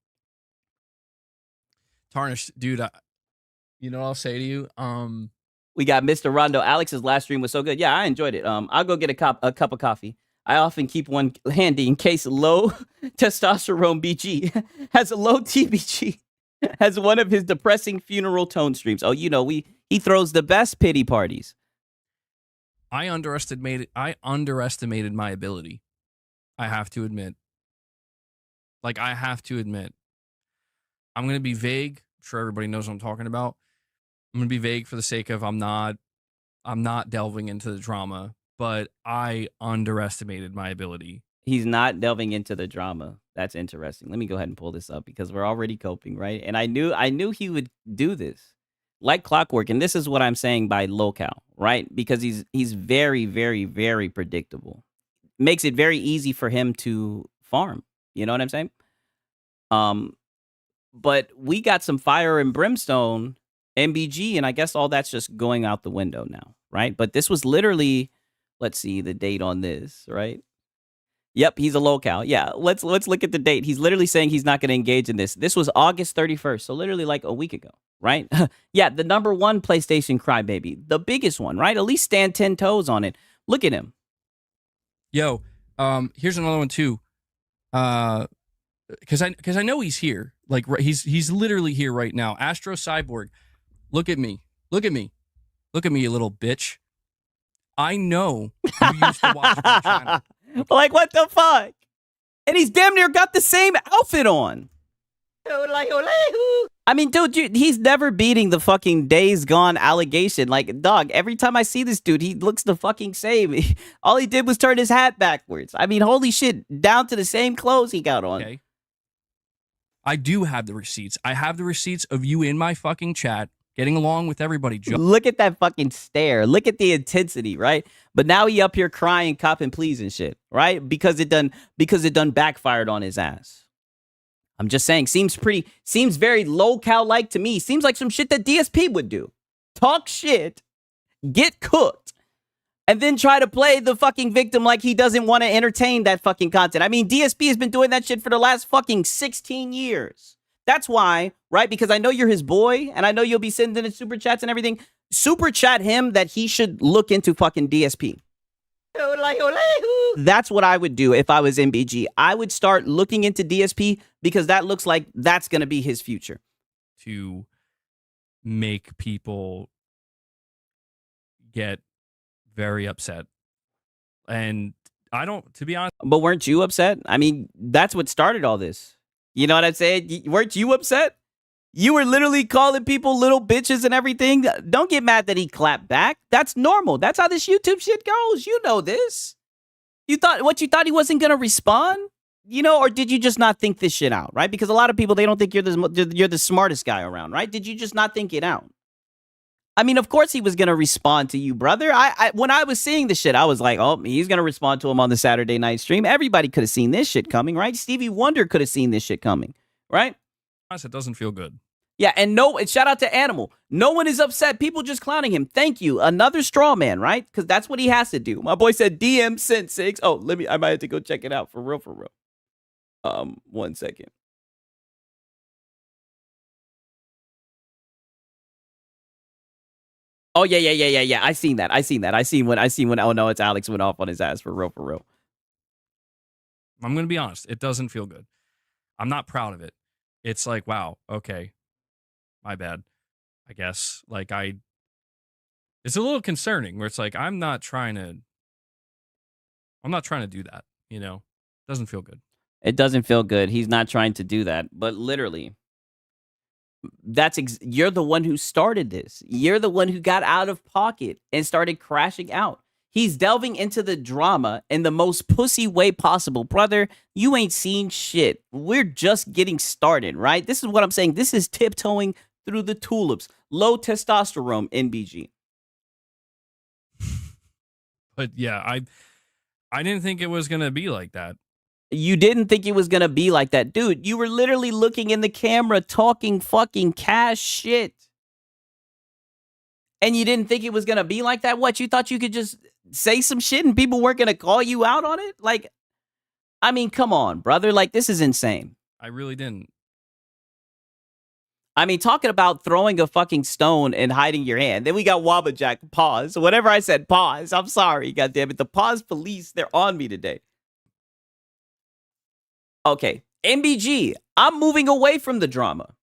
Tarnished, dude. You know what I'll say to you? We got Mr. Rondo. Alex's last stream was so good. Yeah, I enjoyed it. I'll go get a cup of coffee. I often keep one handy in case low testosterone BG has a low TBG has one of his depressing funeral tone streams. Oh, you know, he throws the best pity parties. I underestimated my ability. I have to admit. Like, I have to admit. I'm going to be vague. I'm sure everybody knows what I'm talking about. I'm going to be vague for the sake of I'm not delving into the drama, but I underestimated my ability. He's not delving into the drama. That's interesting. Let me go ahead and pull this up because we're already coping, right? And I knew he would do this like clockwork. And this is what I'm saying by locale, right? Because he's very, very, very predictable. Makes it very easy for him to farm. You know what I'm saying? But we got some fire and brimstone MBG, and I guess all that's just going out the window now, right? But this was literally, let's see the date on this, right? Yep, he's a locale. Yeah, let's look at the date. He's literally saying he's not going to engage in this. This was August 31st, so literally like a week ago, right? Yeah, the #1 PlayStation crybaby, the biggest one, right? At least stand 10 toes on it. Look at him. Yo, here's another one too. Because I know he's here. Like he's literally here right now. Astro Cyborg, look at me. Look at me. Look at me, you little bitch. I know you used to watch my channel. Like, what the fuck? And he's damn near got the same outfit on. I mean, dude, he's never beating the fucking Days Gone allegation. Like, dog, every time I see this dude, he looks the fucking same. All he did was turn his hat backwards. I mean, holy shit, down to the same clothes he got on. Okay. I do have the receipts. I have the receipts of you in my fucking chat, getting along with everybody. Look at that fucking stare. Look at the intensity, right? But now he up here crying, copping pleas and shit, right? Because it done backfired on his ass. I'm just saying, seems very low-cal-like to me. Seems like some shit that DSP would do. Talk shit, get cooked, and then try to play the fucking victim like he doesn't want to entertain that fucking content. I mean, DSP has been doing that shit for the last fucking 16 years. That's why, right? Because I know you're his boy, and I know you'll be sending in super chats and everything. Super chat him that he should look into fucking DSP. That's what I would do if I was MBG. I would start looking into DSP because that looks like that's going to be his future. To make people get very upset. And I don't, to be honest. But weren't you upset? I mean, that's what started all this. You know what I'm saying? Weren't you upset? You were literally calling people little bitches and everything. Don't get mad that he clapped back. That's normal. That's how this YouTube shit goes. You know this. You thought he wasn't going to respond? You know, or did you just not think this shit out, right? Because a lot of people, they don't think you're the smartest guy around, right? Did you just not think it out? I mean, of course he was going to respond to you, brother. When I was seeing this shit, I was like, oh, he's going to respond to him on the Saturday night stream. Everybody could have seen this shit coming, right? Stevie Wonder could have seen this shit coming, right? It doesn't feel good. Yeah, and shout out to Animal. No one is upset. People just clowning him. Thank you. Another straw man, right? Because that's what he has to do. My boy said DM sent 6. Oh, I might have to go check it out for real. 1 second. Oh, yeah. I seen that. I seen when oh no, it's Alex went off on his ass for real. I'm going to be honest. It doesn't feel good. I'm not proud of it. It's like, wow, okay. My bad, I guess. Like, it's a little concerning where it's like, I'm not trying to do that, you know? It doesn't feel good. It doesn't feel good. He's not trying to do that, but literally, you're the one who started this. You're the one who got out of pocket and started crashing out. He's delving into the drama in the most pussy way possible. Brother, you ain't seen shit. We're just getting started, right? This is what I'm saying. This is tiptoeing through the tulips. Low testosterone, NBG. But yeah, I didn't think it was going to be like that. You didn't think it was going to be like that. Dude, you were literally looking in the camera talking fucking cash shit. And you didn't think it was going to be like that? What, you thought you could just say some shit and people weren't going to call you out on it? Like, I mean, come on, brother. Like, this is insane. I really didn't. I mean, talking about throwing a fucking stone and hiding your hand. Then we got Wabba Jack. Pause. Whatever I said, pause. I'm sorry, goddammit. The pause police, they're on me today. Okay, MBG, I'm moving away from the drama.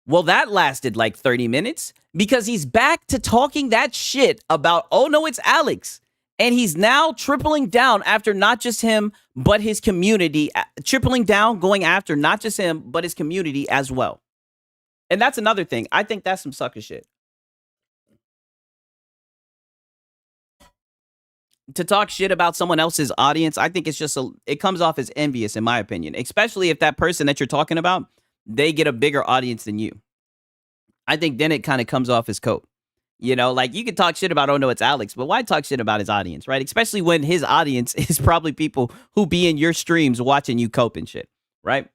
Well, that lasted like 30 minutes because he's back to talking that shit about, oh no, it's Alex. And he's now tripling down after not just him, but his community. Tripling down, going after not just him, but his community as well. And that's another thing. I think that's some sucker shit. To talk shit about someone else's audience, I think it's just it comes off as envious, in my opinion, especially if that person that you're talking about, they get a bigger audience than you. I think then it kind of comes off as cope. You know, like you could talk shit about, oh no, it's Alex, but why talk shit about his audience, right? Especially when his audience is probably people who be in your streams watching you cope and shit, right?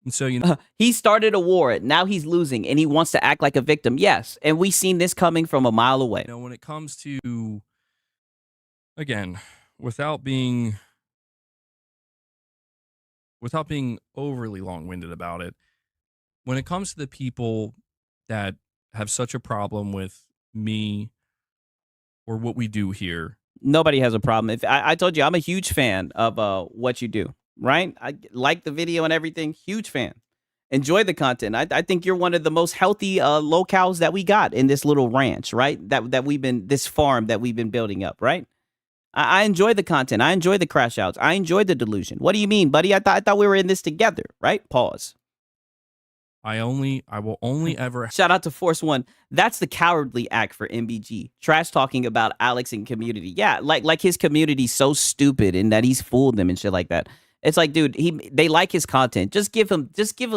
And so, you know, he started a war. Now he's losing and he wants to act like a victim. Yes. And we've seen this coming from a mile away. You know, when it comes to, again, without being overly long-winded about it, when it comes to the people that have such a problem with me or what we do here, nobody has a problem. If I told you, I'm a huge fan of what you do. Right? I like the video and everything. Huge fan. Enjoy the content. I think you're one of the most healthy locales that we got in this little ranch, right? That we've been, this farm that we've been building up, right? I enjoy the content. I enjoy the crash outs. I enjoy the delusion. What do you mean, buddy? I thought we were in this together, right? Pause. I will only ever shout out to Force One. That's the cowardly act for MBG. Trash talking about Alex and community. Yeah, like his community's so stupid and that he's fooled them and shit like that. It's like, dude, they like his content. Just give him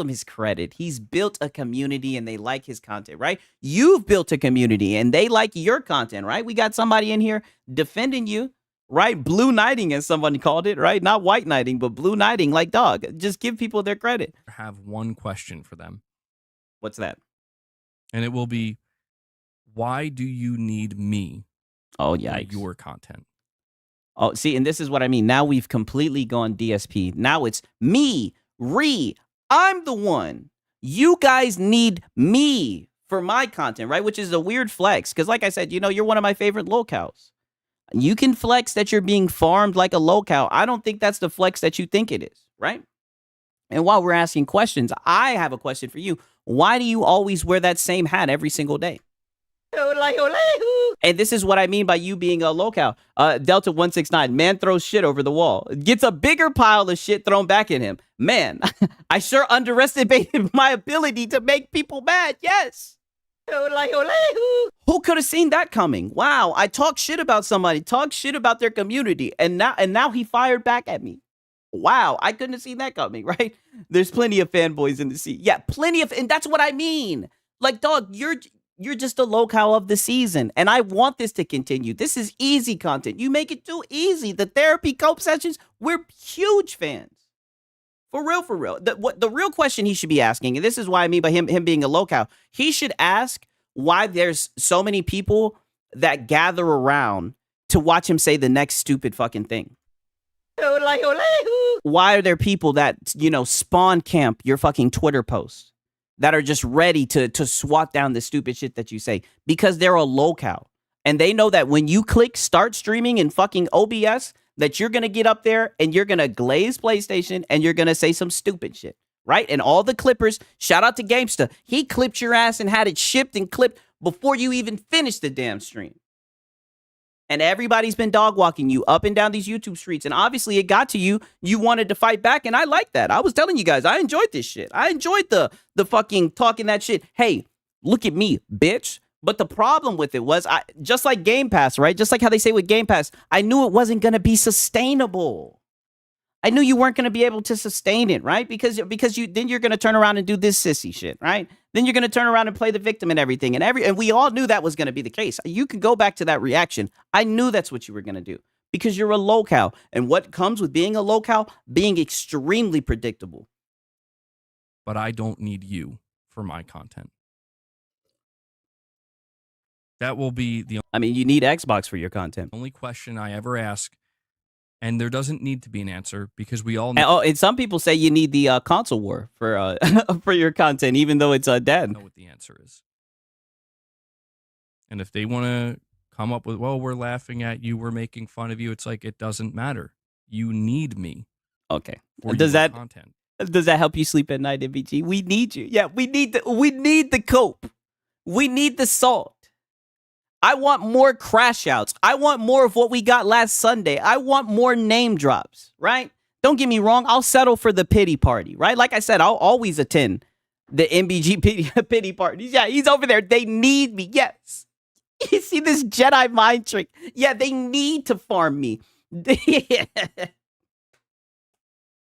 his credit. He's built a community and they like his content, right? You've built a community and they like your content, right? We got somebody in here defending you, right? Blue knighting, as somebody called it, right? Not white knighting, but blue knighting, like dog. Just give people their credit. Have one question for them. What's that? And it will be, why do you need me? Oh, yeah, your content. Oh, see, and this is what I mean. Now we've completely gone DSP. Now it's me, I'm the one. You guys need me for my content, right? Which is a weird flex. Because like I said, you know, you're one of my favorite locales. You can flex that you're being farmed like a locale. I don't think that's the flex that you think it is, right? And while we're asking questions, I have a question for you. Why do you always wear that same hat every single day? And this is what I mean by you being a locale. Delta 169, man throws shit over the wall. Gets a bigger pile of shit thrown back at him. Man, I sure underestimated my ability to make people mad. Yes. Who could have seen that coming? Wow, I talk shit about somebody, talk shit about their community, and now he fired back at me. Wow, I couldn't have seen that coming, right? There's plenty of fanboys in the sea. Yeah, plenty of, and that's what I mean. Like, dog, you're just a locale of the season, and I want this to continue. This is easy content. You make it too easy. The therapy cope sessions, we're huge fans. For real, for real. The real question he should be asking, and this is why I mean by him being a locale, he should ask why there's so many people that gather around to watch him say the next stupid fucking thing. Why are there people that, you know, spawn camp your fucking Twitter posts? That are just ready to swat down the stupid shit that you say because they're a locale. And they know that when you click start streaming in fucking OBS, that you're going to get up there and you're going to glaze PlayStation and you're going to say some stupid shit, right? And all the clippers, shout out to Gamesta. He clipped your ass and had it shipped and clipped before you even finished the damn stream. And everybody's been dog walking you up and down these YouTube streets. And obviously it got to you. You wanted to fight back. And I like that. I was telling you guys, I enjoyed this shit. I enjoyed the fucking talking that shit. Hey, look at me, bitch. But the problem with it was, just like Game Pass, right? Just like how they say with Game Pass, I knew it wasn't going to be sustainable. I knew you weren't going to be able to sustain it, right? Because then you're going to turn around and do this sissy shit, right? Then you're going to turn around and play the victim and everything. And we all knew that was going to be the case. You can go back to that reaction. I knew that's what you were going to do because you're a locale. And what comes with being a locale? Being extremely predictable. But I don't need you for my content. That will be the you need Xbox for your content. only question I ever ask. And there doesn't need to be an answer because we all know. And some people say you need the console war for for your content, even though it's dead. Know what the answer is. And if they want to come up with, well, we're laughing at you, we're making fun of you, it's like, it doesn't matter. You need me. Okay. Does that content? Does that help you sleep at night, MBG? We need you. Yeah, we need the cope. We need the salt. I want more crash outs. I want more of what we got last Sunday. I want more name drops, right? Don't get me wrong. I'll settle for the pity party, right? Like I said, I'll always attend the MBG pity parties. Yeah, he's over there. They need me. Yes. You see this Jedi mind trick? Yeah, they need to farm me.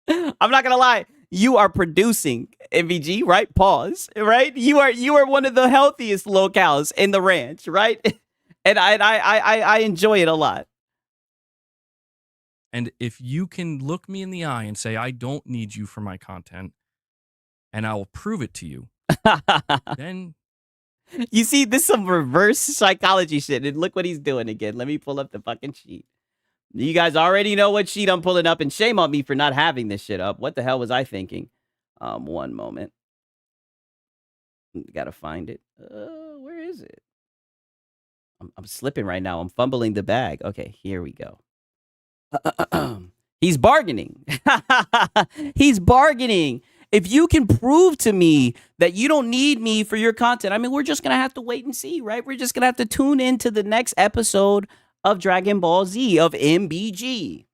I'm not going to lie. You are producing, MVG, right? Pause, right? You are one of the healthiest locales in the ranch, right? And I enjoy it a lot. And if you can look me in the eye and say, I don't need you for my content, and I will prove it to you, then... You see, this is some reverse psychology shit. And look what he's doing again. Let me pull up the fucking sheet. You guys already know what sheet I'm pulling up, and shame on me for not having this shit up. What the hell was I thinking? One moment. Gotta find it. Where is it? I'm slipping right now. I'm fumbling the bag. Okay, here we go. He's bargaining. He's bargaining. If you can prove to me that you don't need me for your content, we're just going to have to wait and see, right? We're just going to have to tune into the next episode of Dragon Ball Z, of MBG.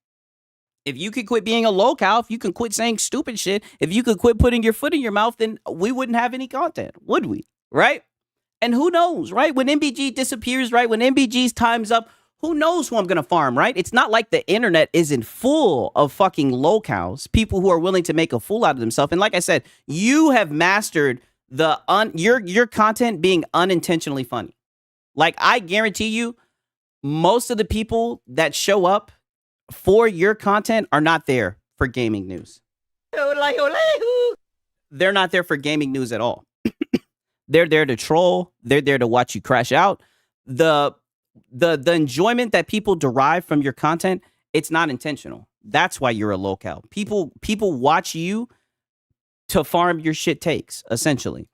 If you could quit being a locale, if you can quit saying stupid shit, if you could quit putting your foot in your mouth, then we wouldn't have any content, would we? Right? And who knows, right? When MBG disappears, right? When MBG's time's up, who knows who I'm going to farm, right? It's not like the internet isn't full of fucking locales, people who are willing to make a fool out of themselves. And like I said, you have mastered your content being unintentionally funny. Like, I guarantee you, most of the people that show up for your content are not there for gaming news. They're not there for gaming news at all. They're there to troll. They're there to watch you crash out. The enjoyment that people derive from your content, it's not intentional. That's why you're a locale. People watch you to farm your shit takes, essentially.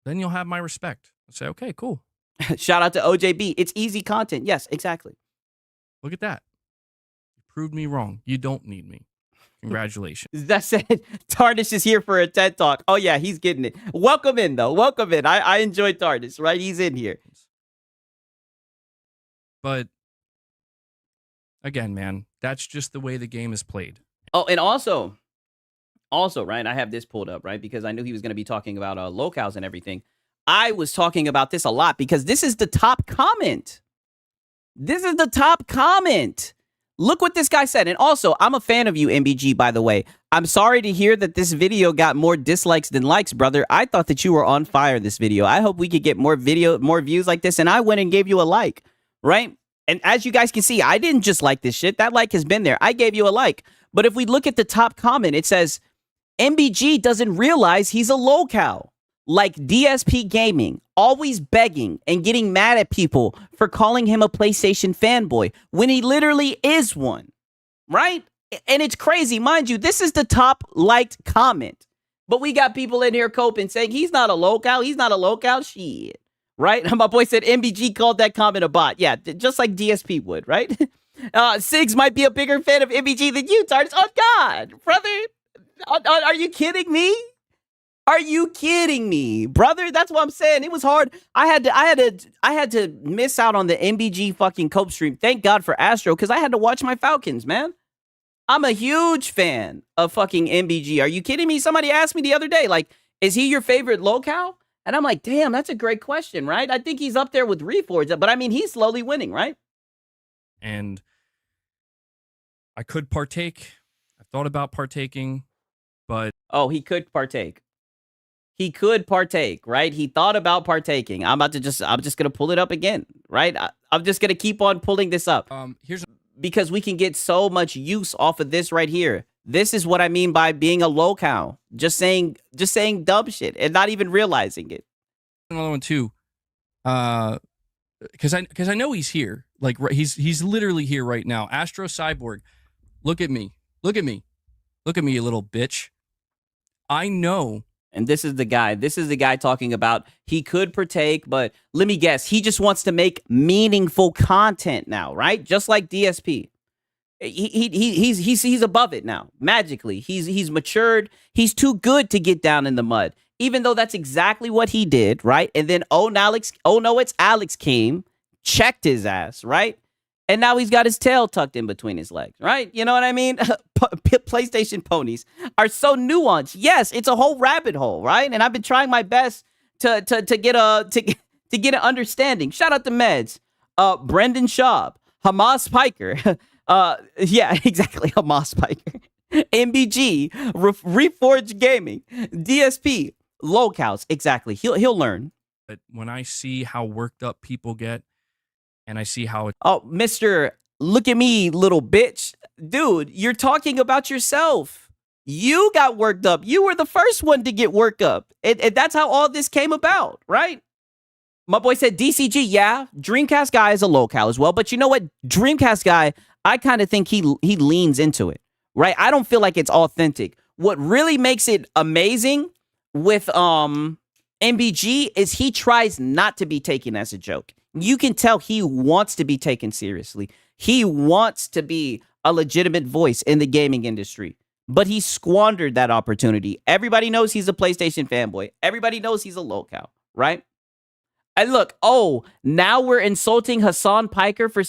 Then you'll have my respect. I'll say, okay, cool. Shout out to OJB. It's easy content. Yes, exactly. Look at that. You proved me wrong. You don't need me. Congratulations. That's it. Tarnish is here for a TED Talk. Oh, yeah, he's getting it. Welcome in, though. Welcome in. I enjoy Tarnish, right? He's in here. But, again, man, that's just the way the game is played. Oh, and also, right, I have this pulled up, right, because I knew he was going to be talking about locales and everything. I was talking about this a lot because this is the top comment. This is the top comment. Look what this guy said. And also, I'm a fan of you, MBG, by the way. I'm sorry to hear that this video got more dislikes than likes, brother. I thought that you were on fire this video. I hope we could get more views like this. And I went and gave you a like, right? And as you guys can see, I didn't just like this shit. That like has been there. I gave you a like. But if we look at the top comment, it says, MBG doesn't realize he's a locale. Like DSP Gaming, always begging and getting mad at people for calling him a PlayStation fanboy when he literally is one, right? And it's crazy. Mind you, this is the top liked comment. But we got people in here coping saying he's not a locale. He's not a locale. Shit, right? My boy said MBG called that comment a bot. Yeah, just like DSP would, right? Sigs might be a bigger fan of MBG than you, Tardis. Oh, God, brother. Are you kidding me? Are you kidding me, brother? That's what I'm saying. It was hard. I had to miss out on the MBG fucking cope stream. Thank God for Astro, because I had to watch my Falcons, man. I'm a huge fan of fucking MBG. Are you kidding me? Somebody asked me the other day, like, is he your favorite locale? And I'm like, damn, that's a great question, right? I think he's up there with Reforged, but I mean, he's slowly winning, right? And I could partake. I've thought about partaking, but oh, he could partake. He could partake, right? He thought about partaking. I'm just gonna pull it up again, right? I'm just gonna keep on pulling this up. Because we can get so much use off of this right here. This is what I mean by being a locale. Just saying dumb shit and not even realizing it. Another one too. Because I know he's here. Like he's literally here right now. Astro Cyborg, look at me. Look at me. Look at me, you little bitch. I know. And this is the guy. This is the guy talking about he could partake, but let me guess, he just wants to make meaningful content now, right? Just like DSP. He's above it now. Magically, he's matured. He's too good to get down in the mud. Even though that's exactly what he did, right? And then oh no, it's Alex came, checked his ass, right? And now he's got his tail tucked in between his legs, right? You know what I mean? PlayStation ponies are so nuanced. Yes, it's a whole rabbit hole, right? And I've been trying my best to get an understanding. Shout out to Meds, Brendan Schaub, Hamas Piker, yeah, exactly, Hamas Piker, MBG, Reforged Gaming, DSP, Locals, exactly. He'll learn. But when I see how worked up people get, and I see how it. Oh, Mr. Look at me, little bitch. Dude, you're talking about yourself. You got worked up. You were the first one to get worked up. And that's how all this came about, right? My boy said DCG, yeah, Dreamcast guy is a locale as well. But you know what? Dreamcast guy, I kind of think he leans into it, right? I don't feel like it's authentic. What really makes it amazing with MBG is he tries not to be taken as a joke. You can tell he wants to be taken seriously. He wants to be a legitimate voice in the gaming industry, but he squandered that opportunity. Everybody knows he's a PlayStation fanboy. Everybody knows he's a locale, right? And look, oh, now we're insulting Hassan Piker for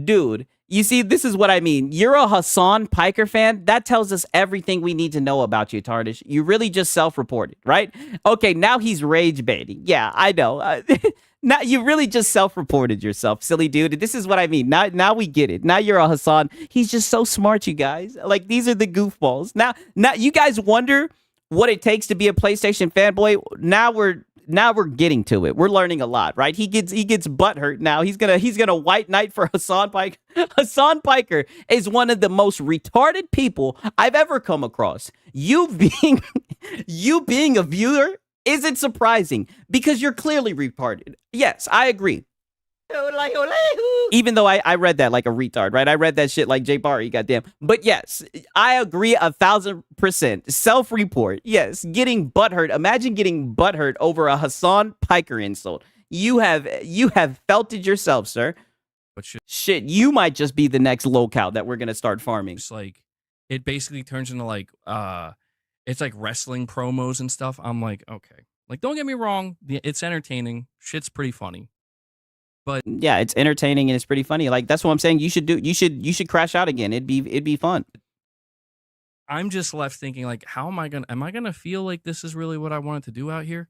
dude, you see, this is what I mean. You're a Hassan Piker fan. That tells us everything we need to know about you, Tardish. You really just self-reported, right? Okay, now he's rage baiting. Yeah, I know. Now you really just self-reported yourself, silly dude. This is what I mean. Now we get it. Now you're a Hassan. He's just so smart, you guys. Like, these are the goofballs. Now you guys wonder what it takes to be a PlayStation fanboy. Now we're getting to it. We're learning a lot, right? He gets butthurt now. He's gonna white knight for Hassan Piker. Hassan Piker is one of the most retarded people I've ever come across. You being a viewer isn't surprising because you're clearly retarded. Yes, I agree. Even though I read that like a retard, right? I read that shit like Jay Barry, goddamn. But yes, I agree 1,000%. Self-report. Yes, getting butthurt. Imagine getting butthurt over a Hassan Piker insult. You have felt it yourself, sir. But shit, you might just be the next locale that we're gonna start farming. It's like it basically turns into like it's like wrestling promos and stuff. I'm like, okay. Like, don't get me wrong, it's entertaining. Shit's pretty funny. But yeah, it's entertaining and it's pretty funny. Like, that's what I'm saying. You should crash out again. It'd be fun. I'm just left thinking, like, am I gonna feel like this is really what I wanted to do out here?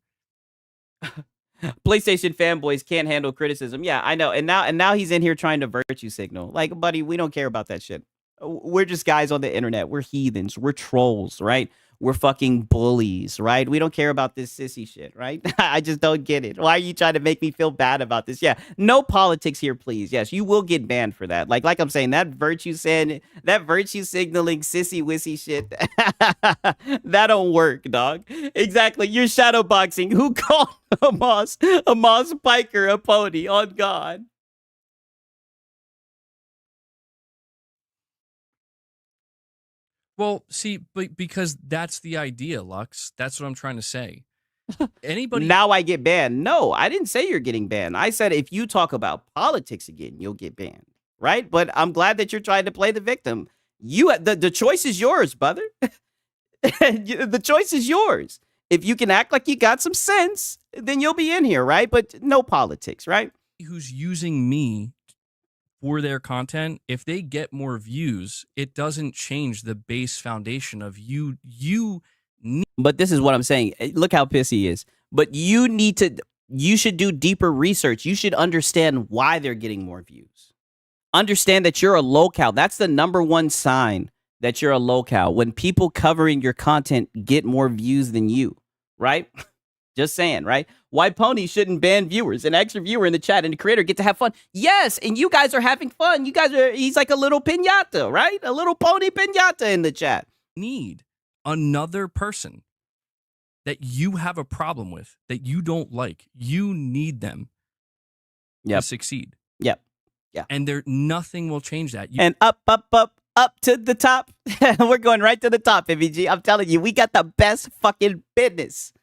PlayStation fanboys can't handle criticism. Yeah, I know. And now he's in here trying to virtue signal. Like, buddy, we don't care about that shit. We're just guys on the internet. We're heathens. We're trolls, right? We're fucking bullies, right? We don't care about this sissy shit, right? I just don't get it. Why are you trying to make me feel bad about this? Yeah, no politics here, please. Yes, you will get banned for that. Like I'm saying, that virtue signaling sissy wissy shit, that don't work, dog. Exactly. You're shadowboxing. Who called Hamas Piker a pony? On God. Well, see, but because that's the idea, Lux. That's what I'm trying to say. Anybody now I get banned. No, I didn't say you're getting banned. I said if you talk about politics again, you'll get banned. Right? But I'm glad that you're trying to play the victim. The choice is yours, brother. The choice is yours. If you can act like you got some sense, then you'll be in here, right? But no politics, right? Who's using me for their content, if they get more views, it doesn't change the base foundation of you. But this is what I'm saying. Look how pissy he is. But you should do deeper research. You should understand why they're getting more views. Understand that you're a locale. That's the number one sign that you're a locale. When people covering your content get more views than you, right? Just saying, right? White Pony shouldn't ban viewers. An extra viewer in the chat and the creator get to have fun. Yes, and you guys are having fun. He's like a little piñata, right? A little pony piñata in the chat. Need another person that you have a problem with, that you don't like. You need them to succeed. Yep. Yeah. And nothing will change that. And up to the top. We're going right to the top, MVG. I'm telling you, we got the best fucking business.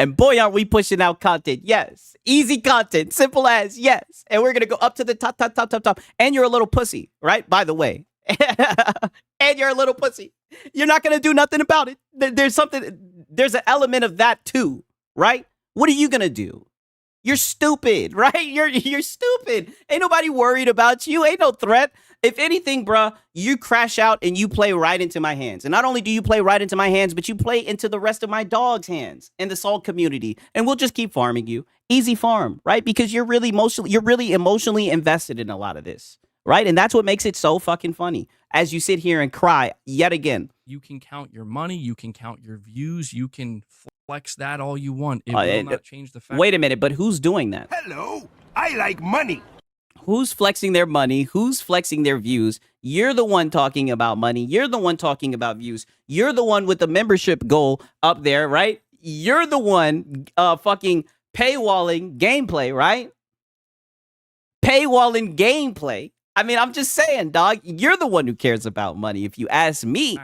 And boy, aren't we pushing out content. Yes. Easy content. Simple as, yes. And we're going to go up to the top. And you're a little pussy, right? By the way. And you're a little pussy. You're not going to do nothing about it. There's an element of that too, right? What are you going to do? You're stupid, right? You're stupid. Ain't nobody worried about you. Ain't no threat. If anything, bruh, you crash out and you play right into my hands. And not only do you play right into my hands, but you play into the rest of my dog's hands and the Salt community. And we'll just keep farming you. Easy farm, right? Because you're really emotionally invested in a lot of this, right? And that's what makes it so fucking funny. As you sit here and cry yet again. You can count your money. You can count your views. You can flex that all you want. It will not change the fact. Wait a minute, but who's doing that? Hello, I like money. Who's flexing their money? Who's flexing their views? You're the one talking about money. You're the one talking about views. You're the one with the membership goal up there, right? You're the one fucking paywalling gameplay, right? Paywalling gameplay. I mean, I'm just saying, dog, you're the one who cares about money. If you ask me.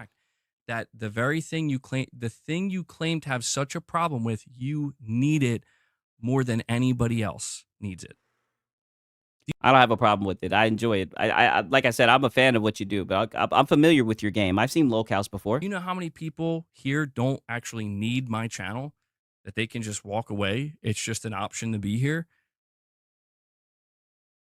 That the very thing you claim to have such a problem with, you need it more than anybody else needs it. I don't have a problem with it. I enjoy it. I like I said, I'm a fan of what you do, but I'm familiar with your game. I've seen locales before. You know how many people here don't actually need my channel, that they can just walk away? It's just an option to be here.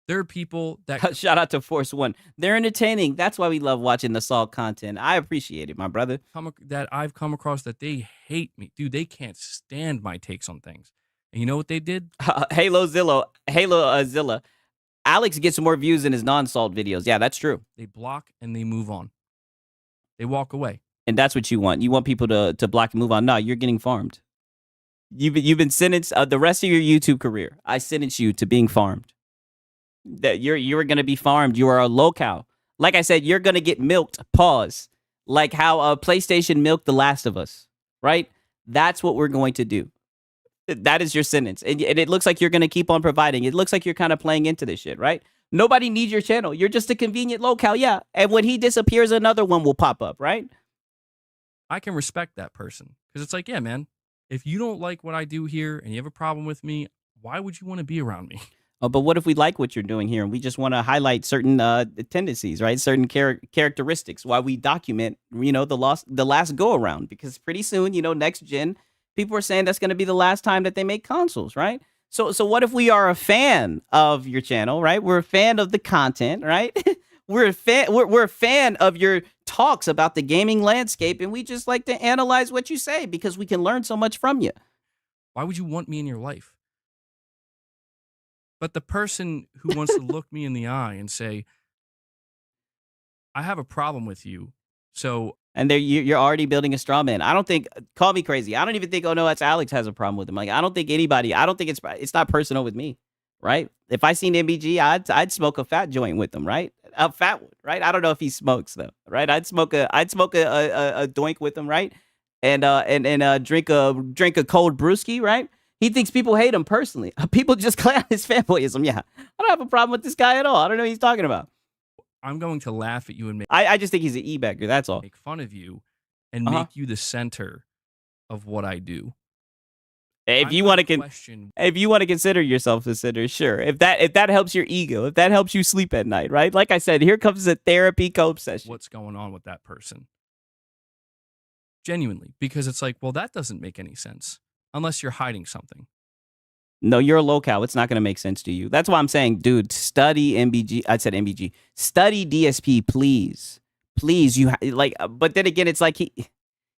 There are people that... Shout out to Force One. They're entertaining. That's why we love watching the Salt content. I appreciate it, my brother. That I've come across that they hate me. Dude, they can't stand my takes on things. And you know what they did? Halo Zilla. Alex gets more views in his non-Salt videos. Yeah, that's true. They block and they move on. They walk away. And that's what you want. You want people to block and move on. No, you're getting farmed. You've been sentenced the rest of your YouTube career. I sentence you to being farmed. That you're going to be farmed. You are a locale. Like I said, you're going to get milked. Pause. Like how PlayStation milked The Last of Us, right? That's what we're going to do. That is your sentence. And it looks like you're going to keep on providing. It looks like you're kind of playing into this shit, right? Nobody needs your channel. You're just a convenient locale, yeah. And when he disappears, another one will pop up, right? I can respect that person. Because it's like, yeah, man, if you don't like what I do here and you have a problem with me, why would you want to be around me? Oh, but what if we like what you're doing here and we just want to highlight certain tendencies, right? Certain characteristics while we document, the last go around, because pretty soon, next gen, people are saying that's going to be the last time that they make consoles, right? So what if we are a fan of your channel, right? We're a fan of the content, right? we're a fan of your talks about the gaming landscape, and we just like to analyze what you say because we can learn so much from you. Why would you want me in your life? But the person who wants to look me in the eye and say, I have a problem with you, so... And you're already building a straw man. I don't think, call me crazy, I don't even think, oh no, that's Alex has a problem with him. Like, I don't think it's not personal with me, right? If I seen MBG, I'd smoke a fat joint with him, right? A fat one, right? I don't know if he smokes though, right? I'd smoke a doink with him, right? And drink a cold brewski, right? He thinks people hate him personally. People just clown his fanboyism. Yeah, I don't have a problem with this guy at all. I don't know what he's talking about. I'm going to laugh at you and I just think he's an e-bagger. That's all. Make fun of you and make you the center of what I do. If you want to consider yourself the center, sure. If that helps your ego, if that helps you sleep at night, right? Like I said, here comes a therapy cope session. What's going on with that person? Genuinely, because it's like, well, that doesn't make any sense unless you're hiding something. No, you're a locale. It's not going to make sense to you. That's why I'm saying, dude, study MBG. I said MBG. Study DSP, please. Please, but then again, it's like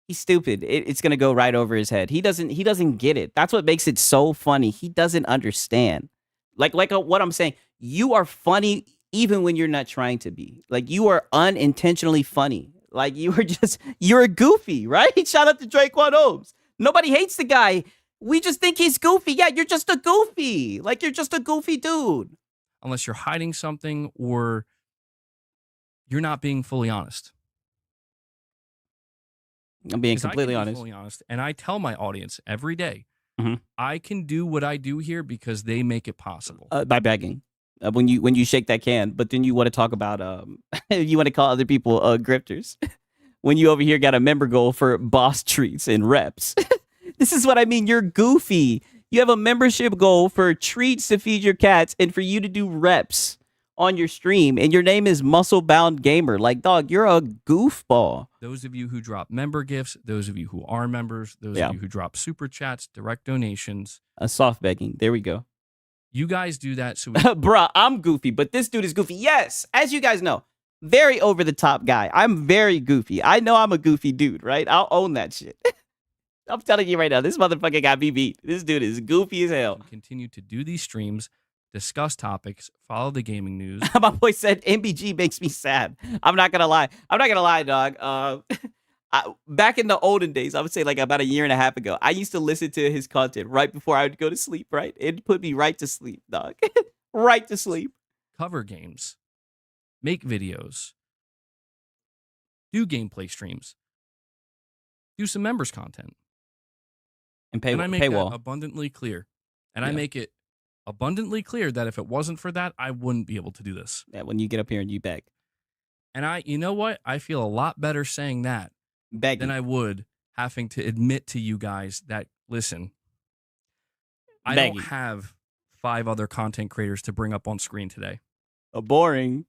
He's stupid. It's gonna go right over his head. He doesn't get it. That's what makes it so funny. He doesn't understand. What I'm saying. You are funny even when you're not trying to be. Like, you are unintentionally funny. Like, you're goofy, right? Shout out to Draquan Holmes. Nobody hates the guy. We just think he's goofy. Yeah, you're just a goofy. Like, you're just a goofy dude. Unless you're hiding something or you're not being fully honest. I'm being completely honest. Fully honest. And I tell my audience every day, Mhm. I can do what I do here because they make it possible. By begging. When you shake that can, but then you want to talk about you want to call other people grifters. When you over here got a member goal for boss treats and reps. This is what I mean. You're goofy. You have a membership goal for treats to feed your cats and for you to do reps on your stream, and your name is Muscle Bound Gamer. Like, dog, you're a goofball. Those of you who drop member gifts, those of you who are members, those of you who drop super chats, direct donations. A soft begging. There we go. You guys do that so Bruh, I'm goofy, but this dude is goofy. Yes, as you guys know, very over the top guy. I'm very goofy. I know I'm a goofy dude, right? I'll own that shit. I'm telling you right now, this motherfucker got me beat. This dude is goofy as hell. Continue to do these streams, discuss topics, follow the gaming news. My boy said MBG makes me sad. I'm not gonna lie, dog. Back in the olden days, I would say like about a year and a half ago, I used to listen to his content right before I would go to sleep, right? It put me right to sleep, dog. Right to sleep. Cover games, make videos, do gameplay streams, do some members content. And I make that paywall. abundantly clear. And I make it abundantly clear that if it wasn't for that, I wouldn't be able to do this. Yeah, when you get up here and you beg. And you know what? I feel a lot better saying that than I would having to admit to you guys that, listen, I don't have 5 other content creators to bring up on screen today. Boring.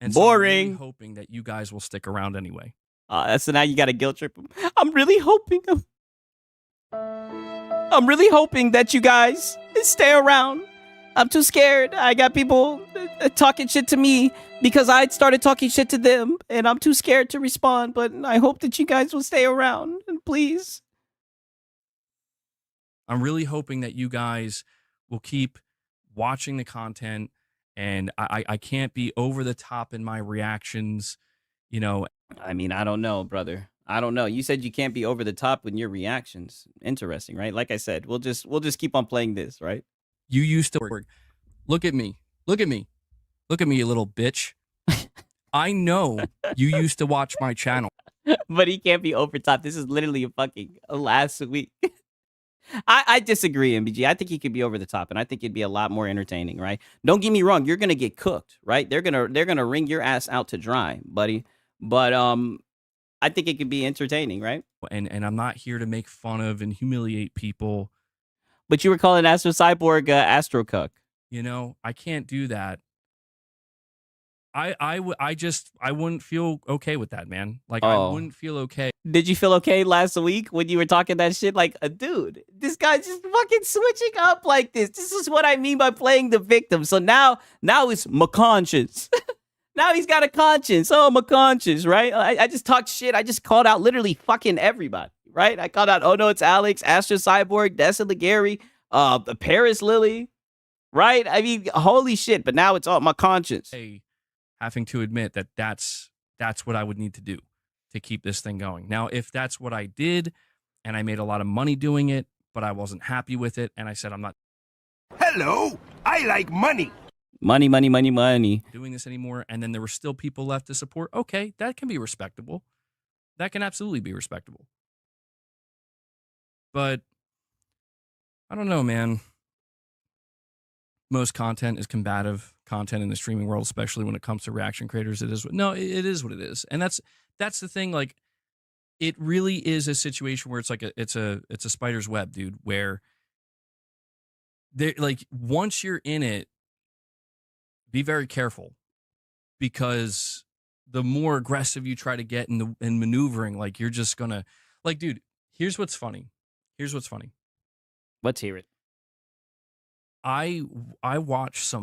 And so I'm really hoping that you guys will stick around anyway. So now you got to guilt trip them. I'm really hoping that you guys stay around. I'm too scared. I got people talking shit to me because I started talking shit to them, and I'm too scared to respond. But I hope that you guys will stay around, please. I'm really hoping that you guys will keep watching the content, and I can't be over the top in my reactions, you know. I mean, I don't know, brother. I don't know. You said you can't be over the top in your reactions. Interesting, right? Like I said, we'll just keep on playing this, right? You used to work. Look at me. Look at me. Look at me, you little bitch. I know you used to watch my channel. But he can't be over top. This is literally a fucking last week. I disagree, MBG. I think he could be over the top, and I think it'd be a lot more entertaining, right? Don't get me wrong. You're gonna get cooked, right? They're gonna wring your ass out to dry, buddy. But I think it could be entertaining, right? And I'm not here to make fun of and humiliate people. But you were calling Astro Cyborg Astro Cuck. You know, I can't do that. I wouldn't feel okay with that, man. Like, I wouldn't feel okay. Did you feel okay last week when you were talking that shit? Like, dude, this guy's just fucking switching up like this. This is what I mean by playing the victim. So now it's my conscience. Now he's got a conscience. Oh, my conscience, right? I just talked shit. I just called out literally fucking everybody, right? I called out, oh no, it's Alex, Astro Cyborg, Dessa Legary, Paris Lily, right? I mean, holy shit. But now it's all my conscience. Hey, having to admit that that's what I would need to do to keep this thing going. Now, if that's what I did and I made a lot of money doing it, but I wasn't happy with it, and I said, I'm not. Hello, I like money. Money, money, money, money. Doing this anymore, and then there were still people left to support. Okay, that can be respectable. That can absolutely be respectable. But I don't know, man. Most content is combative content in the streaming world, especially when it comes to reaction creators. It is what it is, and that's the thing. Like, it really is a situation where it's like it's a spider's web, dude. Where they like once you're in it, be very careful, because the more aggressive you try to get in maneuvering, like, you're just gonna, like, dude. Here's what's funny. Let's hear it. I watched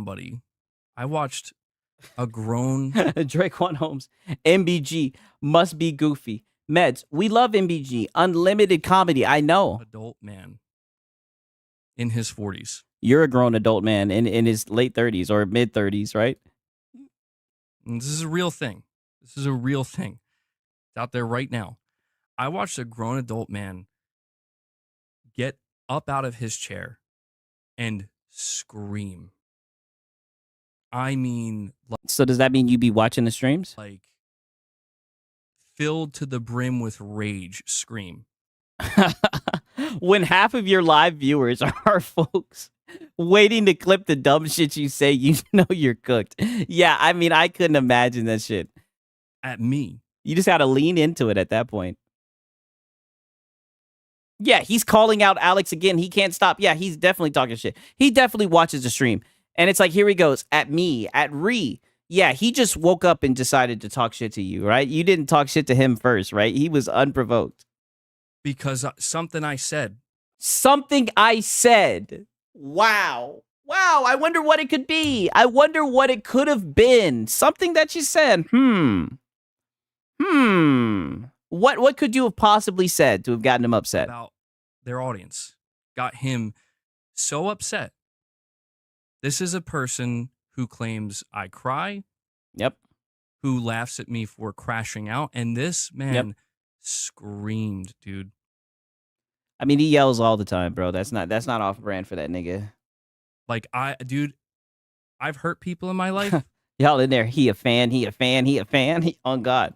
a grown Draquan Holmes. MBG must be goofy. Meds, we love MBG. Unlimited comedy. I know. Adult man in his 40s. You're a grown adult man in his late 30s or mid 30s, right? And this is a real thing. This is a real thing. It's out there right now. I watched a grown adult man get up out of his chair and scream. I mean, So does that mean you be watching the streams? like filled to the brim with rage scream. When half of your live viewers are folks waiting to clip the dumb shit you say, you know you're cooked. Yeah, I mean, I couldn't imagine that shit. At me. You just got to lean into it at that point. Yeah, he's calling out Alex again. He can't stop. Yeah, he's definitely talking shit. He definitely watches the stream. And it's like, here he goes, at me, at Ree. Yeah, he just woke up and decided to talk shit to you, right? You didn't talk shit to him first, right? He was unprovoked. Because something I said. Something I said. Wow. Wow, I wonder what it could be. I wonder what it could have been. Something that you said. What could you have possibly said to have gotten him upset? About their audience. Got him so upset. This is a person who claims I cry. Yep. Who laughs at me for crashing out. And this man screamed, dude. I mean, he yells all the time, bro. That's not off brand for that nigga. Like, dude, I've hurt people in my life. Y'all in there, he a fan. On God.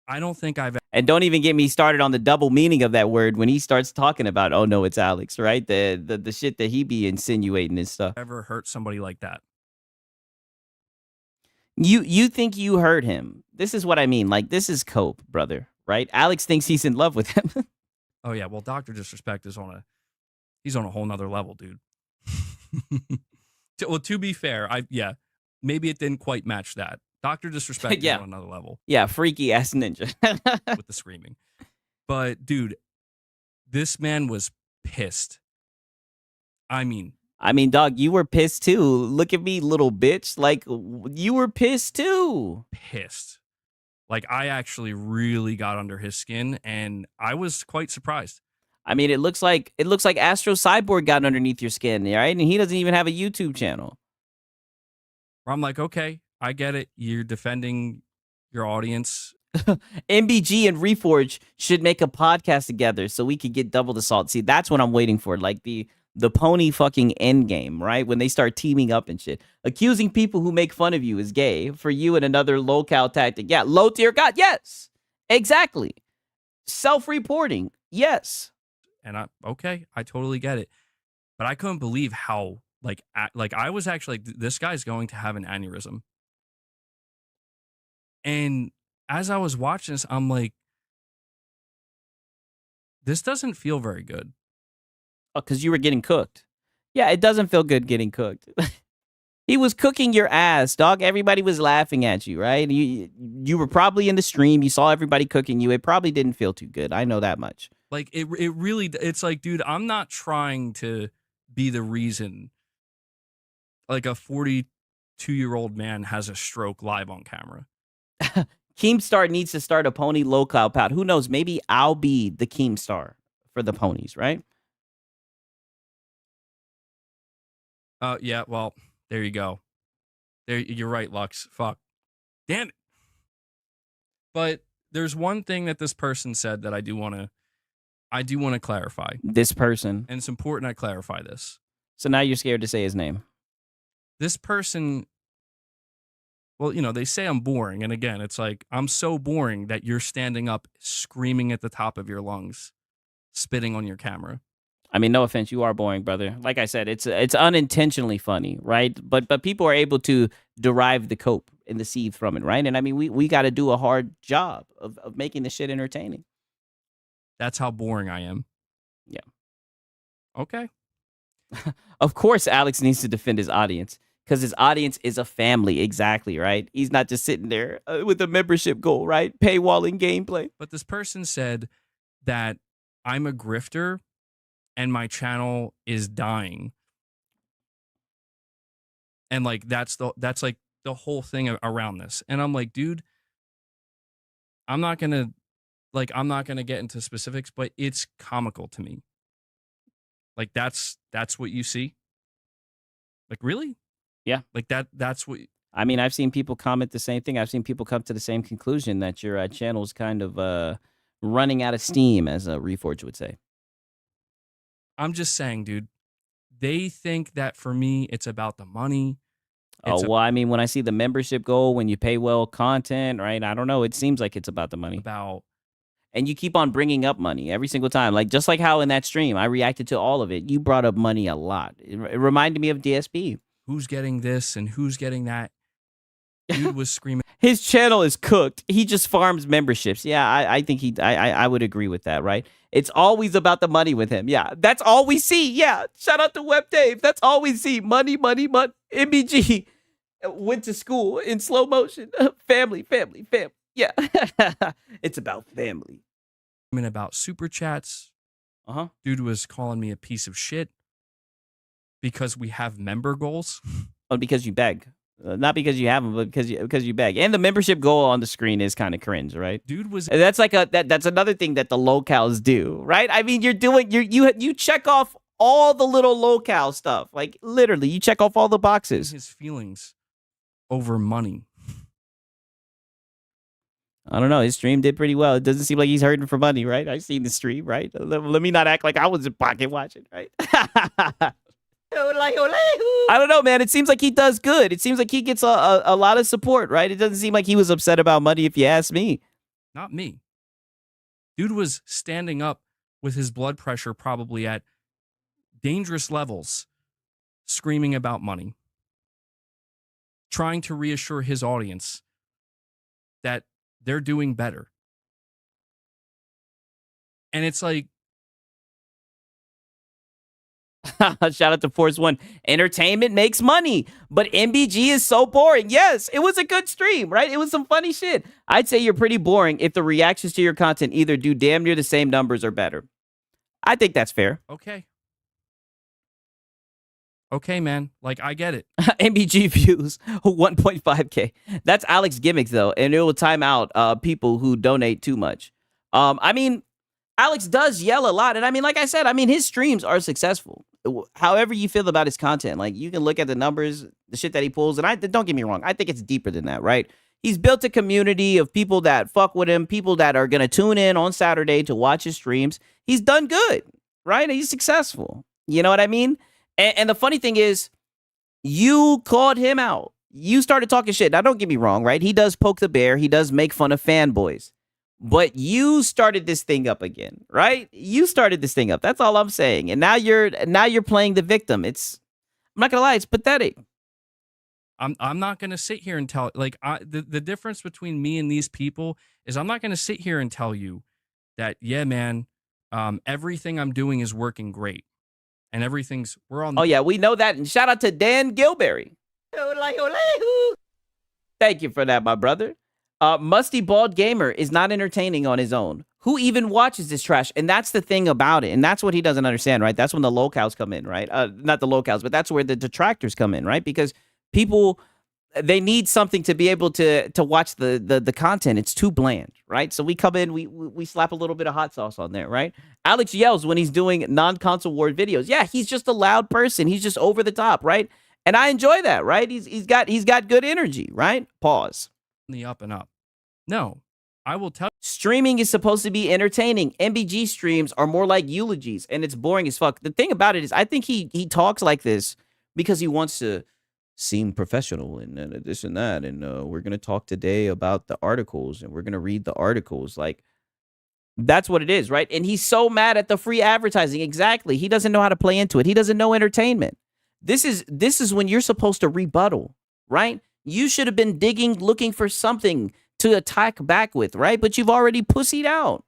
I don't think I've... And don't even get me started on the double meaning of that word when he starts talking about, oh, no, it's Alex, right? The shit that he be insinuating and stuff. ever hurt somebody like that. You think you hurt him. This is what I mean. Like, this is cope, brother, right? Alex thinks he's in love with him. Oh, yeah. Well, Dr. Disrespect is he's on a whole nother level, dude. Well, to be fair, maybe it didn't quite match that. Dr. Disrespect is on another level. Yeah, freaky ass ninja. With the screaming. But, dude, this man was pissed. I mean, dog, you were pissed too. Look at me, little bitch. Like, you were pissed too. Pissed. Like, I actually really got under his skin, and I was quite surprised. I mean, it looks like Astro Cyborg got underneath your skin, right? And he doesn't even have a YouTube channel. I'm like, okay, I get it. You're defending your audience. MBG and Reforge should make a podcast together so we could get double the salt. See, that's what I'm waiting for. Like the pony fucking end game, right? When they start teaming up and shit. Accusing people who make fun of you is gay. For you and another low-cal tactic. Yeah, low tier God. Yes, exactly. Self-reporting. Yes. And I totally get it. But I couldn't believe how, like I was actually like, this guy's going to have an aneurysm. And as I was watching this, I'm like, this doesn't feel very good. Oh, because you were getting cooked. Yeah, it doesn't feel good getting cooked. He was cooking your ass, dog. Everybody was laughing at you, right? You were probably in the stream. You saw everybody cooking you. It probably didn't feel too good. I know that much. Like, it really, it's like, dude, I'm not trying to be the reason like a 42-year-old man has a stroke live on camera. Keemstar needs to start a pony low-cal pad. Who knows? Maybe I'll be the Keemstar for the ponies, right? Yeah, well, there you go. You're right, Lux. Fuck. Damn it. But there's one thing that this person said that I do want to clarify. This person. And it's important I clarify this. So now you're scared to say his name. This person, well, they say I'm boring. And again, it's like, I'm so boring that you're standing up, screaming at the top of your lungs, spitting on your camera. I mean, no offense, you are boring, brother. Like I said, it's unintentionally funny, right? But people are able to derive the cope and the seed from it, right? And I mean, we got to do a hard job of making the shit entertaining. That's how boring I am. Yeah. Okay. Of course, Alex needs to defend his audience because his audience is a family. Exactly, right? He's not just sitting there with a membership goal, right? Paywalling gameplay. But this person said that I'm a grifter and my channel is dying. And like that's like the whole thing around this. And I'm like, dude, I'm not going to like, I'm not going to get into specifics, but it's comical to me. Like, that's what you see? Like, really? Yeah. Like, that's what... I mean, I've seen people comment the same thing. I've seen people come to the same conclusion that your channel's kind of running out of steam, as Reforge would say. I'm just saying, dude. They think that for me, it's about the money. Oh, well, I mean, when I see the membership goal, when you pay well content, right? I don't know. It seems like it's about the money. And you keep on bringing up money every single time. Like, just like how in that stream, I reacted to all of it. You brought up money a lot. It reminded me of DSP. Who's getting this and who's getting that? Dude was screaming. His channel is cooked. He just farms memberships. Yeah, I think I would agree with that, right? It's always about the money with him. Yeah, that's all we see. Yeah, shout out to Web Dave. That's all we see. Money, money, money. MBG went to school in slow motion. Family, family, family. Yeah, it's about family. About super chats. Dude was calling me a piece of shit because we have member goals. Oh, because you beg. Not because you have them, but because you beg. And the membership goal on the screen is kind of cringe, right? Dude was... That's like that's another thing that the locals do, right? I mean, you check off all the little locale stuff. Like, literally, you check off all the boxes. His feelings over money. I don't know. His stream did pretty well. It doesn't seem like he's hurting for money, right? I've seen the stream, right? Let me not act like I was in pocket watching, right? I don't know, man. It seems like he does good. It seems like he gets a lot of support, right? It doesn't seem like he was upset about money, if you ask me. Not me. Dude was standing up with his blood pressure probably at dangerous levels, screaming about money, trying to reassure his audience that they're doing better. And it's like... Shout out to Force One. Entertainment makes money, but MBG is so boring. Yes, it was a good stream, right? It was some funny shit. I'd say you're pretty boring if the reactions to your content either do damn near the same numbers or better. I think that's fair. Okay. Okay, man. Like, I get it. MBG views 1.5K. That's Alex gimmicks though, and it will time out people who donate too much. I mean, Alex does yell a lot, and I mean, like I said, I mean, his streams are successful. However you feel about his content, like, you can look at the numbers, the shit that he pulls, and don't get me wrong, I think it's deeper than that, right? He's built a community of people that fuck with him, people that are gonna tune in on Saturday to watch his streams. He's done good, right? He's successful. You know what I mean? And the funny thing is, you called him out. You started talking shit. Now, don't get me wrong, right? He does poke the bear. He does make fun of fanboys. But you started this thing up again, right? You started this thing up. That's all I'm saying. And now you're playing the victim. I'm not gonna lie, it's pathetic. I'm not gonna sit here and tell, like, the difference between me and these people is I'm not gonna sit here and tell you that, yeah, man, everything I'm doing is working great, and we're on. Oh yeah, we know that. And shout out to Dan Gilberry. Thank you for that, my brother. Musty Bald Gamer is not entertaining on his own. Who even watches this trash? And that's the thing about it. And that's what he doesn't understand, right? That's when the locals come in, right? Not the locals, but that's where the detractors come in, right? Because people, they need something to be able to watch the content. It's too bland, right? So we come in, we slap a little bit of hot sauce on there, right? Alex yells when he's doing non-console war videos. Yeah, he's just a loud person. He's just over the top, right? And I enjoy that, right? He's got good energy, right? Pause. The up and up. No, I will tell you. Streaming is supposed to be entertaining. MBG streams are more like eulogies, and it's boring as fuck. The thing about it is, I think he talks like this because he wants to seem professional and this and that. And we're going to talk today about the articles, and we're going to read the articles. Like, that's what it is, right? And he's so mad at the free advertising. Exactly. He doesn't know how to play into it. He doesn't know entertainment. This is when you're supposed to rebuttal, right? You should have been digging, looking for something to attack back with, right? But you've already pussied out.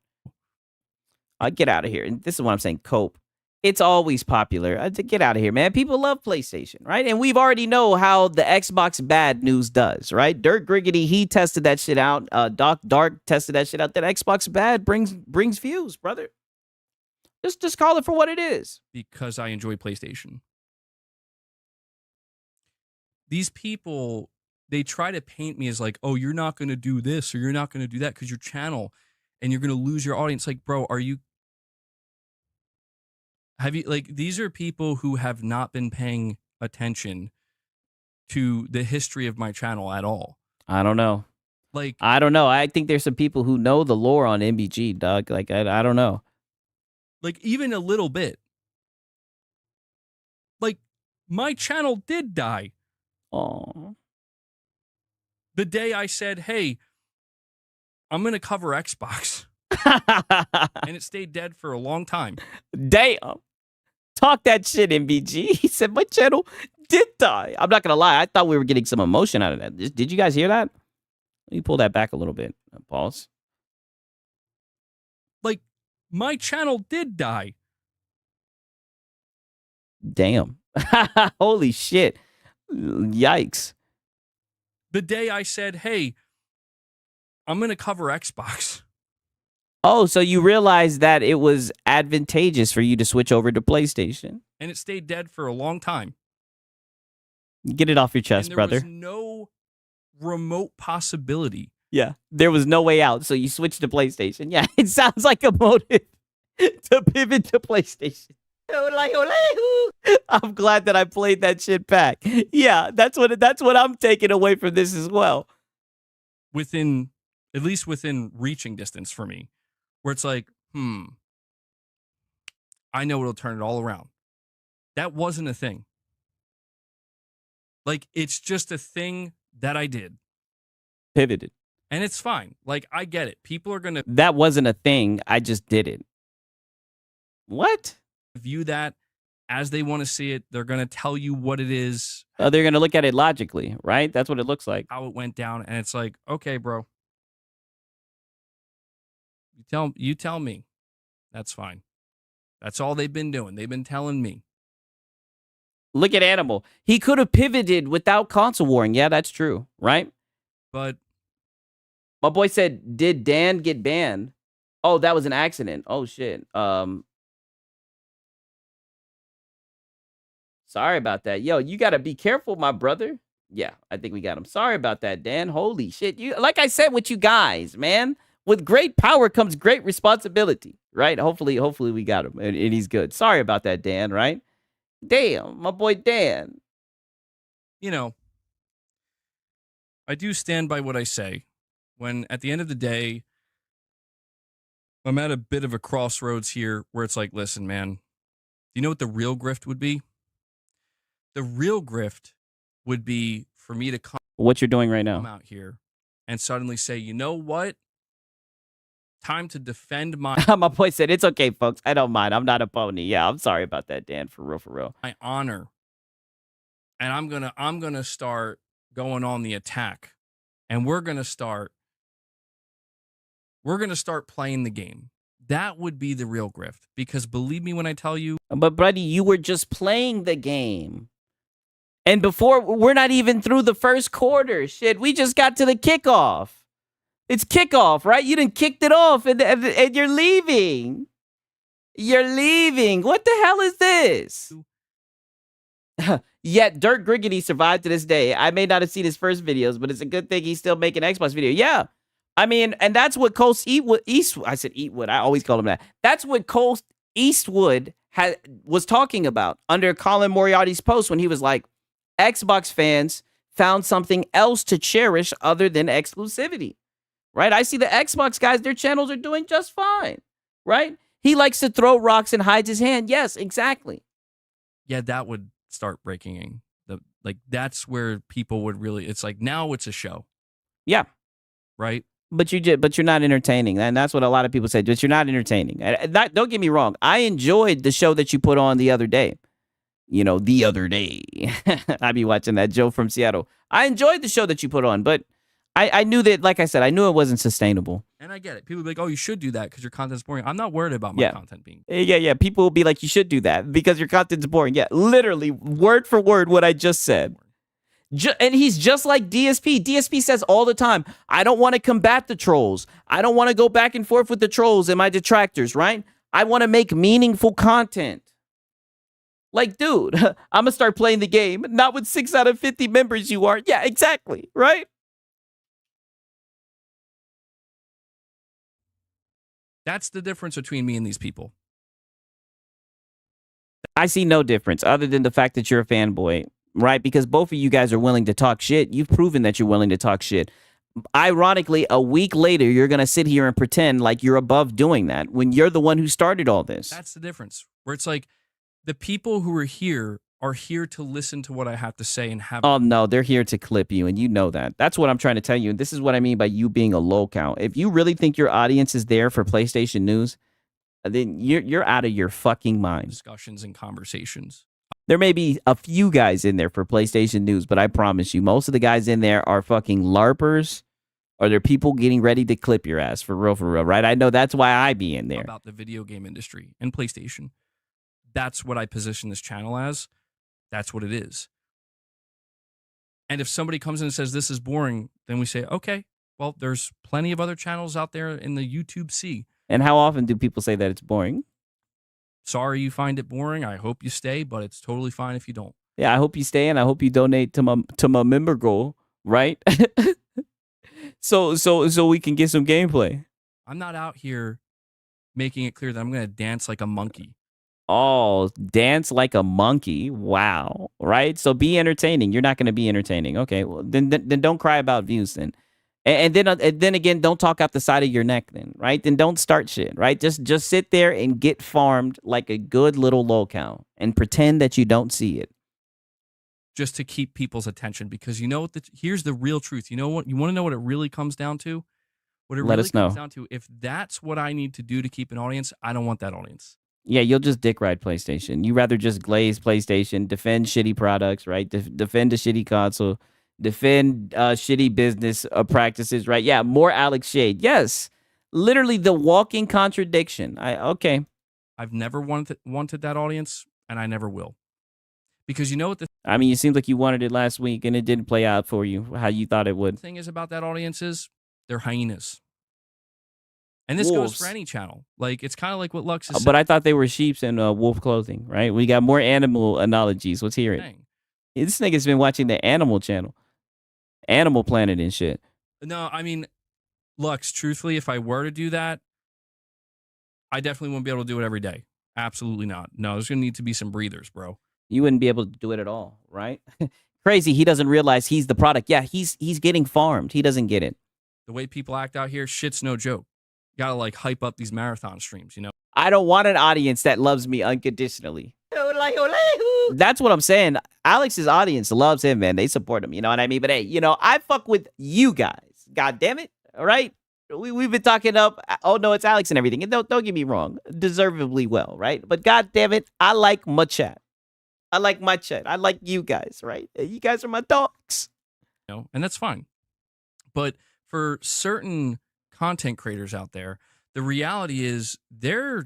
Get out of here. And this is what I'm saying, cope. It's always popular. Get out of here, man. People love PlayStation, right? And we've already know how the Xbox bad news does, right? Dirk Griggity, he tested that shit out. Doc Dark tested that shit out. That Xbox bad brings views, brother. Just call it for what it is. Because I enjoy PlayStation. These people, they try to paint me as like, oh, you're not going to do this or you're not going to do that because your channel and you're going to lose your audience. Like, bro, these are people who have not been paying attention to the history of my channel at all. I don't know. Like, I don't know. I think there's some people who know the lore on MBG, dog. Like, I don't know. Like, even a little bit. Like, my channel did die. Oh. The day I said, hey, I'm going to cover Xbox. And it stayed dead for a long time. Damn. Talk that shit, MBG. He said my channel did die. I'm not going to lie. I thought we were getting some emotion out of that. Did you guys hear that? Let me pull that back a little bit. Pause. Like, my channel did die. Damn. Holy shit. Yikes. The day I said, hey, I'm going to cover Xbox. Oh, so you realized that it was advantageous for you to switch over to PlayStation. And it stayed dead for a long time. Get it off your chest, and there brother. was no remote possibility. Yeah, there was no way out, so you switched to PlayStation. Yeah, it sounds like a motive to pivot to PlayStation. I'm glad that I played that shit back. Yeah, that's what I'm taking away from this as well. At least within reaching distance for me, where it's like, I know it'll turn it all around. That wasn't a thing. Like, it's just a thing that I did. Pivoted. And it's fine. Like, I get it. People are going to... That wasn't a thing. I just did it. What? View that as they want to see it. They're going to tell you what it is. They're going to look at it logically, right? That's what it looks like. How it went down. And it's like, okay, bro. You tell me. That's fine. That's all they've been doing. They've been telling me. Look at Animal. He could have pivoted without console warring. Yeah, that's true, right? But my boy said, did Dan get banned? Oh, that was an accident. Oh, shit. Sorry about that. Yo, you got to be careful, my brother. Yeah, I think we got him. Sorry about that, Dan. Holy shit. Like I said with you guys, man, with great power comes great responsibility, right? Hopefully we got him and he's good. Sorry about that, Dan, right? Damn, my boy Dan. You know, I do stand by what I say. When at the end of the day, I'm at a bit of a crossroads here where it's like, listen, man, do you know what the real grift would be? The real grift would be for me to come what you're doing right now out here and suddenly say, you know what? Time to defend my my boy said, it's okay, folks. I don't mind. I'm not a pony. Yeah, I'm sorry about that, Dan. For real. My honor. And I'm gonna start going on the attack. And we're gonna start playing the game. That would be the real grift. Because believe me when I tell you. But buddy, you were just playing the game. And before, we're not even through the first quarter. Shit, we just got to the kickoff. It's kickoff, right? You done kicked it off and you're leaving. You're leaving. What the hell is this? Yet Dirk Griggity survived to this day. I may not have seen his first videos, but it's a good thing he's still making Xbox video. Yeah. I mean, and that's what Cole Eastwood, I said Eatwood. I always call him that. That's what Cole Eastwood was talking about under Colin Moriarty's post when he was like, Xbox fans found something else to cherish other than exclusivity. Right? I see the Xbox guys, their channels are doing just fine. Right? He likes to throw rocks and hides his hand. Yes, exactly. Yeah, that would start breaking that's where people would really, it's like, now it's a show. Yeah. Right? But you're not entertaining. And that's what a lot of people say. But you're not entertaining. Don't get me wrong. I enjoyed the show that you put on the other day. You know, the other day. I be watching that, Joe from Seattle. I enjoyed the show that you put on, but I knew that, like I said, I knew it wasn't sustainable. And I get it. People be like, oh, you should do that because your content's boring. I'm not worried about my content being boring. Yeah. People will be like, you should do that because your content's boring. Yeah, literally, word for word, what I just said. And he's just like DSP. DSP says all the time, I don't want to combat the trolls. I don't want to go back and forth with the trolls and my detractors, right? I want to make meaningful content. Like, dude, I'm going to start playing the game. Not with 6 out of 50 members you are. Yeah, exactly, right? That's the difference between me and these people. I see no difference other than the fact that you're a fanboy, right? Because both of you guys are willing to talk shit. You've proven that you're willing to talk shit. Ironically, a week later, you're going to sit here and pretend like you're above doing that when you're the one who started all this. That's the difference. Where it's like the people who are here to listen to what I have to say and have. Oh, no, they're here to clip you, and you know that. That's what I'm trying to tell you. And this is what I mean by you being a low count. If you really think your audience is there for PlayStation news, then you're out of your fucking mind. Discussions and conversations. There may be a few guys in there for PlayStation news, but I promise you, most of the guys in there are fucking LARPers, or they're people getting ready to clip your ass for real, right? I know that's why I be in there. About the video game industry and PlayStation. That's what I position this channel as. That's what it is. And if somebody comes in and says this is boring, then we say, okay, well, there's plenty of other channels out there in the YouTube sea. And how often do people say that it's boring? Sorry you find it boring. I hope you stay, but it's totally fine if you don't. Yeah, I hope you stay, and I hope you donate to my member goal, right? so we can get some gameplay. I'm not out here making it clear that I'm going to dance like a monkey. Oh, dance like a monkey. Wow. Right? So be entertaining. You're not going to be entertaining. Okay. Well, then don't cry about views then. And then again, don't talk out the side of your neck then, right? Then don't start shit, right? Just sit there and get farmed like a good little low count and pretend that you don't see it. Just to keep people's attention, because you know what? Here's the real truth. You know what? You want to know what it really comes down to? What it Let really us know. comes down to, if that's what I need to do to keep an audience, I don't want that audience. Yeah, you'll just dick ride PlayStation. You rather just glaze PlayStation, defend shitty products, right? Defend a shitty console. Defend shitty business practices, right? Yeah, more Alex shade. Yes, literally the walking contradiction. Okay. I've never wanted that audience, and I never will. Because you know what I mean, it seems like you wanted it last week, and it didn't play out for you how you thought it would. The thing is about that audience is they're hyenas. And this Wolves. goes for any channel. Like, it's kind of like what Lux is saying. But I thought they were sheeps in wolf clothing, right? We got more animal analogies. Let's hear it. This nigga's been watching the Animal Channel. Animal Planet and shit. No, I mean, Lux, truthfully, if I were to do that, I definitely wouldn't be able to do it every day. Absolutely not. No, there's going to need to be some breathers, bro. You wouldn't be able to do it at all, right? Crazy. He doesn't realize he's the product. Yeah, he's getting farmed. He doesn't get it. The way people act out here, shit's no joke. You got to, like, hype up these marathon streams, you know? I don't want an audience that loves me unconditionally. That's what I'm saying. Alex's audience loves him, man. They support him. You know what I mean? But hey, you know, I fuck with you guys. God damn it. All right. We've been talking up. Oh, no, it's Alex and everything. And don't get me wrong. Deservedly well, right? But God damn it. I like my chat. I like my chat. I like you guys, right? You guys are my dogs. You know, and that's fine. But for certain content creators out there, the reality is they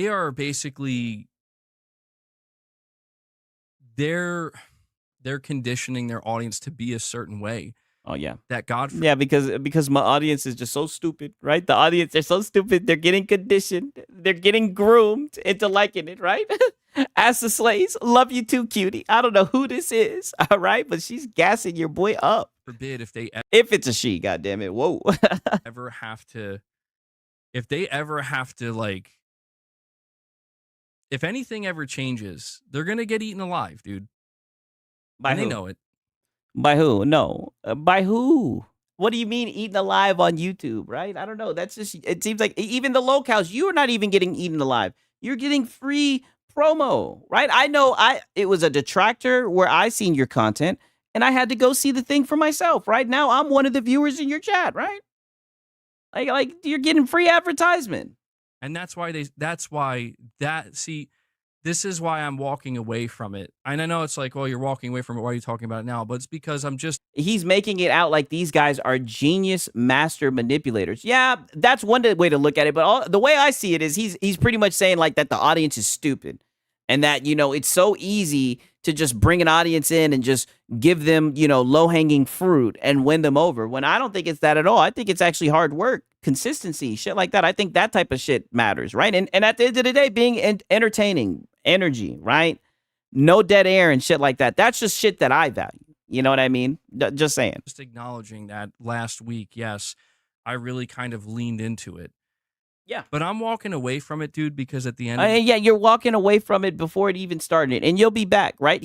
are basically they're conditioning their audience to be a certain way. Oh yeah. That God. Yeah, because my audience is just so stupid, right? The audience, they're so stupid. They're getting conditioned. They're getting groomed into liking it, right? Ask the slaves. Love you too, cutie. I don't know who this is, all right? But she's gassing your boy up. Forbid if it's a she, goddamn it. Whoa. If they ever have to, like, if anything ever changes, they're gonna get eaten alive, dude. By who? They know it. By who? No. By who? What do you mean eaten alive on YouTube, right? I don't know. That's just, it seems like even the locals, you are not even getting eaten alive. You're getting free promo, right? I know it was a detractor where I seen your content and I had to go see the thing for myself. Right now, I'm one of the viewers in your chat, right? Like you're getting free advertisement. And this is why I'm walking away from it. And I know it's like, well, you're walking away from it. Why are you talking about it now? But it's because he's making it out like these guys are genius master manipulators. Yeah, that's one way to look at it. But the way I see it is he's pretty much saying like that the audience is stupid. And that, you know, it's so easy to just bring an audience in and just give them, you know, low-hanging fruit and win them over. When I don't think it's that at all. I think it's actually hard work, consistency, shit like that. I think that type of shit matters, right? And at the end of the day, being entertaining, energy, right? No dead air and shit like that. That's just shit that I value. You know what I mean? Just saying. Just acknowledging that last week, yes, I really kind of leaned into it. Yeah. But I'm walking away from it, dude, because at the end Yeah, you're walking away from it before it even started, and you'll be back, right?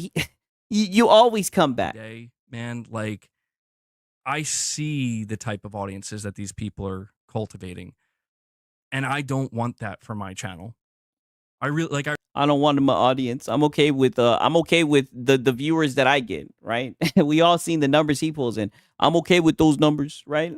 You always come back. day, man, like I see the type of audiences that these people are cultivating, and I don't want that for my channel. I really like I don't want my audience. I'm okay with the viewers that I get, right? We all seen the numbers he pulls in. I'm okay with those numbers, right?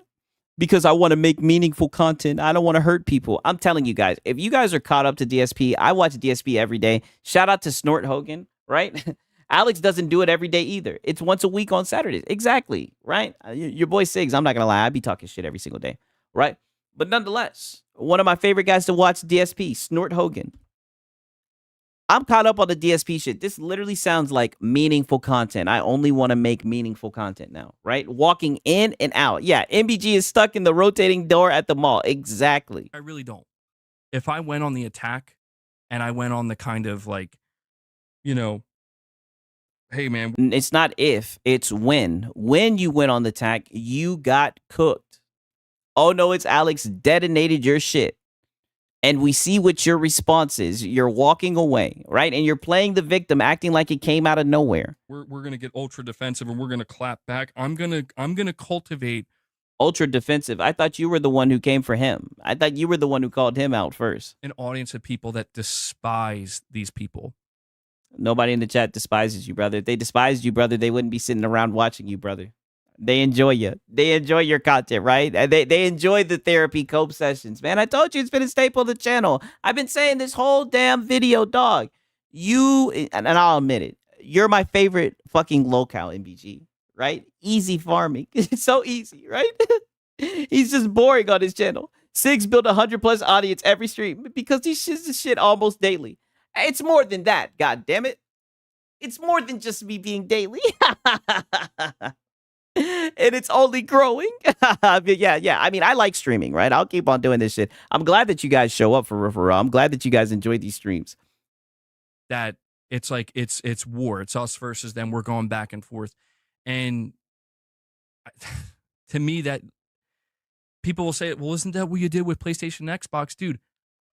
Because I want to make meaningful content. I don't want to hurt people. I'm telling you guys, if you guys are caught up to DSP, I watch DSP every day. Shout out to Snort Hogan, right? Alex doesn't do it every day either. It's once a week on Saturdays. Exactly, right? Your boy Sigs, I'm not going to lie. I be talking shit every single day, right? But nonetheless, one of my favorite guys to watch DSP, Snort Hogan. I'm caught up on the DSP shit. This literally sounds like meaningful content. I only want to make meaningful content now, right? Walking in and out. Yeah, MBG is stuck in the rotating door at the mall. Exactly. I really don't. If I went on the attack and I went on the kind of like, you know, hey, man. It's not if, it's when. When you went on the attack, you got cooked. Oh, no, it's Alex detonated your shit. And we see what your response is. You're walking away, right? And you're playing the victim, acting like it came out of nowhere. We're gonna get ultra defensive and we're gonna clap back. I'm gonna cultivate ultra defensive. I thought you were the one who came for him. I thought you were the one who called him out first. An audience of people that despise these people. Nobody in the chat despises you, brother. If they despised you, brother, they wouldn't be sitting around watching you, brother. They enjoy you. They enjoy your content, right? They enjoy the therapy cope sessions, man. I told you it's been a staple of the channel. I've been saying this whole damn video, dog. You, and I'll admit it, you're my favorite fucking locale MBG, right? Easy farming. It's so easy, right? He's just boring on his channel. Sigs built 100+ audience every stream because he shits the shit almost daily. It's more than that, god damn it. It's more than just me being daily. And it's only growing. yeah. I mean, I like streaming, right? I'll keep on doing this shit. I'm glad that you guys show up for real. I'm glad that you guys enjoy these streams. That it's like it's war. It's us versus them. We're going back and forth. And to me, that people will say, well, isn't that what you did with PlayStation and Xbox? Dude,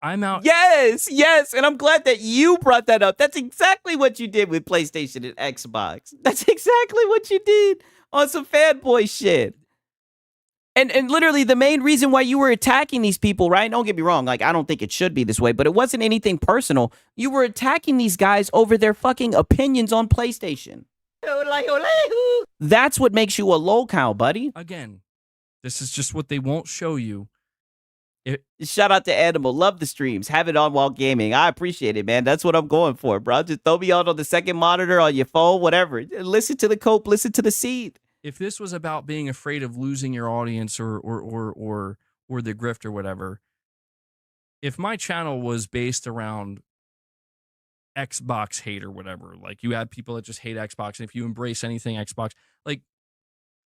I'm out. Yes. And I'm glad that you brought that up. That's exactly what you did with PlayStation and Xbox. That's exactly what you did on some fanboy shit. And literally the main reason why you were attacking these people, right? Don't get me wrong. Like, I don't think it should be this way, but it wasn't anything personal. You were attacking these guys over their fucking opinions on PlayStation. That's what makes you a locale, buddy. Again, this is just what they won't show you. Shout out to Animal. Love the streams. Have it on while gaming. I appreciate it, man. That's what I'm going for, bro. Just throw me on the second monitor, on your phone, whatever. Listen to the cope. Listen to the seed. If this was about being afraid of losing your audience or the grift or whatever, if my channel was based around Xbox hate or whatever, like you have people that just hate Xbox, and if you embrace anything Xbox, like,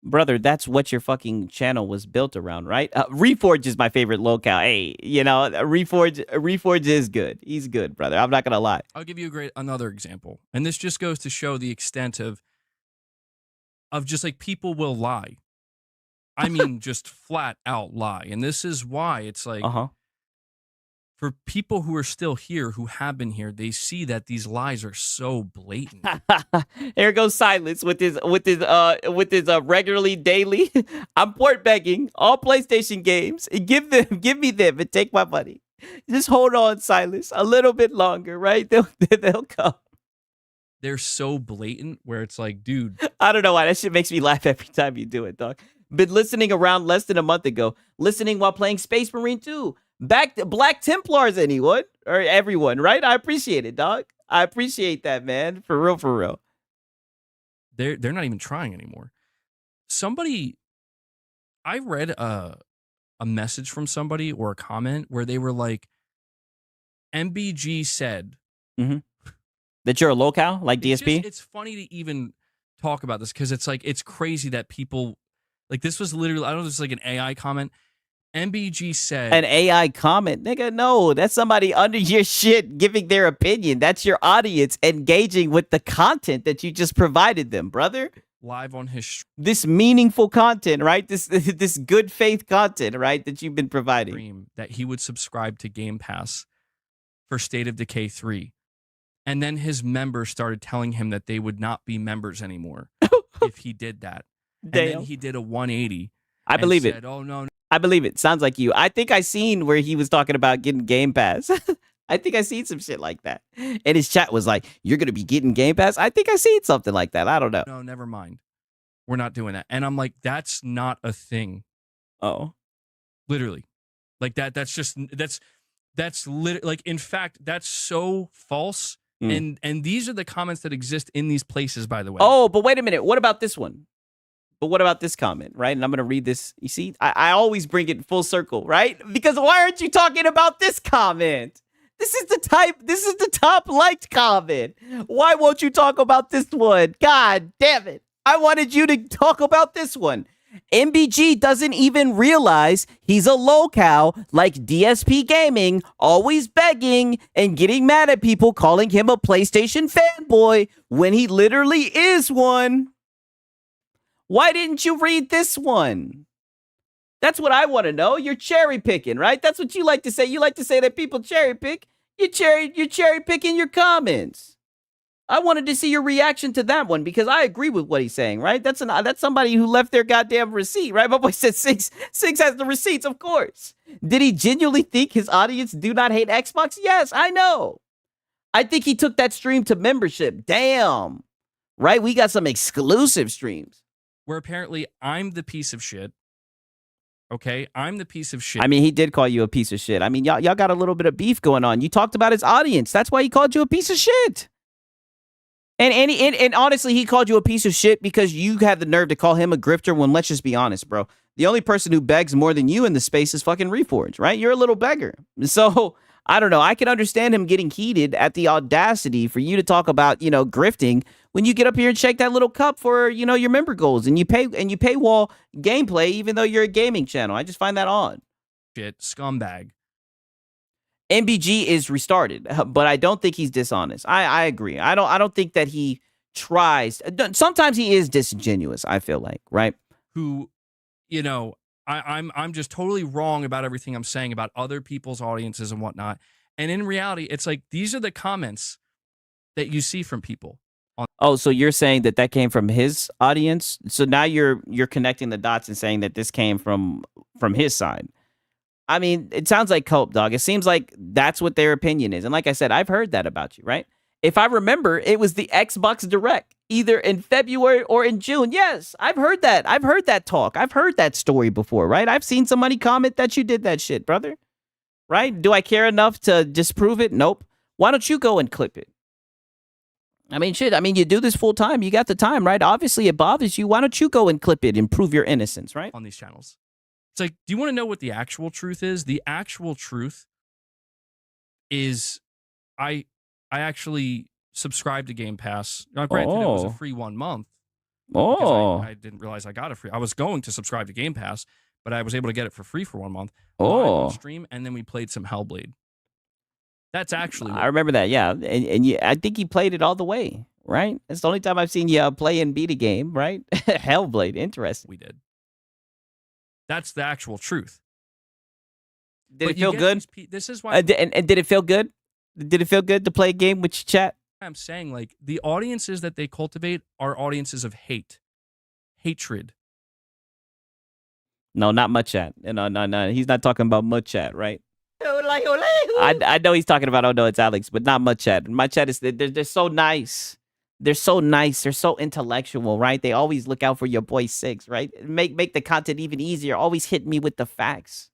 brother, that's what your fucking channel was built around, right? Reforge is my favorite locale. Hey, you know, Reforge is good. He's good, brother. I'm not gonna lie. I'll give you another example, and this just goes to show the extent of just like people will lie. I mean, just flat out lie, and this is why it's like for people who are still here, who have been here, they see that these lies are so blatant. Here goes Silence with his regularly daily. I'm port begging all PlayStation games. Give me them and take my money. Just hold on, Silence, a little bit longer, right? They'll come. They're so blatant where it's like, dude. I don't know why that shit makes me laugh every time you do it, dog. Been listening around less than a month ago. Listening while playing Space Marine 2. Back to Black Templars, anyone or everyone, right? I appreciate it, dog. I appreciate that, man. For real. They're not even trying anymore. I read a message from somebody or a comment where they were like, MBG said that you're a locale like DSP. It's funny to even talk about this because it's like it's crazy that people like this was literally, I don't know, this is like an AI comment. MBG said an AI comment, nigga. No, that's somebody under your shit giving their opinion. That's your audience engaging with the content that you just provided them, brother. live on his This meaningful content, right? This good faith content, right? That you've been providing. stream that he would subscribe to Game Pass for State of Decay 3. And then his members started telling him that they would not be members anymore if he did that. Damn. And then he did a 180. I believe it. Said, oh, no. I believe it. Sounds like you. I think I seen where he was talking about getting Game Pass. I think I seen some shit like that. And his chat was like, you're going to be getting Game Pass? I think I seen something like that. I don't know. No, never mind. We're not doing that. And I'm like, that's not a thing. Oh. Literally. Like that's literally, like, in fact, that's so false. And these are the comments that exist in these places, by the way. Oh, but wait a minute. What about this one? But what about this comment, right? And I'm going to read this. You see, I always bring it full circle, right? Because why aren't you talking about this comment? This is the top liked comment. Why won't you talk about this one? God damn it. I wanted you to talk about this one. MBG doesn't even realize he's a lolcow like DSP Gaming, always begging and getting mad at people calling him a PlayStation fanboy when he literally is one. Why didn't you read this one? That's what I want to know. You're cherry picking, right? That's what you like to say. You like to say that people cherry pick. You're cherry picking your comments. I wanted to see your reaction to that one because I agree with what he's saying, right? That's somebody who left their goddamn receipt, right? My boy said Six has the receipts, of course. Did he genuinely think his audience do not hate Xbox? Yes, I know. I think he took that stream to membership. Damn. Right? We got some exclusive streams. Where apparently I'm the piece of shit. Okay? I'm the piece of shit. I mean, he did call you a piece of shit. I mean, y'all got a little bit of beef going on. You talked about his audience. That's why he called you a piece of shit. And honestly, he called you a piece of shit because you had the nerve to call him a grifter when, let's just be honest, bro. The only person who begs more than you in the space is fucking Reforge, right? You're a little beggar. So, I don't know. I can understand him getting heated at the audacity for you to talk about, grifting when you get up here and shake that little cup for, your member goals and you paywall gameplay even though you're a gaming channel. I just find that odd. Shit, scumbag. MBG is restarted, but I don't think he's dishonest. I agree. I don't think that he tries. Sometimes he is disingenuous, I feel like, right? Who, I'm just totally wrong about everything I'm saying about other people's audiences and whatnot. And in reality, it's like these are the comments that you see from people. Oh, so you're saying that came from his audience? So now you're connecting the dots and saying that this came from his side. I mean, it sounds like cope, dog. It seems like that's what their opinion is. And like I said, I've heard that about you, right? If I remember, it was the Xbox Direct, either in February or in June. Yes, I've heard that. I've heard that talk. I've heard that story before, right? I've seen somebody comment that you did that shit, brother. Right? Do I care enough to disprove it? Nope. Why don't you go and clip it? I mean, shit. I mean, you do this full time. You got the time, right? Obviously, it bothers you. Why don't you go and clip it and prove your innocence, right? On these channels. It's like, do you want to know what the actual truth is? The actual truth is I actually subscribed to Game Pass. Now, granted, it was a free 1 month. Oh. I didn't realize I got it free. I was going to subscribe to Game Pass, but I was able to get it for free for 1 month. Live on stream, and then we played some Hellblade. That's actually I remember that, yeah. And I think he played it all the way, right? It's the only time I've seen you play and beat a game, right? Hellblade, interesting. We did. That's the actual truth. Did it feel good? This is why. And did it feel good? Did it feel good to play a game with your chat? I'm saying, like, the audiences that they cultivate are audiences of hatred. No, not much chat. No. He's not talking about much chat, right? I know he's talking about, it's Alex, but not much chat. My chat is, they're so nice. They're so nice. They're so intellectual, right? They always look out for your boy Six, right? Make the content even easier. Always hit me with the facts.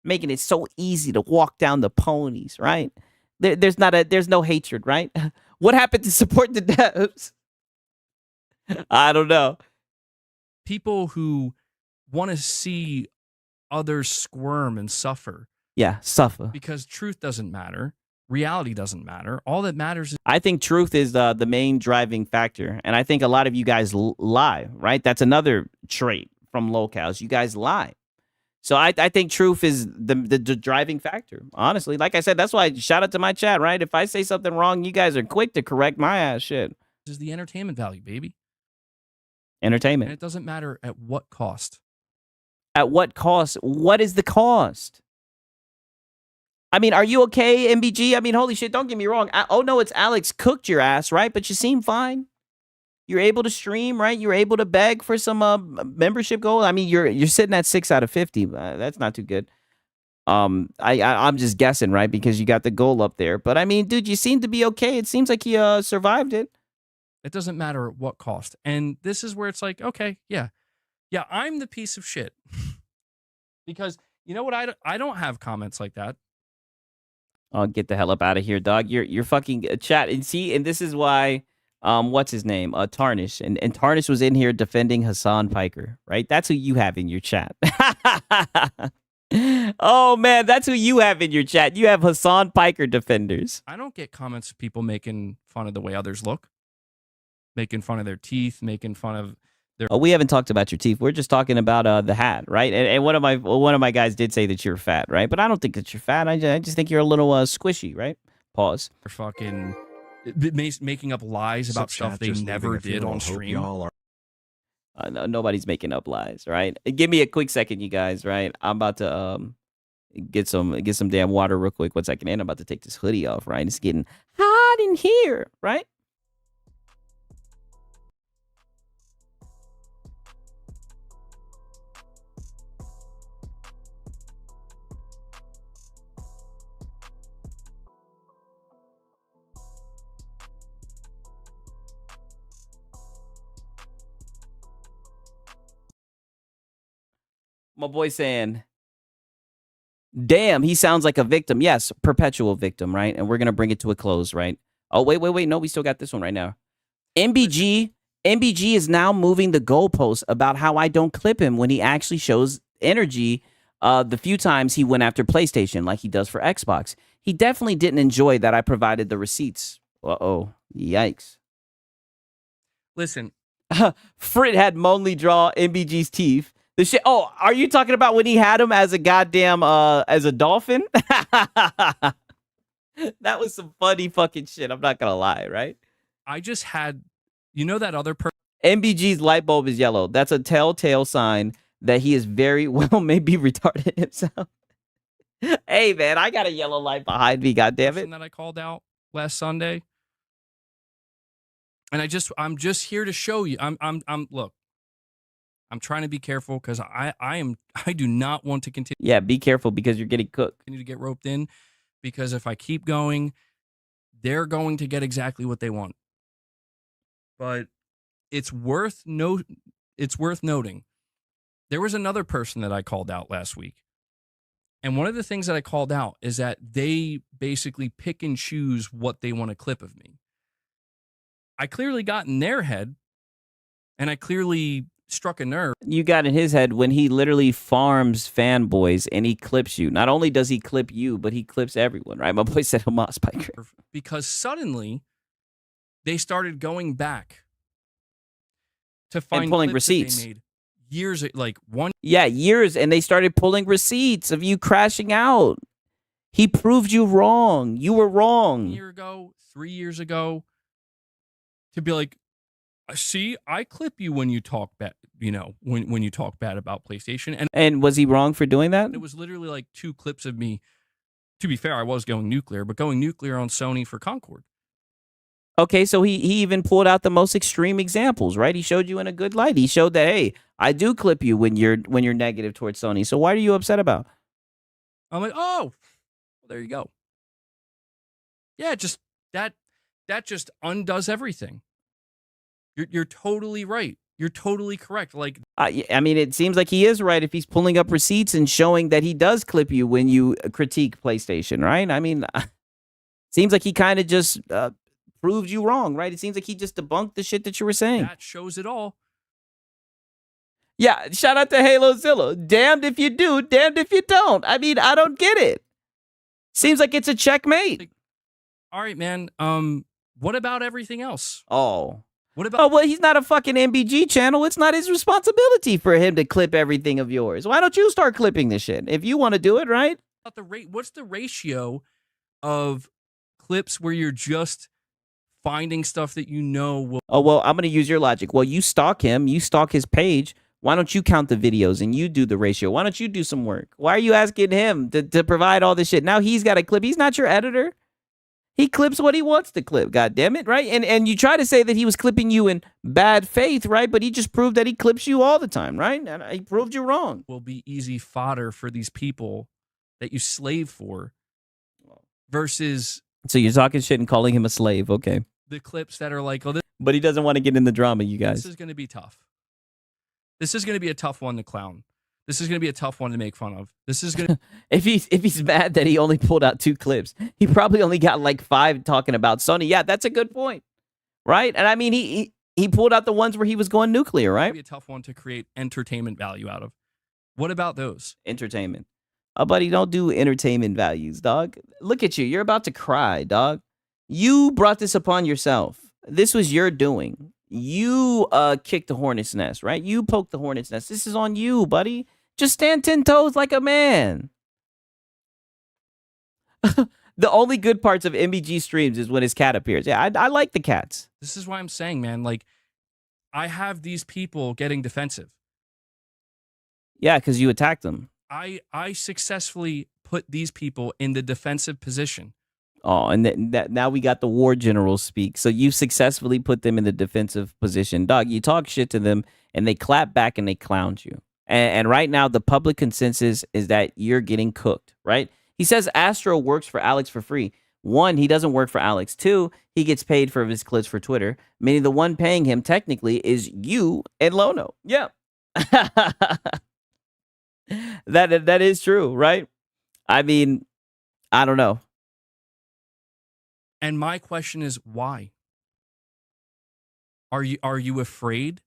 Making it so easy to walk down the ponies, right? There's no hatred, right? What happened to support the devs? I don't know. People who want to see others squirm and suffer. Yeah, suffer. Because truth doesn't matter. Reality doesn't matter. All that matters is... I think truth is the main driving factor. And I think a lot of you guys lie, right? That's another trait from locals. You guys lie. So I think truth is the driving factor, honestly. Like I said, that's why shout out to my chat, right? If I say something wrong, you guys are quick to correct my ass shit. This is the entertainment value, baby. And Entertainment. it doesn't matter at what cost. At what cost? What is the cost? I mean, are you okay, MBG? I mean, holy shit, don't get me wrong. Oh, no, it's Alex cooked your ass, right? But you seem fine. You're able to stream, right? You're able to beg for some membership goal. I mean, you're sitting at 6 out of 50. That's not too good. I'm just guessing, right? Because you got the goal up there. But I mean, dude, you seem to be okay. It seems like you survived it. It doesn't matter at what cost. And this is where it's like, okay, yeah, I'm the piece of shit. Because you know what? I don't have comments like that. Oh, get the hell up out of here, dog. You're fucking chat. And see, and this is why, what's his name? Tarnish. And Tarnish was in here defending Hassan Piker, right? That's who you have in your chat. Oh, man, that's who you have in your chat. You have Hassan Piker defenders. I don't get comments of people making fun of the way others look, making fun of their teeth, making fun of their... Oh, we haven't talked about your teeth. We're just talking about the hat, right? And one of my guys did say that you're fat, right? But I don't think that you're fat. I just think you're a little squishy, right? Pause. They're fucking making up lies about stuff they never did on stream. No, nobody's making up lies, right? Give me a quick second, you guys, right? I'm about to get some damn water real quick. 1 second, and I'm about to take this hoodie off, right? It's getting hot in here, right? My boy saying, damn, he sounds like a victim. Yes, perpetual victim, right? And we're going to bring it to a close, right? Oh, wait. No, we still got this one right now. MBG is now moving the goalpost about how I don't clip him when he actually shows energy the few times he went after PlayStation like he does for Xbox. He definitely didn't enjoy that I provided the receipts. Uh-oh. Yikes. Listen. Frit had Monly draw MBG's teeth. The shit. Oh, are you talking about when he had him as a goddamn as a dolphin? That was some funny fucking shit. I'm not gonna lie, right? I just had, you know, that other person. MBG's light bulb is yellow. That's a telltale sign that he is very well maybe retarded himself. Hey man, I got a yellow light behind me. Goddamn it! That I called out last Sunday, and I'm just here to show you. Look. I'm trying to be careful because I do not want to continue. Yeah, be careful because you're getting cooked. I need to get roped in because if I keep going, they're going to get exactly what they want. But it's worth noting. There was another person that I called out last week. And one of the things that I called out is that they basically pick and choose what they want to clip of me. I clearly got in their head and I clearly struck a nerve. You got in his head when he literally farms fanboys and he clips you. Not only does he clip you, but he clips everyone, right? My boy said Hamas Piker. Because suddenly they started going back to find and pulling clips that receipts. They made years, like one. Yeah, years, and they started pulling receipts of you crashing out. He proved you wrong. You were wrong. 1 year ago, 3 years ago, to be like, see, I clip you when you talk bad, you know, when you talk bad about PlayStation. And was he wrong for doing that? It was literally like 2 clips of me. To be fair, I was going nuclear, but going nuclear on Sony for Concord. Okay, so he even pulled out the most extreme examples, right? He showed you in a good light. He showed that, hey, I do clip you when you're negative towards Sony. So why are you upset about? I'm like, oh, well, there you go. Yeah, just that just undoes everything. You're totally right. You're totally correct. Like, I mean, it seems like he is right if he's pulling up receipts and showing that he does clip you when you critique PlayStation, right? I mean, seems like he kind of just proved you wrong, right? It seems like he just debunked the shit that you were saying. That shows it all. Yeah, shout out to Halo Zilla. Damned if you do, damned if you don't. I mean, I don't get it. Seems like it's a checkmate. Like, all right, man. What about everything else? Oh. What about? Oh, well, he's not a fucking MBG channel. It's not his responsibility for him to clip everything of yours. Why don't you start clipping this shit if you want to do it, right? What's the ratio of clips where you're just finding stuff that you know will. Oh, well, I'm going to use your logic. Well, you stalk him, you stalk his page. Why don't you count the videos and you do the ratio? Why don't you do some work? Why are you asking him to provide all this shit? Now he's got a clip. He's not your editor. He clips what he wants to clip, God damn it, right? And you try to say that he was clipping you in bad faith, right? But he just proved that he clips you all the time, right? And he proved you wrong. Will be easy fodder for these people that you slave for versus. So you're talking shit and calling him a slave, okay? The clips that are like, oh, but he doesn't want to get in the drama, you guys. This is going to be tough. This is going to be a tough one to clown. This is going to be a tough one to make fun of. This is going to if he's mad that he only pulled out 2 clips, he probably only got like 5 talking about Sony. Yeah, that's a good point, right? And I mean, he pulled out the ones where he was going nuclear, right? Be a tough one to create entertainment value out of. What about those? Entertainment. Oh, buddy, don't do entertainment values, dog. Look at you. You're about to cry, dog. You brought this upon yourself. This was your doing. You kicked the hornet's nest, right? You poked the hornet's nest. This is on you, buddy. Just stand 10 toes like a man. The only good parts of MBG streams is when his cat appears. Yeah, I like the cats. This is why I'm saying, man, like, I have these people getting defensive. Yeah, because you attacked them. I successfully put these people in the defensive position. Oh, and that now we got the war generals speak. So you successfully put them in the defensive position. Dog, you talk shit to them, and they clap back and they clown you. And right now, the public consensus is that you're getting cooked, right? He says Astro works for Alex for free. 1, he doesn't work for Alex. 2, he gets paid for his clips for Twitter. Meaning the one paying him technically is you and Lono. Yeah. That is true, right? I mean, I don't know. And my question is, why? Are you afraid?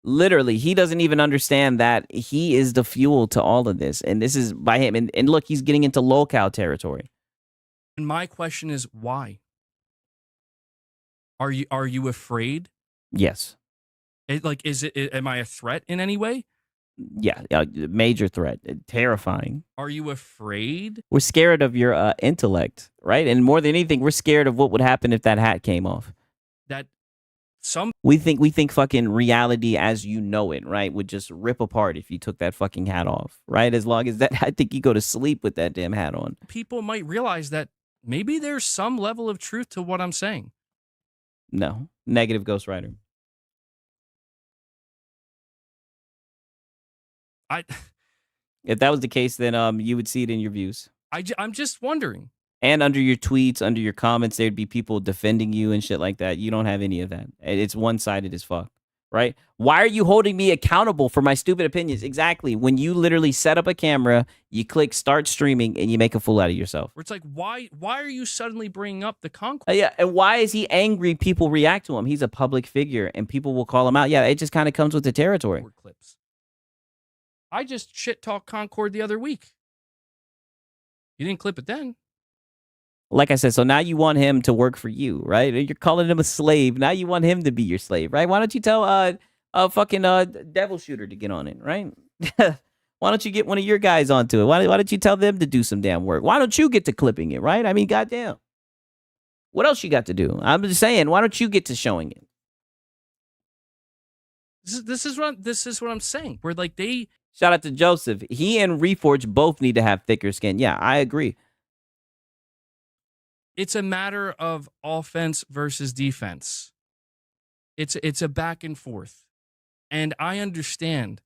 Literally, he doesn't even understand that he is the fuel to all of this. And this is by him. And look, he's getting into lolcow territory. And my question is, why? Are you afraid? Yes. Am I a threat in any way? Yeah, major threat. Terrifying. Are you afraid? We're scared of your intellect, right? And more than anything, we're scared of what would happen if that hat came off. We think fucking reality as you know it, right, would just rip apart if you took that fucking hat off, right? As long as that, I think you go to sleep with that damn hat on. People might realize that maybe there's some level of truth to what I'm saying. No. Negative ghostwriter. If that was the case, then you would see it in your views. I'm just wondering. And under your tweets, under your comments, there'd be people defending you and shit like that. You don't have any of that. It's one-sided as fuck, right? Why are you holding me accountable for my stupid opinions? Exactly. When you literally set up a camera, you click start streaming, and you make a fool out of yourself. It's like, why are you suddenly bringing up the Concord? Yeah, and why is he angry people react to him? He's a public figure, and people will call him out. Yeah, it just kind of comes with the territory. Clips. I just shit-talked Concord the other week. You didn't clip it then. Like I said, so now you want him to work for you, right? You're calling him a slave. Now you want him to be your slave, right? Why don't you tell a fucking devil shooter to get on it, right? Why don't you get one of your guys onto it? Why don't you tell them to do some damn work? Why don't you get to clipping it, right? I mean, goddamn. What else you got to do? I'm just saying, why don't you get to showing it? This is what I'm saying. Where like they shout out to Joseph. He and Reforge both need to have thicker skin. Yeah, I agree. It's a matter of offense versus defense. It's a back and forth. And I understand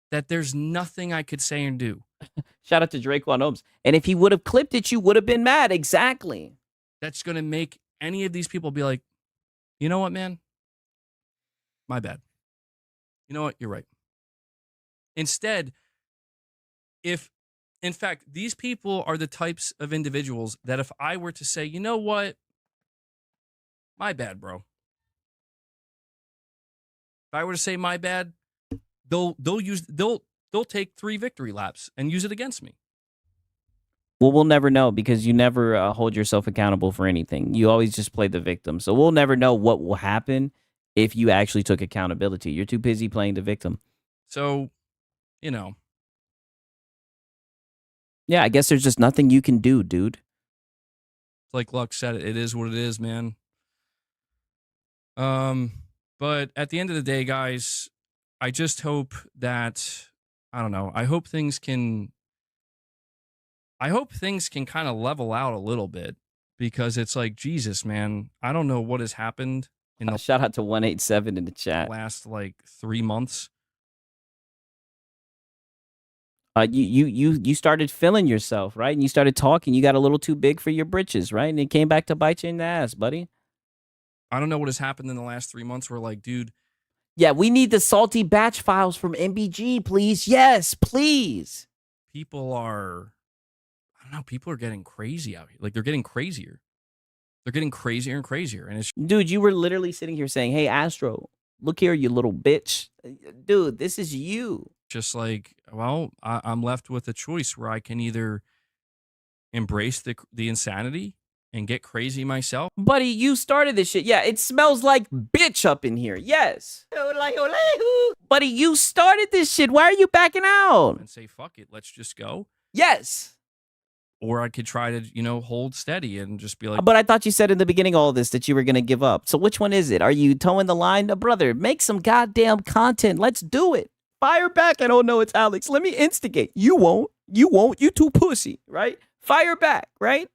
that there's nothing I could say and do. Shout out to Draquan Holmes. And if he would have clipped it, you would have been mad. Exactly. That's going to make any of these people be like, you know what, man? My bad. You know what? You're right. Instead, in fact, these people are the types of individuals that if I were to say, you know what? My bad, bro. If I were to say my bad, they'll take 3 victory laps and use it against me. Well, we'll never know because you never hold yourself accountable for anything. You always just play the victim. So we'll never know what will happen if you actually took accountability. You're too busy playing the victim. So, you know. Yeah, I guess there's just nothing you can do, dude. Like Luck said, it is what it is, man. But at the end of the day, guys, I just hope that, I don't know, I hope things can kind of level out a little bit, because it's like, Jesus, man, I don't know what has happened in the Shout out to 187 in the chat. last like 3 months. You started feeling yourself, right? And you started talking. You got a little too big for your britches, right? And it came back to bite you in the ass, buddy. I don't know what has happened in the last 3 months. We're like, dude, Yeah, we need the salty batch files from MBG, please. Yes, please. people are, I don't know, people are getting crazy out here. Like, they're getting crazier. They're getting crazier and crazier. And it's Dude, you were literally sitting here saying, hey, Astro, look here, you little bitch. Dude, this is you. just like, well, I'm left with a choice where I can either embrace the insanity and get crazy myself, Buddy, you started this shit. Yeah, it smells like bitch up in here. Yes. Buddy, you started this shit. Why are you backing out? and say, fuck it, let's just go. Yes. Or I could try to, hold steady and just be like, But I thought you said in the beginning of all this that you were going to give up. So which one is it? Are you towing the line? Brother, make some goddamn content. Let's do it. Fire back. I don't know. It's Alex. Let me instigate. You won't. You won't. You too pussy, right? Fire back, right?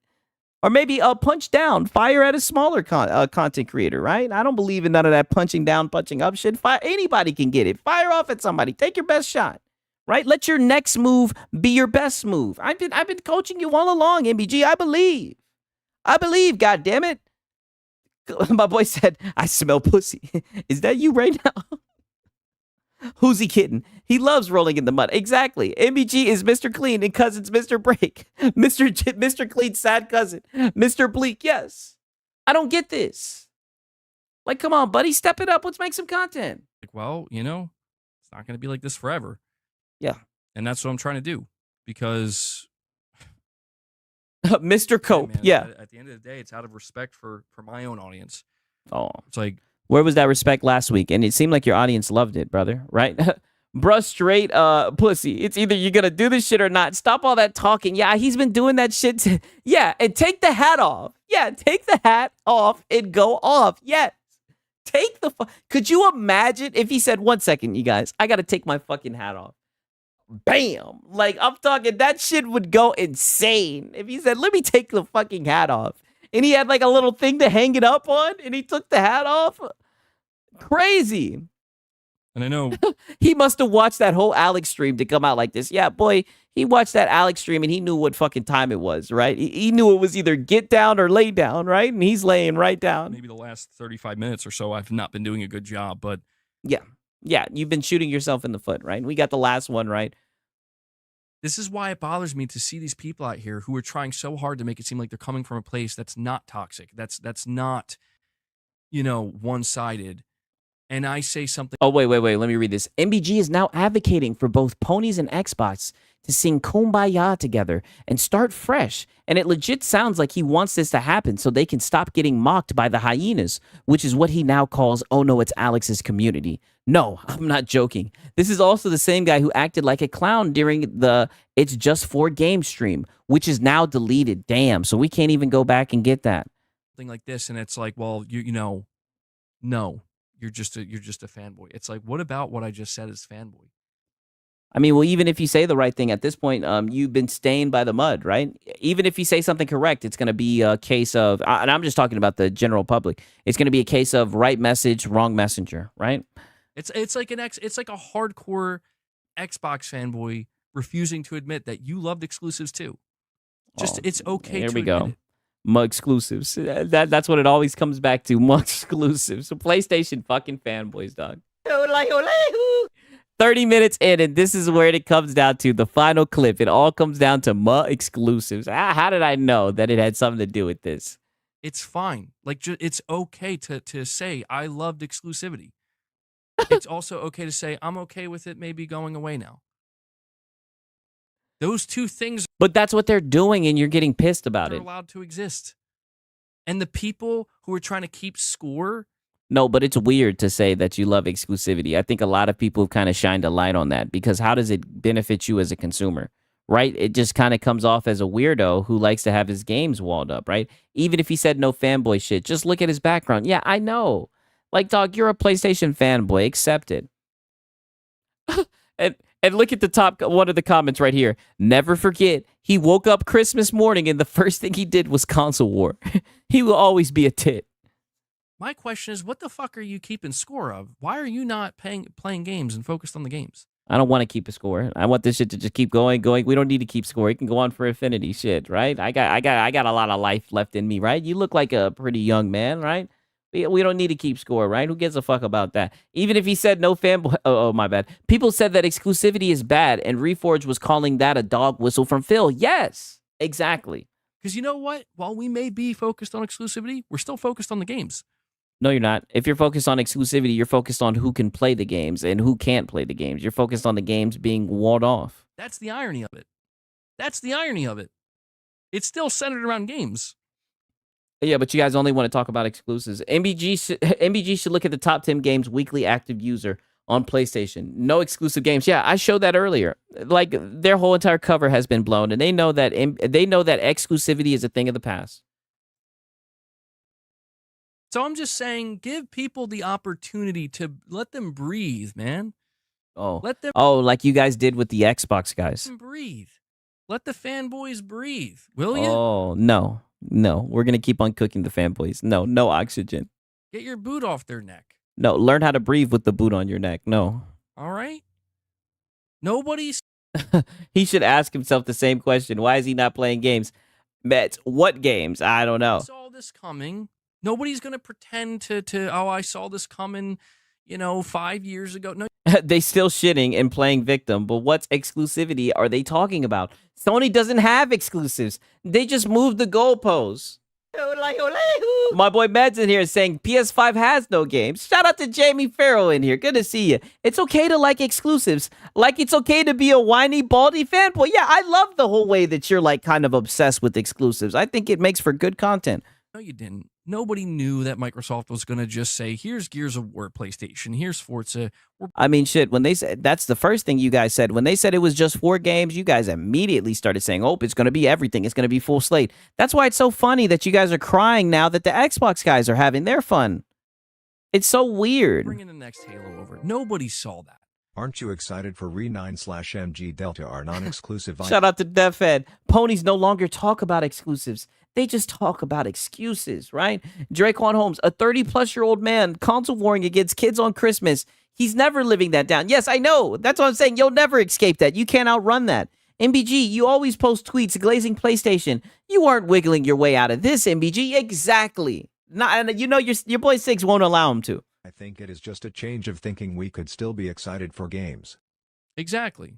Or maybe punch down. Fire at a smaller content creator, right? I don't believe in none of that punching down, punching up shit. Anybody can get it. Fire off at somebody. Take your best shot. Right? Let your next move be your best move. I've been coaching you all along, MBG. I believe. God damn it. My boy said, I smell pussy. Is that you right now? Who's he kidding? He loves rolling in the mud. Exactly. MBG is Mr. Clean and Cousin's Mr. Break. Mr. Clean's sad cousin. Mr. Bleak. Yes. I don't get this. Like, come on, buddy. Step it up. Let's make some content. well, it's not going to be like this forever. Yeah. And that's what I'm trying to do, because Mr. Cope. man, Yeah. at the end of the day, it's out of respect for my own audience. Oh. It's like, Where was that respect last week? And it seemed like your audience loved it, brother, right? Bruh, straight pussy. It's either you're going to do this shit or not. Stop all that talking. Yeah, he's been doing that shit. Yeah, and take the hat off. Yeah, take the hat off and go off. Yes. Take the Could you imagine if he said, 1 second, you guys, I got to take my fucking hat off. Bam. Like, I'm talking, that shit would go insane. If he said, let me take the fucking hat off. And he had like a little thing to hang it up on, and he took the hat off. Crazy. and I know He must have watched that whole Alex stream to come out like this. Yeah, boy, he watched that Alex stream and he knew what fucking time it was, right? He knew it was either get down or lay down, right? And he's laying right down. maybe the last 35 minutes or so, I've not been doing a good job, but Yeah, you've been shooting yourself in the foot, right? We got the last one, right? this is why it bothers me to see these people out here who are trying so hard to make it seem like they're coming from a place that's not toxic. That's not, one-sided. And I say something. Oh, wait. Let me read this. MBG is now advocating for both ponies and Xbox to sing Kumbaya together and start fresh. And it legit sounds like he wants this to happen so they can stop getting mocked by the hyenas, which is what he now calls, oh no, it's Alex's community. No, I'm not joking. This is also the same guy who acted like a clown during the It's Just For Game stream, which is now deleted. Damn, so we can't even go back and get that. Something like this, and it's like, well, no, you're just a fanboy. It's like, what about what I just said is fanboy? I mean, well, even if you say the right thing at this point, you've been stained by the mud, right? Even if you say something correct, it's going to be a case of, and I'm just talking about the general public, it's going to be a case of right message, wrong messenger, right? It's like it's like a hardcore Xbox fanboy refusing to admit that you loved exclusives too. Just it's okay. Here to we admit go. it. Mug exclusives. That's what it always comes back to. Mug exclusives. So PlayStation fucking fanboys, dog. 30 minutes in, and this is where it comes down to the final clip. It all comes down to Mug exclusives. How did I know that it had something to do with this? It's fine. Like, it's okay to say I loved exclusivity. It's also okay to say I'm okay with it maybe going away now. Those two things But that's what they're doing, and you're getting pissed about are it. allowed to exist. And the people who are trying to keep score, No, but it's weird to say that you love exclusivity. I think a lot of people have kind of shined a light on that because how does it benefit you as a consumer, right? It just kind of comes off as a weirdo who likes to have his games walled up, right? Even if he said no fanboy shit, just look at his background. Yeah, I know. Like, dog, you're a PlayStation fanboy. Accept it. And look at the top one of the comments right here. Never forget, he woke up Christmas morning and the first thing he did was console war. He will always be a tit. My question is, what the fuck are you keeping score of? Why are you not playing games and focused on the games? I don't want to keep a score. I want this shit to just keep going. We don't need to keep score. It can go on for infinity, shit, right? I got a lot of life left in me, right? You look like a pretty young man, right? We don't need to keep score, right? Who gives a fuck about that? Even if he said no fanboy... Oh, my bad. People said that exclusivity is bad, and Reforge was calling that a dog whistle from Phil. Yes, exactly. Because you know what? While we may be focused on exclusivity, we're still focused on the games. No, you're not. If you're focused on exclusivity, you're focused on who can play the games and who can't play the games. You're focused on the games being walled off. That's the irony of it. That's the irony of it. It's still centered around games. Yeah, but you guys only want to talk about exclusives. MBG should look at the top 10 games weekly active user on PlayStation. No exclusive games. Yeah, I showed that earlier. Like, their whole entire cover has been blown, and they know that exclusivity is a thing of the past. So I'm just saying, give people the opportunity to let them breathe, man. Like you guys did with the Xbox guys. Let them breathe. Let the fanboys breathe. Will you? Oh, no. We're going to keep on cooking the fanboys. No oxygen. Get your boot off their neck. No, learn how to breathe with the boot on your neck. No. All right? Nobody's... He should ask himself the same question. Why is he not playing games? Mets, what games? I don't know. I saw this coming. Nobody's going to pretend to I saw this coming, 5 years ago. No. They still shitting and playing victim, but what's exclusivity are they talking about? Sony doesn't have exclusives. They just moved the goalposts. My boy Meds in here saying PS5 has no games. Shout out to Jamie Farrell in here. Good to see you. It's okay to like exclusives. Like it's okay to be a whiny, baldy fanboy. Yeah, I love the whole way that you're like kind of obsessed with exclusives. I think it makes for good content. No, you didn't. Nobody knew that Microsoft was going to just say, here's Gears of War PlayStation, here's Forza. I mean, shit, when they said, that's the first thing you guys said. When they said it was just 4 games, you guys immediately started saying, oh, it's going to be everything. It's going to be full slate. That's why it's so funny that you guys are crying now that the Xbox guys are having their fun. It's so weird. Bringing the next Halo over. Nobody saw that. Aren't you excited for Re9/MG Delta, our non-exclusive? Shout out to DefEd. Ponies no longer talk about exclusives. They just talk about excuses, right? Draquan Holmes, a 30-plus-year-old man, console warring against kids on Christmas. He's never living that down. Yes, I know. That's what I'm saying. You'll never escape that. You can't outrun that. MBG, you always post tweets glazing PlayStation. You aren't wiggling your way out of this, MBG. Exactly. Not, your boy Six won't allow him to. I think it is just a change of thinking. We could still be excited for games. Exactly.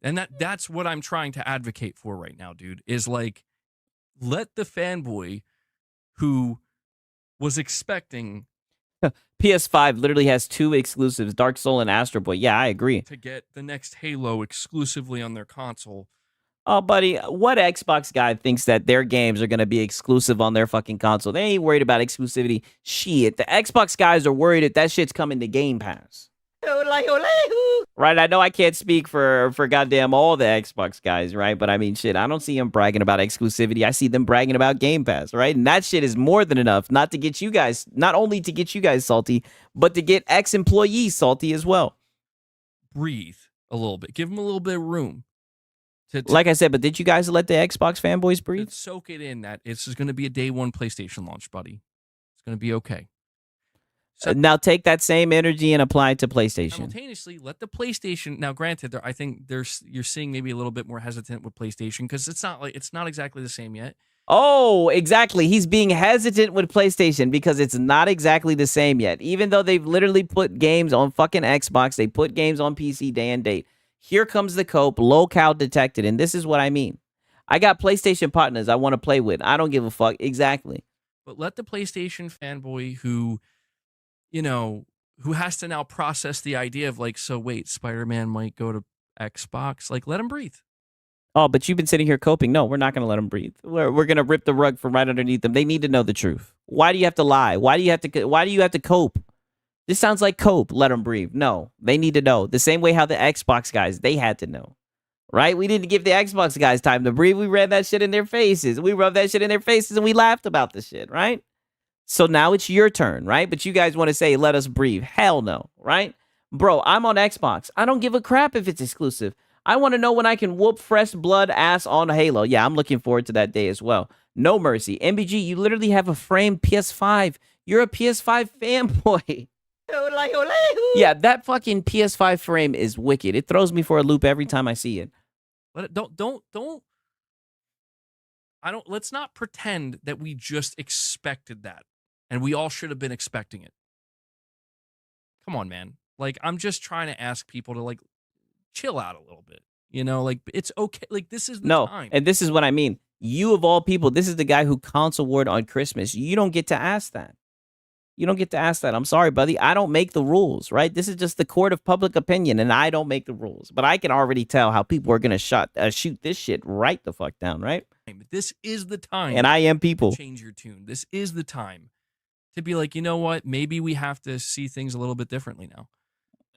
And that's what I'm trying to advocate for right now, dude, is like, let the fanboy who was expecting PS5 literally has 2 exclusives, Dark Soul and Astro Boy. Yeah, I agree. To get the next Halo exclusively on their console. Oh, buddy, what Xbox guy thinks that their games are going to be exclusive on their fucking console? They ain't worried about exclusivity. Shit, the Xbox guys are worried that shit's coming to Game Pass. Right, I know I can't speak for goddamn all the Xbox guys, right? But I mean, shit, I don't see them bragging about exclusivity. I see them bragging about Game Pass, right? And that shit is more than enough not only to get you guys salty, but to get ex-employees salty as well. Breathe a little bit. Give them a little bit of room. Like I said, but did you guys let the Xbox fanboys breathe? Soak it in that it's going to be a day one PlayStation launch, buddy. It's going to be okay. So now take that same energy and apply it to PlayStation. Simultaneously, let the PlayStation. Now, granted, I think you're seeing maybe a little bit more hesitant with PlayStation because it's not exactly the same yet. Oh, exactly. He's being hesitant with PlayStation because it's not exactly the same yet. Even though they've literally put games on fucking Xbox, they put games on PC day and date. Here comes the cope, locale detected, and this is what I mean. I got PlayStation partners I want to play with. I don't give a fuck. Exactly. But let the PlayStation fanboy who has to now process the idea of like, so wait, Spider-Man might go to Xbox. Like, let him breathe. Oh, but you've been sitting here coping. No, we're not going to let them breathe. We're going to rip the rug from right underneath them. They need to know the truth. Why do you have to lie? Why do you have to cope? This sounds like cope. Let them breathe. No, they need to know. The same way how the Xbox guys, they had to know. Right? We didn't give the Xbox guys time to breathe. We read that shit in their faces. We rubbed that shit in their faces and we laughed about the shit, right? So now it's your turn, right? But you guys want to say, let us breathe. Hell no, right? Bro, I'm on Xbox. I don't give a crap if it's exclusive. I want to know when I can whoop fresh blood ass on Halo. Yeah, I'm looking forward to that day as well. No mercy. MBG, you literally have a framed PS5. You're a PS5 fanboy. Yeah, that fucking PS5 frame is wicked. It throws me for a loop every time I see it. Let's not pretend that we just expected that. And we all should have been expecting it. Come on, man. Like, I'm just trying to ask people to, like, chill out a little bit. You know, like, it's okay. Like, this is the time. And this is what I mean. You, of all people, this is the guy who console ward on Christmas. You don't get to ask that. You don't get to ask that. I'm sorry, buddy. I don't make the rules, right? This is just the court of public opinion, and I don't make the rules. But I can already tell how people are going to shoot this shit right the fuck down, right? This is the time. And I am people. To change your tune. This is the time to be like, you know what? Maybe we have to see things a little bit differently now.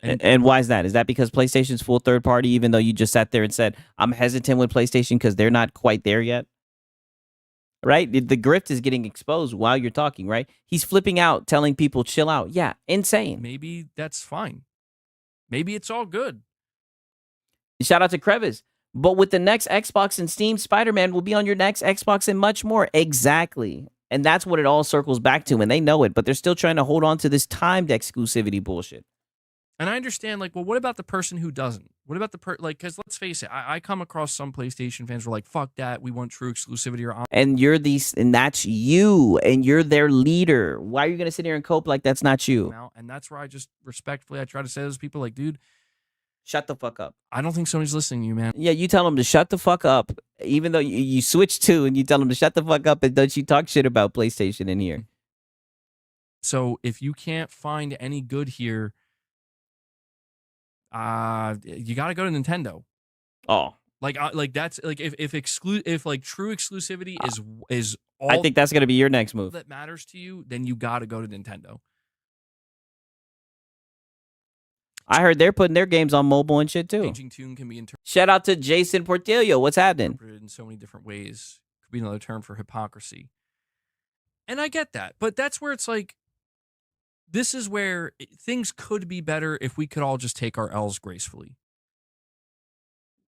And why is that? Is that because PlayStation's full third party, even though you just sat there and said, I'm hesitant with PlayStation because they're not quite there yet? Right? The grift is getting exposed while you're talking, right? He's flipping out, telling people, chill out. Yeah, insane. Maybe that's fine. Maybe it's all good. Shout out to Crevice. But with the next Xbox and Steam, Spider-Man will be on your next Xbox and much more. Exactly. And that's what it all circles back to, and they know it, but they're still trying to hold on to this timed exclusivity bullshit. And I understand, like, well, what about the person who doesn't? What about the because let's face it, I come across some PlayStation fans who are like, fuck that, we want true exclusivity or and that's you, and you're their leader. Why are you gonna sit here and cope like that's not you? And that's where I just respectfully, I try to say to those people, like, dude, shut the fuck up. I don't think Sony's listening to you, man. Yeah, you tell them to shut the fuck up, even though you switch to, and you tell them to shut the fuck up, and don't you talk shit about PlayStation in here. So if you can't find any good here, you got to go to Nintendo. Oh, like that's like if like true exclusivity is all I think that's gonna be your next move that matters to you, then you got to go to Nintendo. I heard they're putting their games on mobile and shit too. Changing tune can be shout out to Jason Portillo. What's happening? In so many different ways. Could be another term for hypocrisy. And I get that, but that's where it's like, this is where things could be better if we could all just take our L's gracefully.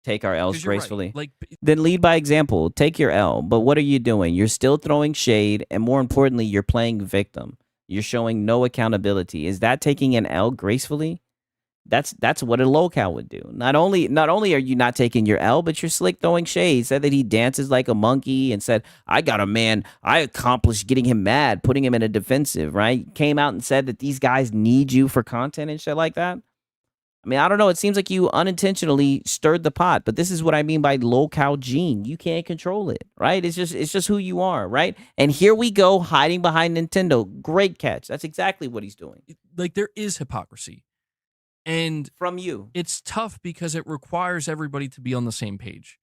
Take our L's gracefully. Right. Like, then lead by example. Take your L. But what are you doing? You're still throwing shade, and more importantly, you're playing victim. You're showing no accountability. Is that taking an L gracefully? That's what a locale would do. Not only are you not taking your L, but you're slick throwing shade. Said that he dances like a monkey and said, I got a man. I accomplished getting him mad, putting him in a defensive, right? Came out and said that these guys need you for content and shit like that. I mean, I don't know. It seems like you unintentionally stirred the pot, but this is what I mean by locale gene. You can't control it, right? It's just who you are, right? And here we go hiding behind Nintendo. Great catch. That's exactly what he's doing. Like, there is hypocrisy. And from you, it's tough because it requires everybody to be on the same page.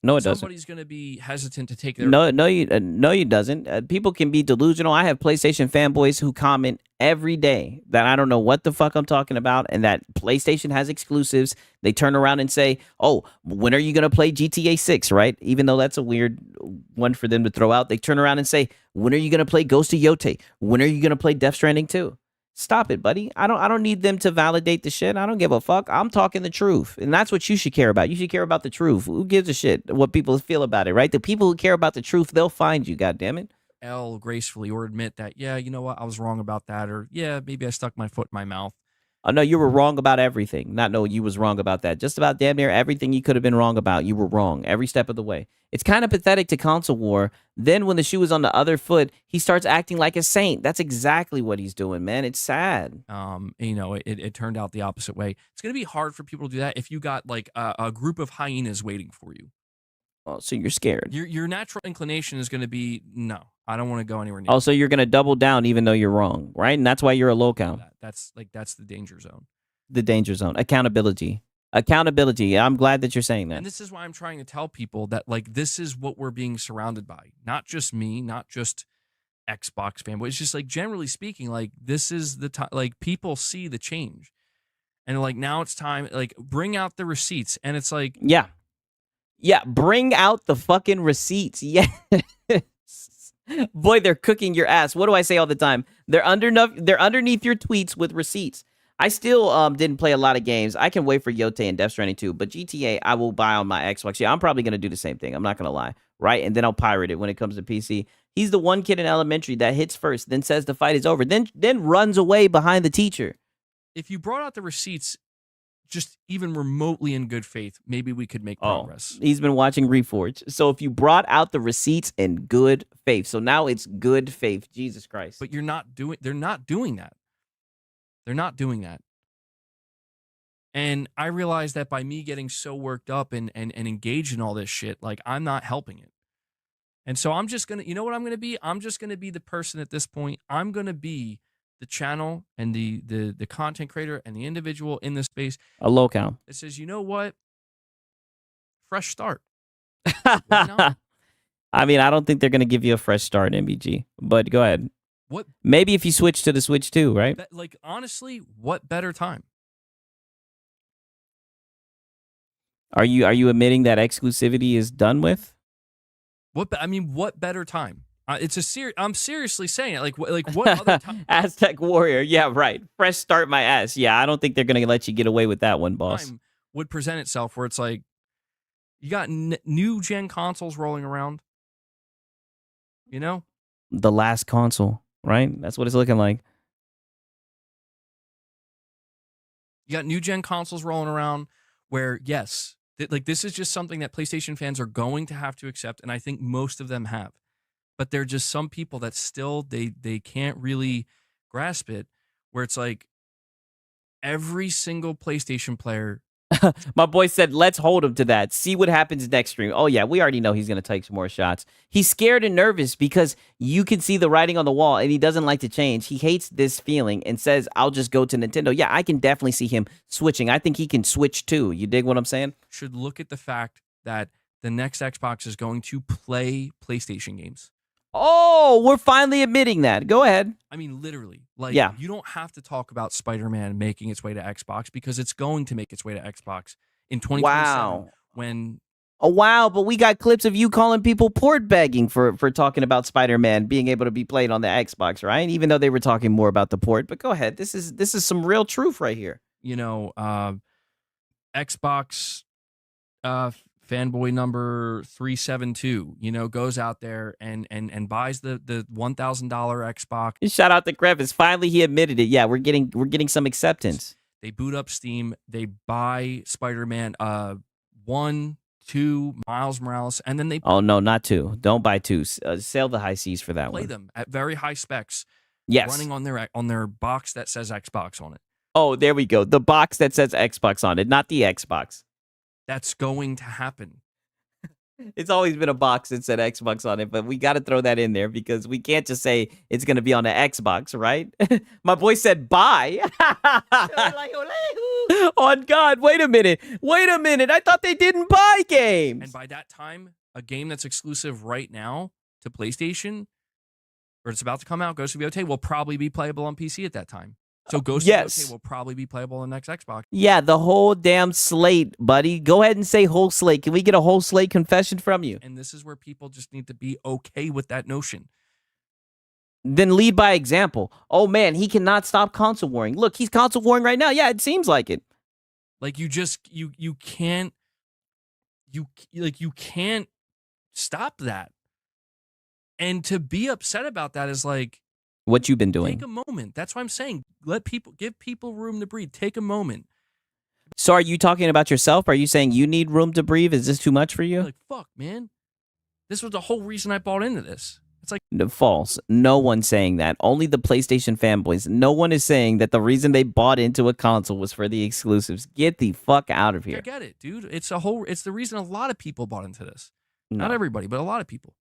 No, it doesn't. Somebody's going to be hesitant to take their... No, you doesn't. People can be delusional. I have PlayStation fanboys who comment every day that I don't know what the fuck I'm talking about and that PlayStation has exclusives. They turn around and say, oh, when are you going to play GTA 6, right? Even though that's a weird one for them to throw out. They turn around and say, when are you going to play Ghost of Yote? When are you going to play Death Stranding 2? Stop it, buddy. I don't need them to validate the shit. I don't give a fuck. I'm talking the truth. And that's what you should care about. You should care about the truth. Who gives a shit what people feel about it, right? The people who care about the truth, they'll find you, goddammit. L gracefully or admit that, yeah, you know what, I was wrong about that, or yeah, maybe I stuck my foot in my mouth. Oh, no, you were wrong about everything. Not no, you was wrong about that. Just about damn near everything you could have been wrong about. You were wrong every step of the way. It's kind of pathetic to console war. Then when the shoe is on the other foot, he starts acting like a saint. That's exactly what he's doing, man. It's sad. You know, it turned out the opposite way. It's going to be hard for people to do that if you got like a group of hyenas waiting for you. Oh, so you're scared. Your natural inclination is going to be, no, I don't want to go anywhere near. Oh, so you're going to double down even though you're wrong, right? And that's why you're a locale. That's the danger zone. The danger zone. Accountability. I'm glad that you're saying that. And this is why I'm trying to tell people that, like, this is what we're being surrounded by. Not just me, not just Xbox fanboy. It's just, like, generally speaking, like, this is the time, like, people see the change. And, like, now it's time, like, bring out the receipts. And it's like... Yeah, bring out the fucking receipts. Yes. Boy, they're cooking your ass. What do I say all the time? They're underneath your tweets with receipts. I still didn't play a lot of games. I can wait for Yote and Death Stranding 2, but GTA I will buy on my Xbox. Yeah, I'm probably gonna do the same thing. I'm not gonna lie, right? And then I'll pirate it when it comes to PC. He's the one kid in elementary that hits first, then says the fight is over, then runs away behind the teacher. If you brought out the receipts just even remotely in good faith, maybe we could make progress. He's been watching Reforge. So if you brought out the receipts in good faith, so now it's good faith. Jesus Christ. But they're not doing that. They're not doing that. And I realize that by me getting so worked up and engaged in all this shit, like I'm not helping it. And so I'm just going to, you know what I'm going to be? I'm just going to be the person at this point. I'm going to be the channel and the content creator and the individual in this space. A lowcount. It says, you know what? Fresh start. Why not? I mean, I don't think they're going to give you a fresh start, MBG, but go ahead. What? Maybe if you switch to the Switch 2, right? Like, honestly, what better time? Are you admitting that exclusivity is done with? What better time? I'm seriously saying it. Like what other time? Aztec Warrior. Yeah, right. Fresh start my ass. Yeah, I don't think they're going to let you get away with that one, boss. Time would present itself where it's like you got new gen consoles rolling around. You know? The last console, right? That's what it's looking like. You got new gen consoles rolling around where, yes, this is just something that PlayStation fans are going to have to accept, and I think most of them have. But there are just some people that still they can't really grasp it, where it's like every single PlayStation player. My boy said, let's hold him to that. See what happens next stream. Oh, yeah, we already know he's going to take some more shots. He's scared and nervous because you can see the writing on the wall, and he doesn't like to change. He hates this feeling and says, I'll just go to Nintendo. Yeah, I can definitely see him switching. I think he can switch too. You dig what I'm saying? Should look at the fact that the next Xbox is going to play PlayStation games. Oh, we're finally admitting that. Go ahead. I mean, literally. Like, yeah. You don't have to talk about Spider-Man making its way to Xbox because it's going to make its way to Xbox in 2027. Wow. When... Oh, wow, but we got clips of you calling people port begging for talking about Spider-Man being able to be played on the Xbox, right? Even though they were talking more about the port. But go ahead. This is some real truth right here. You know, Xbox fanboy number 372, you know, goes out there and buys the $1,000 Xbox. Shout out to Crevice. Finally, he admitted it. Yeah, we're getting some acceptance. They boot up Steam. They buy Spider-Man 1, 2, Miles Morales, and then they... Oh, no, not 2. Don't buy 2. Sail the high seas for that play one. Play them at very high specs. Yes. Running on their box that says Xbox on it. Oh, there we go. The box that says Xbox on it, not the Xbox. That's going to happen. It's always been a box that said Xbox on it, but we got to throw that in there because we can't just say it's going to be on the Xbox, right? My boy said buy. On God, wait a minute. I thought they didn't buy games. And by that time, a game that's exclusive right now to PlayStation, or it's about to come out, Ghost of Yotei, will probably be playable on PC at that time. So Ghost of Yotei will probably be playable on the next Xbox. Yeah, the whole damn slate, buddy. Go ahead and say whole slate. Can we get a whole slate confession from you? And this is where people just need to be okay with that notion. Then lead by example. Oh, man, he cannot stop console warring. Look, he's console warring right now. Yeah, it seems like it. Like you can't stop that. And to be upset about that is like, what you've been doing. Take a moment. That's what I'm saying. Give people room to breathe. Take a moment. So are you talking about yourself? Are you saying you need room to breathe? Is this too much for you? Like, fuck, man. This was the whole reason I bought into this. It's like... No, false. No one's saying that. Only the PlayStation fanboys. No one is saying that the reason they bought into a console was for the exclusives. Get the fuck out of here. I get it, dude. It's the reason a lot of people bought into this. No. Not everybody, but a lot of people.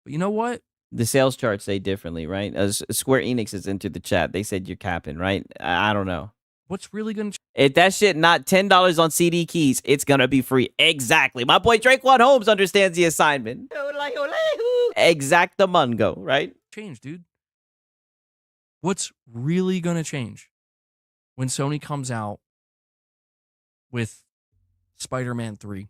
But you know what? The sales charts say differently, right? Square Enix has entered the chat. They said you're capping, right? I don't know. What's really going to... If that shit not $10 on CD keys, it's going to be free. Exactly. My boy Drakewan Holmes understands the assignment. Exactamungo, right? Change, dude. What's really going to change when Sony comes out with Spider-Man 3?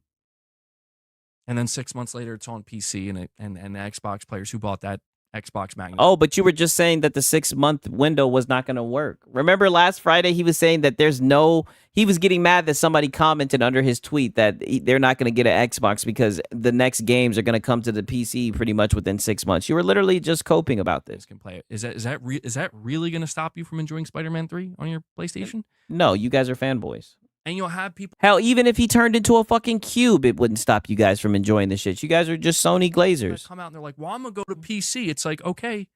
And then 6 months later, it's on PC, and the Xbox players who bought that Xbox Magnet. Oh, but you were just saying that the 6-month window was not going to work. Remember last Friday he was saying that he was getting mad that somebody commented under his tweet that they're not going to get an Xbox because the next games are going to come to the PC pretty much within 6 months. You were literally just coping about this. Can play it. Is that really going to stop you from enjoying Spider-Man 3 on your PlayStation? No, you guys are fanboys. And you'll have people. Hell, even if he turned into a fucking cube, it wouldn't stop you guys from enjoying the shit. You guys are just Sony glazers. Come out and they're like, well, I'm going to go to PC. It's like, okay.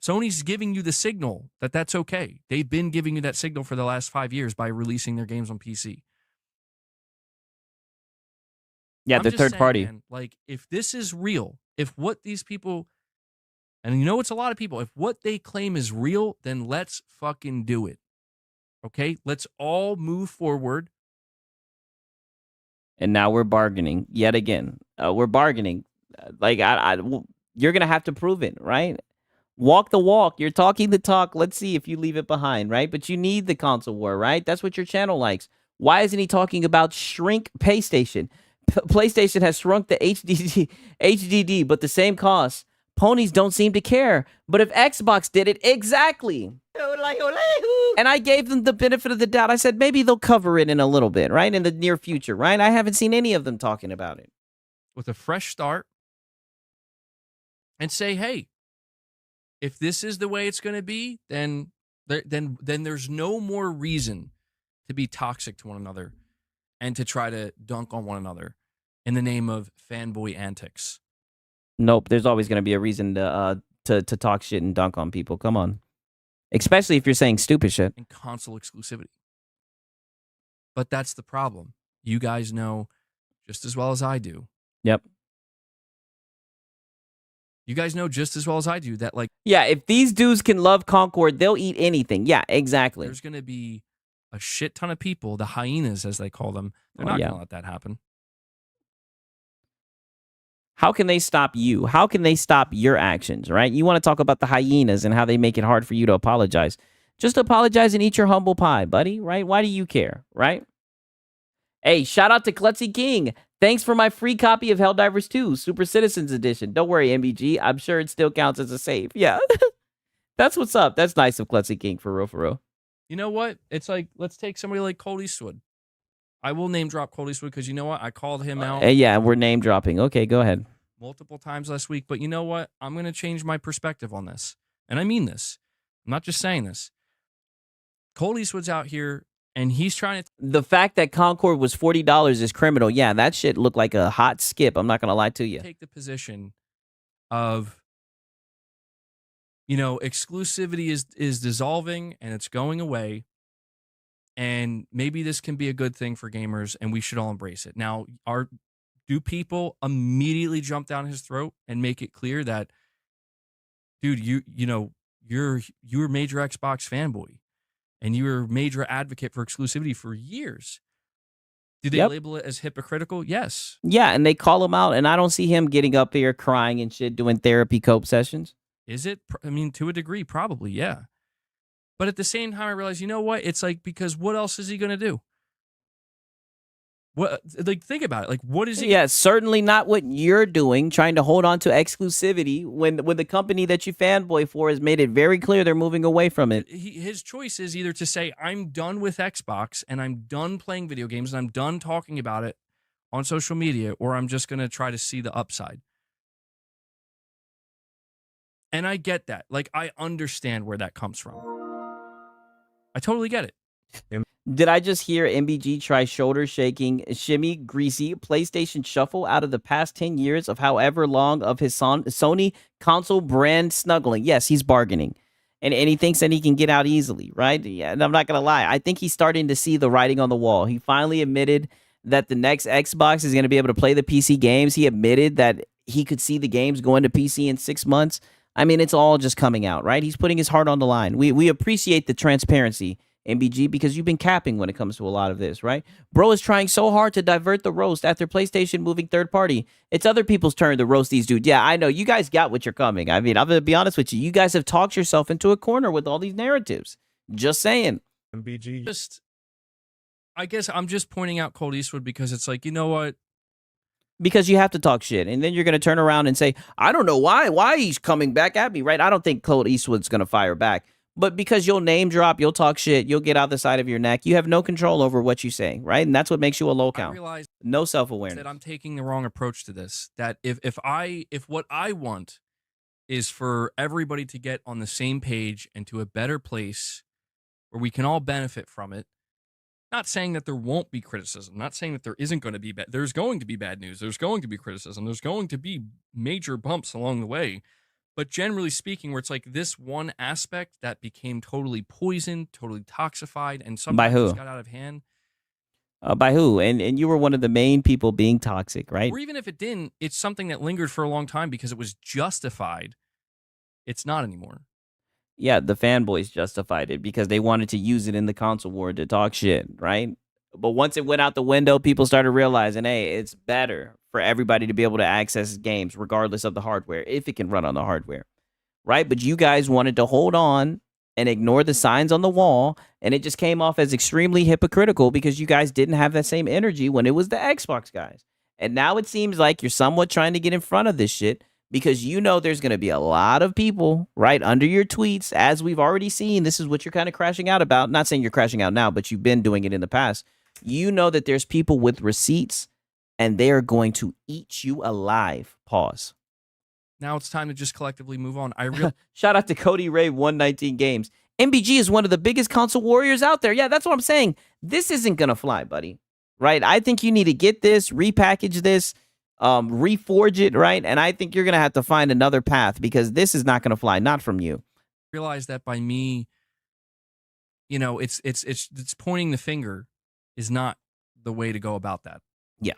Sony's giving you the signal that that's okay. They've been giving you that signal for the last 5 years by releasing their games on PC. Yeah, they're third party. Man, like, if this is real, if what these people, and you know it's a lot of people, if what they claim is real, then let's fucking do it. Okay, let's all move forward. And now we're bargaining yet again. We're bargaining. Like, you're going to have to prove it, right? Walk the walk. You're talking the talk. Let's see if you leave it behind, right? But you need the console war, right? That's what your channel likes. Why isn't he talking about shrink PlayStation? PlayStation has shrunk the HDD, but the same cost. Ponies don't seem to care. But if Xbox did it, exactly. And I gave them the benefit of the doubt. I said maybe they'll cover it in a little bit, right? In the near future, right? I haven't seen any of them talking about it. With a fresh start and say, hey, if this is the way it's going to be, then there's no more reason to be toxic to one another and to try to dunk on one another in the name of fanboy antics. Nope, there's always going to be a reason to talk shit and dunk on people. Come on. Especially if you're saying stupid shit. And console exclusivity. But that's the problem. You guys know just as well as I do. Yep. You guys know just as well as I do that, like... Yeah, if these dudes can love Concord, they'll eat anything. Yeah, exactly. There's going to be a shit ton of people, the hyenas as they call them. They're not going to let that happen. How can they stop you? How can they stop your actions, right? You want to talk about the hyenas and how they make it hard for you to apologize. Just apologize and eat your humble pie, buddy, right? Why do you care, right? Hey, shout out to Klutzy King. Thanks for my free copy of Helldivers 2, Super Citizens Edition. Don't worry, MBG. I'm sure it still counts as a save. Yeah. That's what's up. That's nice of Klutzy King, for real, for real. You know what? It's like, let's take somebody like Colt Eastwood. I will name drop Colt Eastwood because you know what? I called him out. Yeah, we're name dropping. Okay, go ahead. Multiple times last week. But you know what? I'm going to change my perspective on this. And I mean this. I'm not just saying this. Colt Eastwood's out here and he's trying to... The fact that Concord was $40 is criminal. Yeah, that shit looked like a hot skip. I'm not going to lie to you. Take the position of, you know, exclusivity is dissolving and it's going away. And maybe this can be a good thing for gamers and we should all embrace it. Now, do people immediately jump down his throat and make it clear that, dude, you're a major Xbox fanboy and you're a major advocate for exclusivity for years? Do they label it as hypocritical? Yes. Yeah, and they call him out, and I don't see him getting up here crying and shit, doing therapy cope sessions. Is it? I mean, to a degree, probably, yeah. But at the same time, I realize, you know what? It's like, because what else is he going to do? What, like, think about it. Like, what is he? Yeah, certainly not what you're doing, trying to hold on to exclusivity when the company that you fanboy for has made it very clear they're moving away from it. His choice is either to say, I'm done with Xbox and I'm done playing video games and I'm done talking about it on social media, or I'm just going to try to see the upside. And I get that. Like, I understand where that comes from. I totally get it. Did I just hear MBG try shoulder shaking, shimmy, greasy, PlayStation shuffle out of the past 10 years of however long of his Sony console brand snuggling? Yes, he's bargaining. And he thinks that he can get out easily, right? Yeah, and I'm not going to lie. I think he's starting to see the writing on the wall. He finally admitted that the next Xbox is going to be able to play the PC games. He admitted that he could see the games going to PC in 6 months. I mean, it's all just coming out, right? He's putting his heart on the line. We appreciate the transparency, MBG, because you've been capping when it comes to a lot of this, right? Bro is trying so hard to divert the roast after PlayStation moving third party. It's other people's turn to roast these dudes. Yeah, I know. You guys got what you're coming. I mean, I'm going to be honest with you. You guys have talked yourself into a corner with all these narratives. Just saying. MBG. I guess I'm just pointing out Colt Eastwood because it's like, you know what? because you have to talk shit, and then you're going to turn around and say, I don't know why he's coming back at me, right? I don't think Clint Eastwood's going to fire back, but because you'll name drop, you'll talk shit, you'll get out the side of your neck, you have no control over what you say, right? And that's what makes you a low I count. realize No self-awareness. that I'm taking the wrong approach to this. That if what I want is for everybody to get on the same page and to a better place where we can all benefit from it. Not saying that there won't be criticism. Not saying that there isn't going to be bad. There's going to be bad news. There's going to be criticism. There's going to be major bumps along the way. But generally speaking, where it's like this one aspect that became totally poisoned, totally toxified, and sometimes who? just got out of hand. By who? And you were one of the main people being toxic, right? Or even if it didn't, it's something that lingered for a long time because it was justified. It's not anymore. Yeah, the fanboys justified it because they wanted to use it in the console war to talk shit, right? But once it went out the window, people started realizing, hey, it's better for everybody to be able to access games regardless of the hardware, if it can run on the hardware, right? But you guys wanted to hold on and ignore the signs on the wall, and it just came off as extremely hypocritical because you guys didn't have that same energy when it was the Xbox guys. And now it seems like you're somewhat trying to get in front of this shit, because you know there's going to be a lot of people right under your tweets, as we've already seen. This is what you're kind of crashing out about. Not saying you're crashing out now, but you've been doing it in the past. You know that there's people with receipts, and they are going to eat you alive. Pause. Now it's time to just collectively move on. Shout out to Cody Ray 119 Games. MBG is one of the biggest console warriors out there. Yeah, that's what I'm saying. This isn't going to fly, buddy. Right? I think you need to get this, repackage this, reforge it, right? And I think you're gonna have to find another path because this is not gonna fly, not from you. Realize that by me, it's pointing the finger is not the way to go about that. Yeah,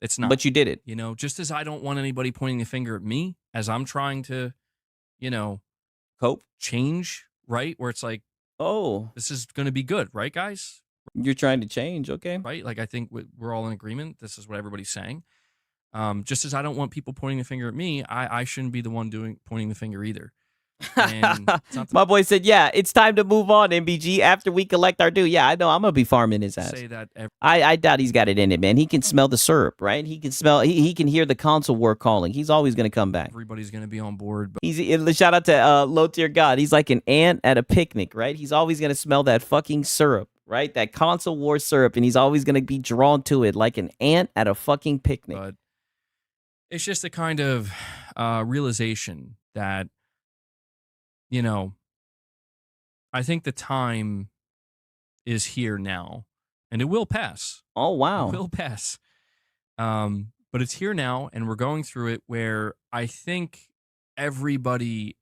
it's not. But you did it. Just as I don't want anybody pointing the finger at me as I'm trying to, cope, change, right? Where it's like, oh, this is gonna be good, right, guys? You're trying to change, okay? Right? Like I think we're all in agreement. This is what everybody's saying. Just as I don't want people pointing the finger at me, I shouldn't be the one pointing the finger either. My boy said, yeah, it's time to move on, MBG, after we collect our due. Yeah, I know. I'm going to be farming his ass. Say that I doubt he's got it in it, man. He can smell the syrup, right? He can smell, he can hear the console war calling. He's always going to come back. Everybody's going to be on board. But Shout out to Low Tier God. He's like an ant at a picnic, right? He's always going to smell that fucking syrup, right? That console war syrup, and he's always going to be drawn to it like an ant at a fucking picnic. But it's just a kind of realization that, I think the time is here now, and it will pass. Oh, wow. It will pass. But it's here now, and we're going through it where I think everybody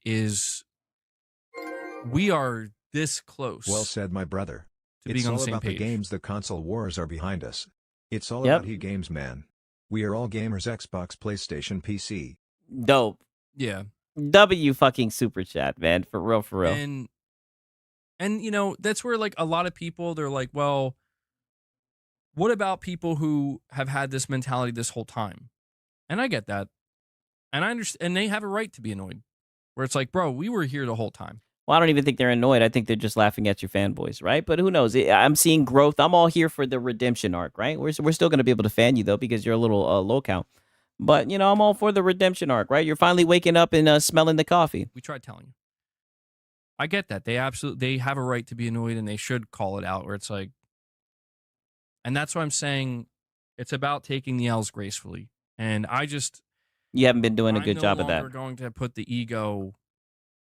we are this close. Well said, my brother. To It's being on all the same about page. the games. The console wars are behind us. It's all Yep. about he games, man. We are all gamers. Xbox, PlayStation, PC. Dope. Yeah. W fucking super chat, man. For real, for real. And that's where like a lot of people, they're like, well, what about people who have had this mentality this whole time? And I get that. And I understand, and they have a right to be annoyed. Where it's like, bro, we were here the whole time. Well, I don't even think they're annoyed. I think they're just laughing at your fanboys, right? But who knows? I'm seeing growth. I'm all here for the redemption arc, right? We're still going to be able to fan you, though, because you're a little low count. But, I'm all for the redemption arc, right? You're finally waking up and smelling the coffee. We tried telling you. I get that. They have a right to be annoyed, and they should call it out, where it's like, and that's why I'm saying it's about taking the L's gracefully. And You haven't been doing a good job of that. I'm no longer going to put the ego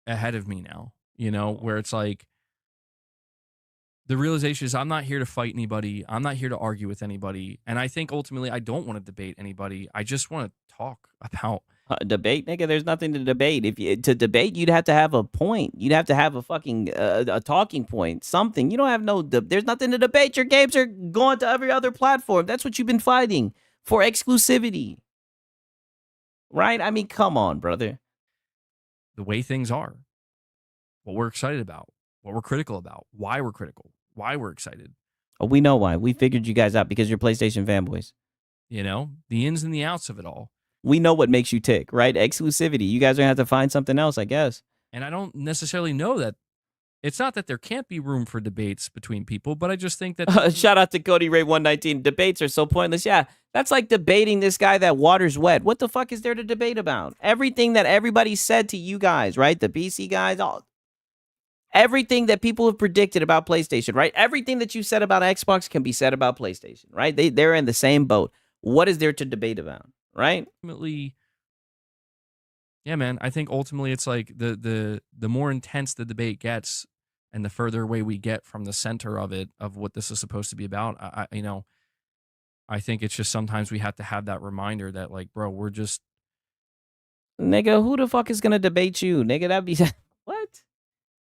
ahead of me now, where it's like, the realization is I'm not here to fight anybody. I'm not here to argue with anybody. And I think ultimately I don't want to debate anybody. I just want to talk about debate, nigga. There's nothing to debate. To debate, you'd have to have a point. You'd have to have a fucking a talking point, something. You don't have there's nothing to debate. Your games are going to every other platform. That's what you've been fighting for, exclusivity. Right? I mean, come on, brother. the way things are, what we're excited about, what we're critical about, why we're critical, why we're excited. Oh, we know why. We figured you guys out because you're PlayStation fanboys. The ins and the outs of it all. We know what makes you tick, right? Exclusivity. You guys are going to have to find something else, I guess. And I don't necessarily know that it's not that there can't be room for debates between people, but I just think that Shout out to Cody Ray 119. Debates are so pointless. Yeah, that's like debating this guy that water's wet. What the fuck is there to debate about? Everything that everybody said to you guys, right? The PC guys, everything that people have predicted about PlayStation, right? Everything that you said about Xbox can be said about PlayStation, right? They're in the same boat. What is there to debate about, right? ultimately, yeah, man, I think ultimately it's like the more intense the debate gets, and the further away we get from the center of it, of what this is supposed to be about, I think it's just sometimes we have to have that reminder that, like, bro, we're just Nigga, who the fuck is gonna debate you? Nigga, that'd be what?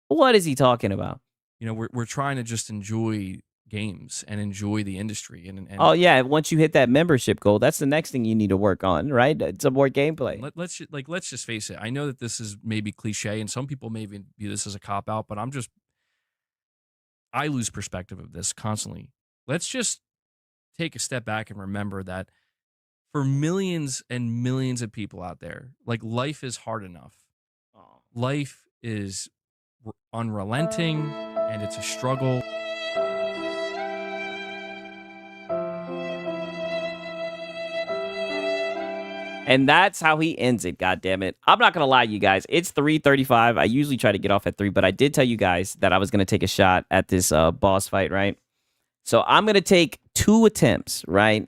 What is he talking about? we're trying to just enjoy games and enjoy the industry and Oh yeah, once you hit that membership goal, that's the next thing you need to work on, right? Some more gameplay. let's just face it. I know that this is maybe cliche, and some people may even view this as a cop out, but I lose perspective of this constantly. Let's just take a step back and remember that for millions and millions of people out there, like, life is hard enough. Life is unrelenting, and it's a struggle. And that's how he ends it, goddammit. I'm not gonna lie, you guys. It's 3:35. I usually try to get off at 3, but I did tell you guys that I was gonna take a shot at this boss fight, right? So I'm gonna take 2 attempts, right?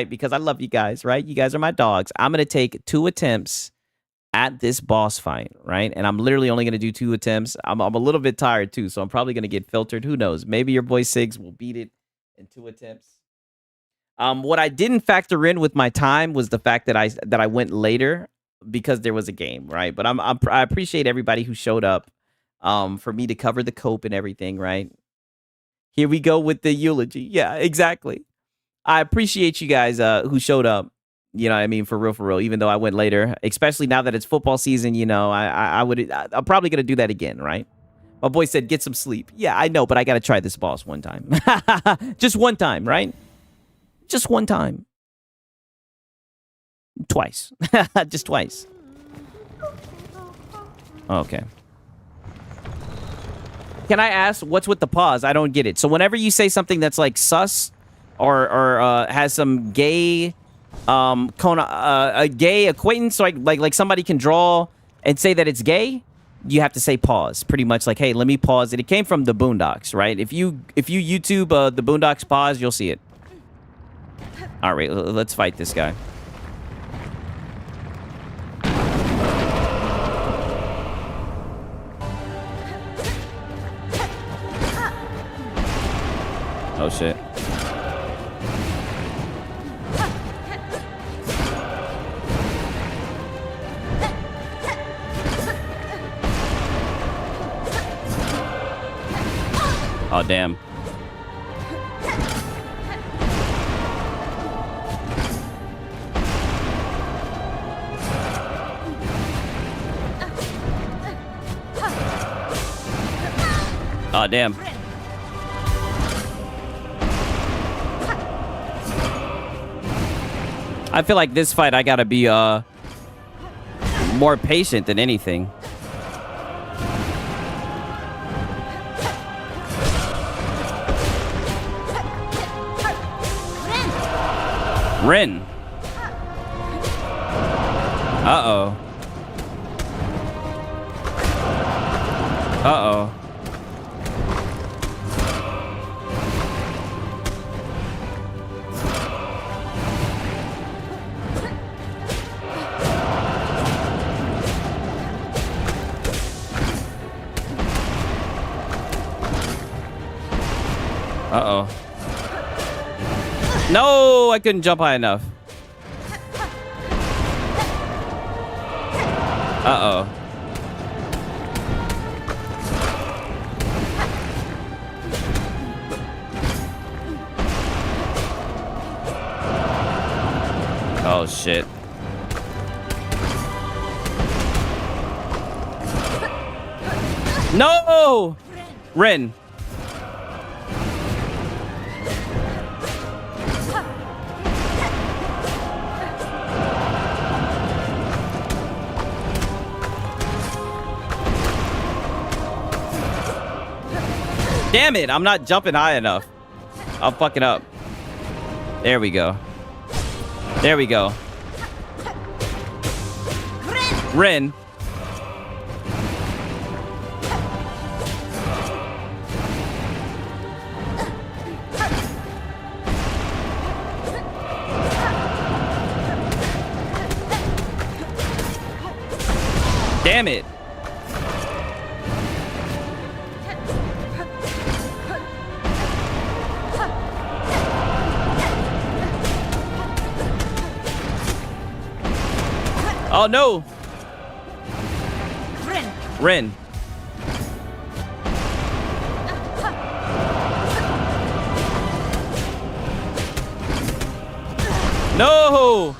Because I love you guys, right? You guys are my dogs. I'm gonna take 2 attempts at this boss fight, right? And I'm literally only gonna do 2 attempts. I'm a little bit tired too, so I'm probably gonna get filtered. Who knows? Maybe your boy Sigs will beat it in 2 attempts. What I didn't factor in with my time was the fact that I went later because there was a game, right? But I appreciate everybody who showed up for me to cover the cope and everything, right? Here we go with the eulogy. Yeah, exactly. I appreciate you guys who showed up. You know what I mean? For real, even though I went later, especially now that it's football season, I'm probably going to do that again, right? My boy said, get some sleep. Yeah, I know, but I got to try this boss one time. Just one time, right? Just one time. Twice. Just twice. Okay. Can I ask, what's with the pause? I don't get it. So whenever you say something that's like sus or has some gay a gay acquaintance, like somebody can draw and say that it's gay, you have to say pause. Pretty much like, hey, let me pause it. It came from the Boondocks, right? If you YouTube the Boondocks pause, you'll see it. All right, let's fight this guy. Oh, shit. Oh, damn. Oh, damn. I feel like this fight I gotta be more patient than anything. Rin. Uh-oh. Uh-oh. Uh-oh. No, I couldn't jump high enough. Uh-oh. Oh, shit. No! Rin. Damn it, I'm not jumping high enough. I'll fuck it up. There we go. There we go. Rin. Damn it. Oh no. Rin. No.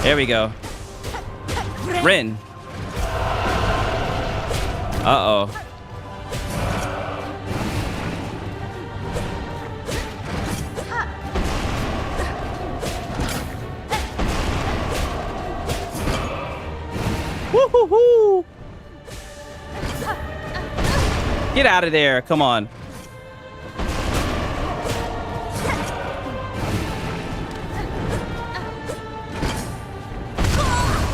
There we go. Rin. Uh-oh. Woo-hoo-hoo. Get out of there. Come on.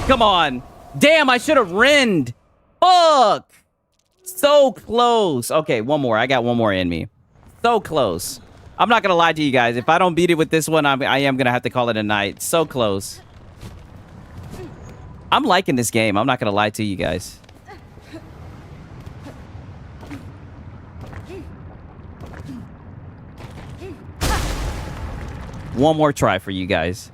Come on. Damn, I should have rinned. Fuck. So close. Okay, one more. I got one more in me. So close. I'm not going to lie to you guys. If I don't beat it with this one, I am going to have to call it a night. So close. I'm liking this game. I'm not going to lie to you guys. One more try for you guys.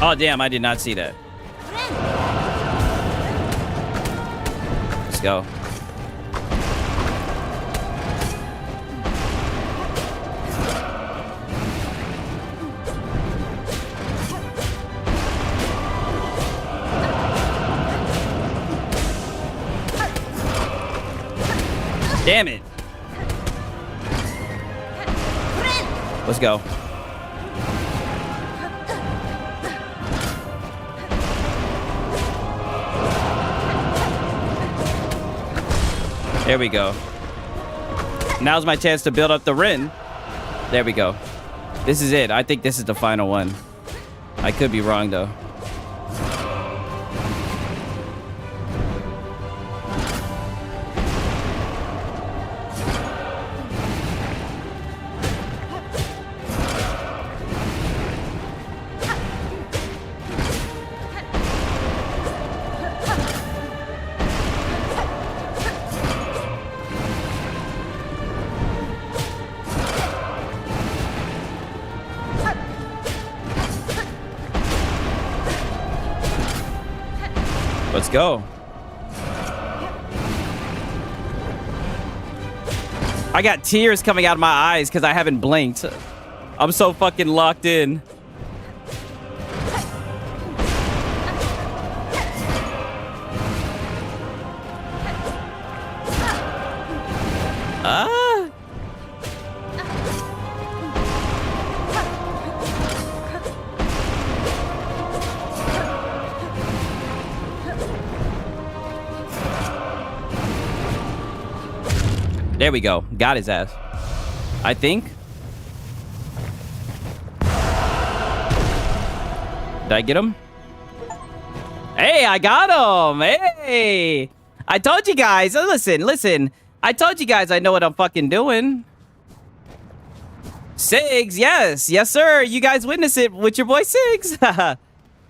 Oh, damn, I did not see that. Let's go. Damn it. Let's go. There we go. Now's my chance to build up the Rin. There we go. This is it. I think this is the final one. I could be wrong, though. Let's go. I got tears coming out of my eyes because I haven't blinked. I'm so fucking locked in. There we go. Got his ass. I think. Did I get him? Hey, I got him. Hey. I told you guys. Listen. I told you guys I know what I'm fucking doing. Sigs, yes. Yes, sir. You guys witness it with your boy Sigs.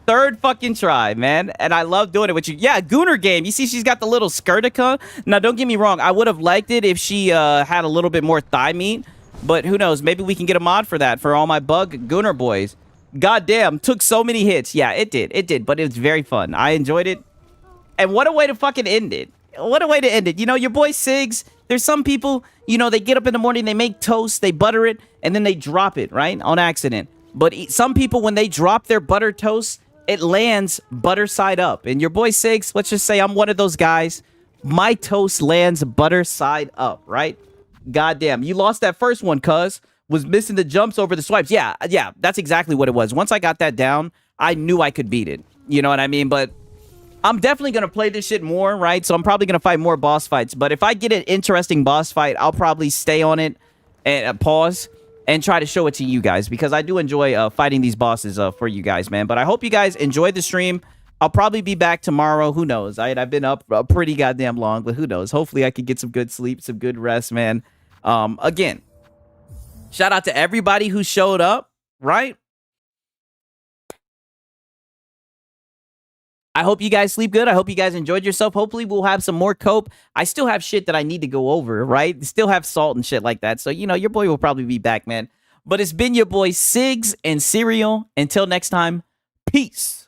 Third fucking try, man. And I love doing it with you. Yeah, Gooner game. You see she's got the little skirtica. Now, don't get me wrong. I would have liked it if she had a little bit more thigh meat. But who knows? Maybe we can get a mod for that for all my bug Gooner boys. Goddamn. Took so many hits. Yeah, it did. It did. But it was very fun. I enjoyed it. And what a way to fucking end it. What a way to end it. You know, your boy Sigs, there's some people, you know, they get up in the morning, they make toast, they butter it, and then they drop it, right? On accident. But some people, when they drop their butter toast, it lands butter side up. And your boy Sigs, let's just say I'm one of those guys. My toast lands butter side up, right? Goddamn. You lost that first one, cuz. Was missing the jumps over the swipes. Yeah, that's exactly what it was. Once I got that down, I knew I could beat it. You know what I mean? But I'm definitely going to play this shit more, right? So I'm probably going to fight more boss fights. But if I get an interesting boss fight, I'll probably stay on it and pause and try to show it to you guys, because I do enjoy fighting these bosses for you guys, man. But I hope you guys enjoyed the stream. I'll probably be back tomorrow. Who knows? I've been up pretty goddamn long, but who knows? Hopefully I could get some good sleep, some good rest, man. Again, shout out to everybody who showed up, right? I hope you guys sleep good. I hope you guys enjoyed yourself. Hopefully we'll have some more cope. I still have shit that I need to go over, right? Still have salt and shit like that. So, you know, your boy will probably be back, man. But it's been your boy Sigs and Cereal. Until next time, peace.